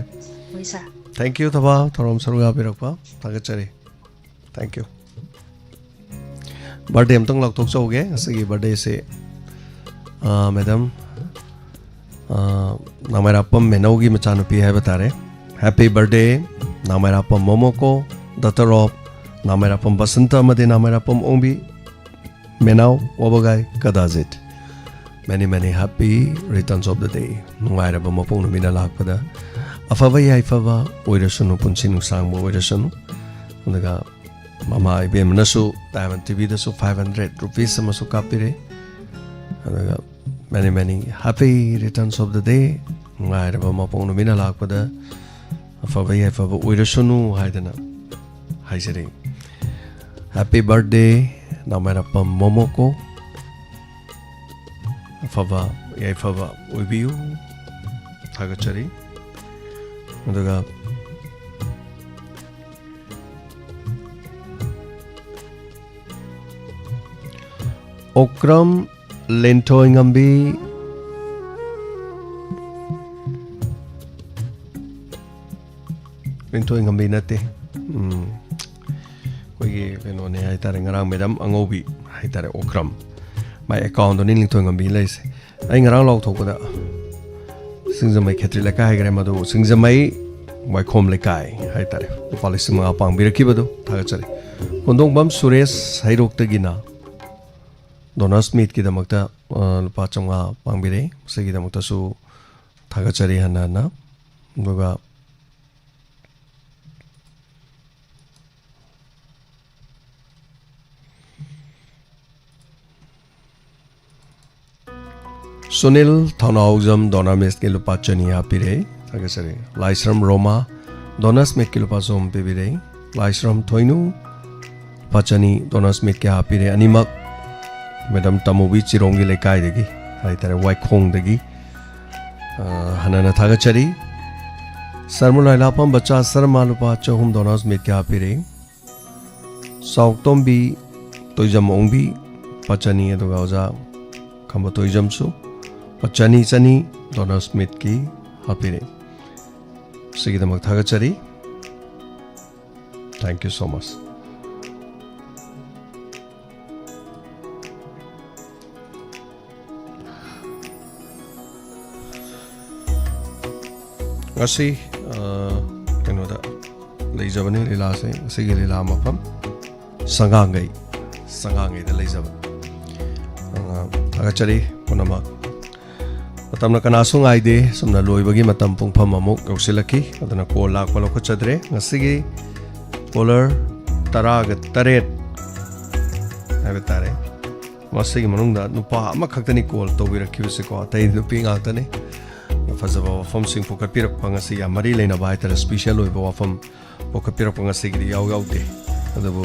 hoi sir thank you thaba thorom saruga birakpa thagachari thank you birthday amtong lak tok chauge asigi birthday se madam namara pam menaugi machanu pi hai batare happy birthday namara pam momoko daughter of namara pam basanta made namara pam ombi menau obagai kadazit many happy returns of the day nuaira ba mapong no mina lakpada afava yai fava oirasunu punsinu sangbo oirasunu undaga Mama IBM nasu Diamond TV dasu 500 rupees amasu kapire adaga many happy returns of the day ngai ra ma pong no mina lakpada afaba oirasunu haidana haisere happy birthday namara pam momoko afaba oibiu thagachari adaga Okram Lentoingambi Lentoingambi nate koigi keno ne hai tare ngarang madam angobi hai tare Okram my account on Lentoingambi laise ai ngarang log thokpada singzamai khetri la kai gare madu singzamai mai khom le kai hai tare policy ma pang biraki badu thaga chare kondong bam Suresh hairok tagina Donna Smith ki damakta lupa changa pangbire segi damakta su थागचरी हनाना दुगा सुनील थौनाउजम डोनामिस के लुपा चनी हापिरे थागचरी लाइसरम रोमा डोनास मिट के लुपा सोम पिबिरे लाइसरम थोइनु पचनी डोनास मिट के हापिरे अनिमक madam तमुबी चिरोंगी लेकाई देगी हाइतरे वाइखोंग देगी हनना थागचरी सरमुलाई लापम बच्चा शर्मा लुपा चहुम डोनास मिट के हापिरे साउक्तोंबी तोइजम ओंबी पचनी अदुगा ओजा खंबो तोइजम सु पचनी चनी डोनास मिट की हापिरे सिगिदमक थागचरी thank you so much ngasi kenoda leijabani lila se sigi lila mafam sangangai da leijaba agachari punama matamna kana sungai de sumna loibagi matam pungpham amuk yausilaki adana call lak palo khachadre ngasigi caller taraga taret habitare masigi manungda nupa ama khaktani call tobirakhibse ko tai nupi ngakta ne फजबा वफम सिंह पोकपिरक पंगसी या मरी लेना बाइतर special होइबा वफम पोकपिरक पंगसी गिरी याव यावते adobo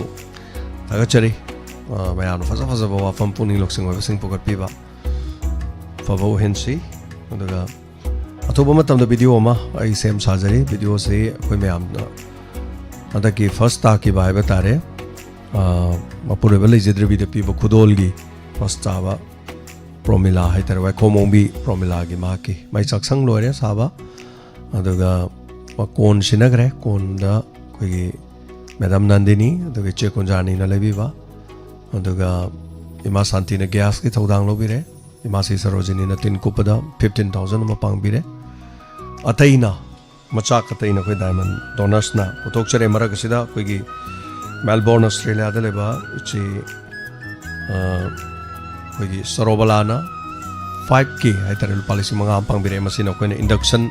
थागचरी मयान फजबा वफम पुनिंग लोकसिंग होइबा Singh पोकपिबा फबो हेंसी अदगा अथोबा मतम video अमा आई सेम साजरी वीडियो से कोई मयाम अदकी फर्स्ट ता की बाइबा तारे मपुरेबा लेजिद्र वीडियो पिबो खुदोलगी फर्स्ट ताबा प्रोमिला है तरह वाई खोमोंबी प्रोमिला की माँ की मैं सक्संग लोरे साबा अदुगा कौन सिनगरे कौन दा कोई मैडम नंदिनी अदुगा चे कुंजानी न लेबी बा अदुगा इमा शांति ने गैस की थौदांग लो बिरे इमा सी सरोजिनी न 3 कुपदा 15,000 म पांग बिरे अतैना मचा कतैना कोई डायमंड डोनर्स ना उतोक चरे मरक सिदा कोई की मेलबोर्न ऑस्ट्रेलिया दा लेबा इची कोई सरोबलाना 5K है तरह पॉलिसी मंगा पांग बिरे मसीन कोई इंडक्शन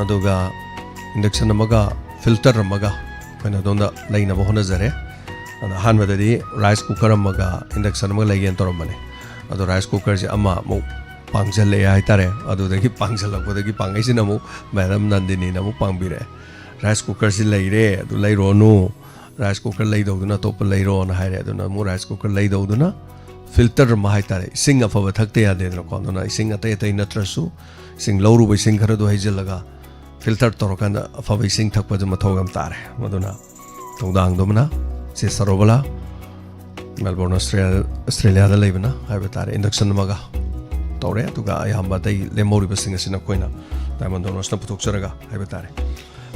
अदुगा इंडक्शन मगा फिल्टर मगा कोई दोंदा लाइन बहु नजरे हान बददी राइस कुकर मगा इंडक्शन मगा लाइन तोरम बने अदो राइस कुकर से अम्मा मु पांगजल है तरह अदुदगी पांगजल लगबदगी पांगैसे नमु मैडम नंदिनी नमु पांग बिरे राइस कुकर से लैरे अदु लैरोनु राइस कुकर लैदौदुना तोप लैरोन हाइरे अदुना मु राइस कुकर लैदौदुना फिल्टर माय तारे सिंग अफब थकते यादेनो कोना सिंग अतै अतै नत्रसु सिंग लौरुबै सिंग खरदो हैजलगा फिल्टर तोरकांदा अफब सिंग थकपज मथौगम तारे मदुना तौदांग दोमना से सरोबला मेलबोर्न ऑस्ट्रेलिया दा लेबना हाइबा तारे इंडक्शन मगा तौरे अदुगा अयाम्बा दै लेमौरिबा सिंग असिना कोइना डायमंड डोनर्सना पुथोकचरगा हाइबा तारे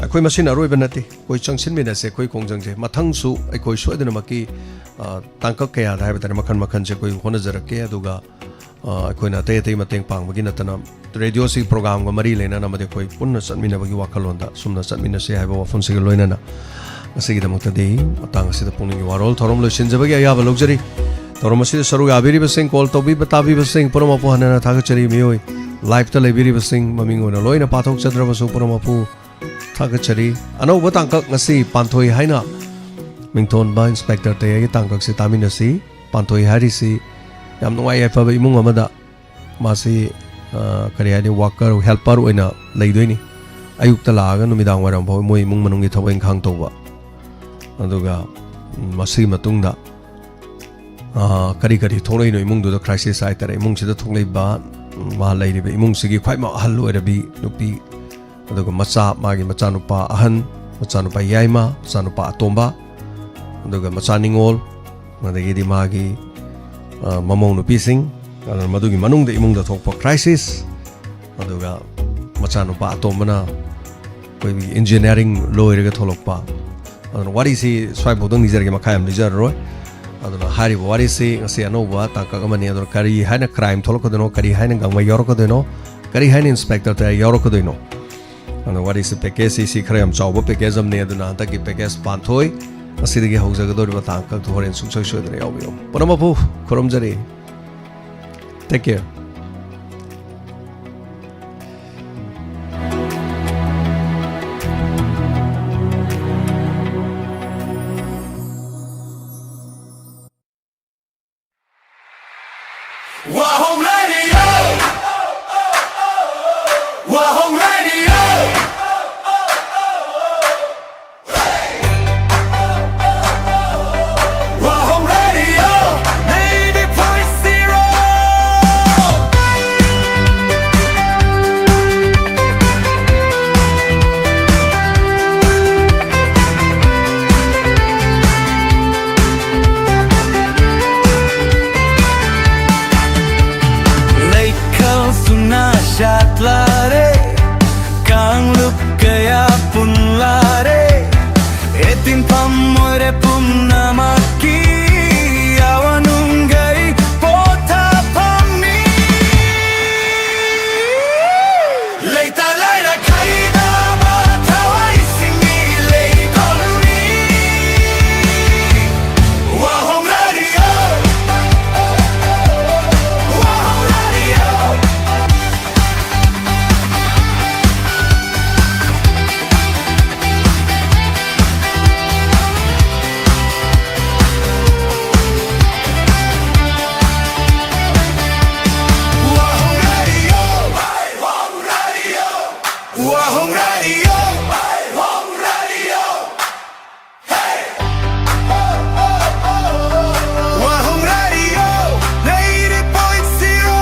अखोई मसिन अरोइबा नते कोई चंगसिन मिनसे कोई कोंजंगजे मथंगसु अखोई सोदनमकी तांक कया हाइबा तारे मखन मखन से कोई होनजरके अदुगा अखोइना तै तै मतेंग पांगबगी नतना रेडियो सी प्रोग्राम ग मरी लेना नमदे कोई पुन्न सन्मिनबगी वाखलोंदा सुमना सन्मिनसे हाइबा वफम सिग लोइनाना असिगिदमक्तदे अतांग सिदा पुनिंग वारोल थोरम लोइसिनजबगी अयाबा लोगजरी थोरम सिदा सरु याबिरिबसिंग कॉल तोबी बताबिबसिंग पुरमपु हनना थागचरी मियोय लाइव ता लेबिरिबसिंग ममिंग ओना लोइना पाथोक चद्रबसु पुरमपु थागचरी अनौब तांकक ngasi पांथोय हाइना मिंथोन बा इंस्पेक्टर ते ये तांकक से तामिनसी पांथोय हारिसी याम नुवाई एफब इमुंग अमदा मासी करियानि वर्कर हेल्पर ओइना लेदोइनी अयुक्ता लागा नुमिदांग वरम भो मोय इमुंग मनुंगी थबैं खांग तोबा अदुगा मसी मतुंगदा करी करी थोरैनो इमुंग दो क्राइसिस आइतरे इमुंग सिदा थोंगलेबा मा लैरिबे इमुंग सिगी ख्वाइ मा हल ओइरबी नुपी अदुगा मचा मागी मचानुपा अहन मचानुपा याइमा मचानुपा अतोंबा अदुगा मचानिंगोल मदगिदि मागी ममौ नुपीसिंग मदुगी मनुंगदा इमुंगदा थोकपा क्राइसिस अदुगा मचानुपा अतोंबना कोई इंजीनियरिंग लोइरगा थोलकपा अदुना वारिसी स्वाइ बोदंग निजरगे मखायम निजररोय अदुना हारिबो वारिसी ngasi anoba tangka amani aduna kari haina crime tholokodono kari haina gangma yorokodono kari haina inspector ta yorokodono and what is the package is khram chawba package amne aduna ta ki package panthoi asidagi haujagador ba tangka thoren suksoi soidre yawiyo paramapu khoromjari take care Wahong Radio. Wahong Radio. Wahong Radio. 90.0. Shatlare kang lup kaya pun lare etin pamore pumnamaki awanungai pota pammi leita laira kaida ma tawai singi lei koluni Wahong Radio. Wahong Radio. Wahong Radio. Wahong Radio. Hey. Wahong Radio. 90.0.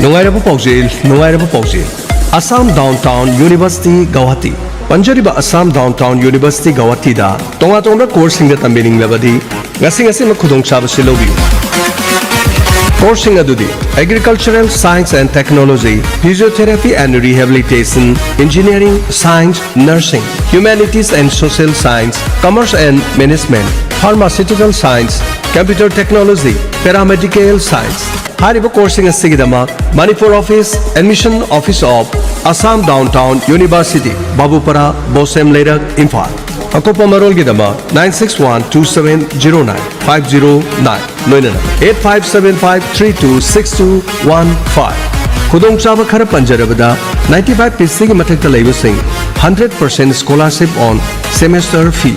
Nungairaba Paujil Assam Downtown University Guwahati Panjariba Assam Downtown University Guwahati da Tonga Tonga course singa tambining labadi ngasi makudong chaba silobi Coursing adudi Agricultural Science and Technology, Physiotherapy and Rehabilitation, Engineering, Science, Nursing, Humanities and Social Science, Commerce and Management, Pharmaceutical Science, Computer Technology, Paramedical Science. Haribo coursing asigidama Manipur Office, Admission Office of Assam Downtown University, Babupara, Bosem Lerak, Imphal. Akopa Marol Gidama 9612709-509 Noinana 8575326215 Kudong Chaba Khara Panjarabada 95% Mathakta Labusing 100% scholarship on semester fee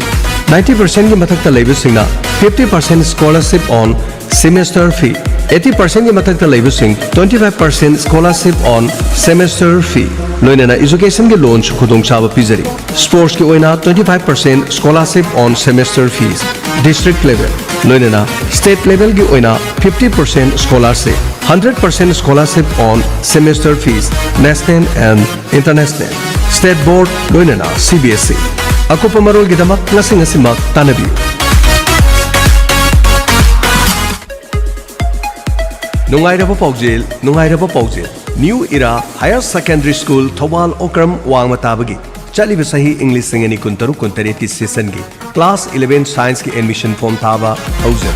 90% Mathakta Labusing 50% scholarship on semester fee 80% Mathakta Labusing 25% scholarship on semester fee Loinana education ke launch Kudong Chaba Pizari Sports ke oina 25% scholarship on semester fees District level Loinana state level ke oina 50% scholarship 100% scholarship on semester fees national and international State Board Loinana CBSE Akopa Marol Gidamak Ngasimak Tanabi Nungairaba Paujil New Era Higher Secondary School Thobal Okram Wangmatabagi Chaliba Sahi English Singani Kuntaru Kuntareti Season Gi Class 11 Science Ki Admission Form Thaba Hauser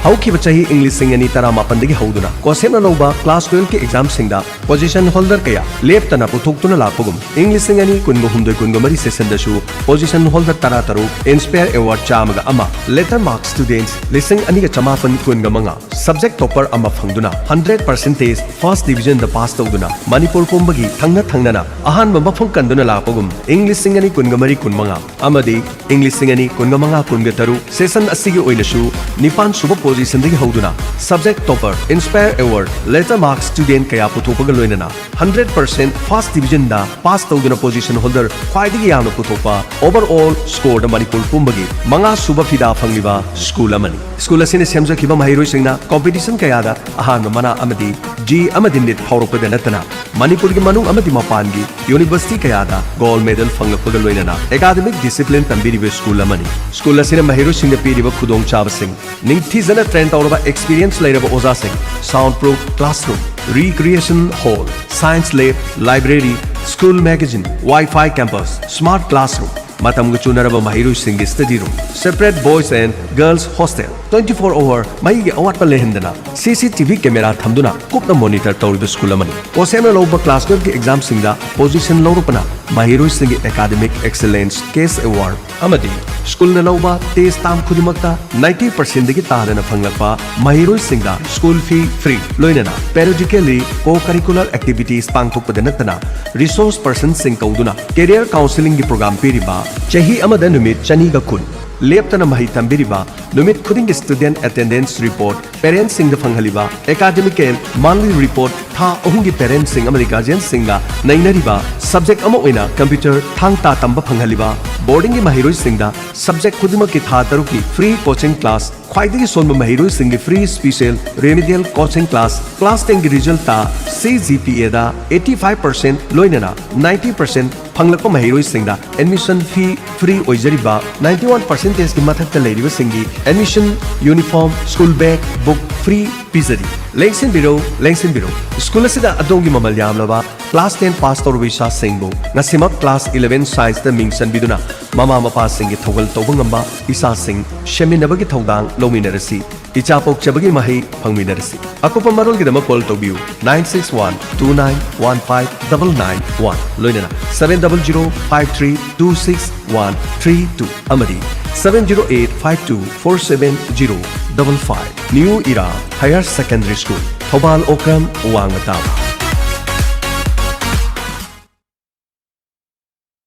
Hauki Bachahi English Singani Tara Mapandagi Hauduna Kosena Loba Class 12 Ki Exam Singda Position Holder Kaya Leptana Putuktuna Lapugum English Singani Kunmuhumdo Kungumari Session Dashu Position Holder Tarataru Inspire Award Chamaga Ama Letter Mark Students Listing Aniga Chamapan Kungamanga Subject Topper Ama Fangduna 100% First Division the Past Togduna Manipur Pumbagi Thangnana Ahan Mabafung Kanduna Lapugum English Singani Kungamari Kunmanga Amadi English Singani Kungamanga Kungataru Session Asigi Oilashu Nipan Suba Position Digi Hauduna Subject Topper Inspire Award Letter Mark Student Kaya Putupaga Loinana 100% First Division da Past Togduna Position Holder Kwaidigi Yamna Putupa Overall Score the Manipur Pumbagi Manga Suba Fida Fangiba School Amani School Asini Semza Kiba Mahiro Singna Competition Kayada Ahan Mana Amadi G Amadinit Hauropada Natana Manipur Manu Amadi Mapangi University Kayada Gold Medal Fangapuga Loinana Academic Discipline Tambiri School Amani School Asina Mahiro Singh Piriba Kudong Chava Singh Ning Tizana Trend Auraba Experience Lairaba Oza Singh Soundproof Classroom Recreation Hall Science Lab Library School Magazine Wi-Fi Campus Smart Classroom Matam Guchunaraba Mahiro Singh Study Room Separate Boys and Girls Hostel 24 hour mai gi awat pa lehendana CCTV camera thamduna kupna monitor tawriba school amani OSM loba class 12 gi exam singda position lorupana mahiroi singi academic excellence case award amadi school na loba test tam khudimakta 90% digi tadana phanglakpa mahiroi singda school fee free loinana periodically co-curricular activities pangthokpada natana resource person sing kauduna career counseling gi program piriba chahi amada numit chani ga kun leptana mahi tambiriba numit khuding student attendance report parents sing the fanghaliba academic monthly report tha ohungi parents sing amari guardian singa nainariba subject ama oina computer thangta tamba fanghaliba boarding gi mahiroi singda subject khudima ki tha taruki free coaching class khwaidagi sonba mahiroi singi free special remedial coaching class 10 gi result ta CGPA da 85% loinana 90% phanglakpa mahiroi singda admission fee free oijariba 91% ki mathakta leiriba singi admission uniform school bag book free pizari lengsin biro school asida adongi mamal yamlaba class 10 pass tor visa singbo ngasimak class 11 science da mingsan biduna mama mapa singi thogal tobangamba isa sing sheminabagi thodang lominarasi ichapok chabagi mahi phangminarasi akopa marol gi dama call tobiu 9612915991 loinana 70053263132 amadi 708524705 New Era Higher Secondary School Thobal Okram Wangata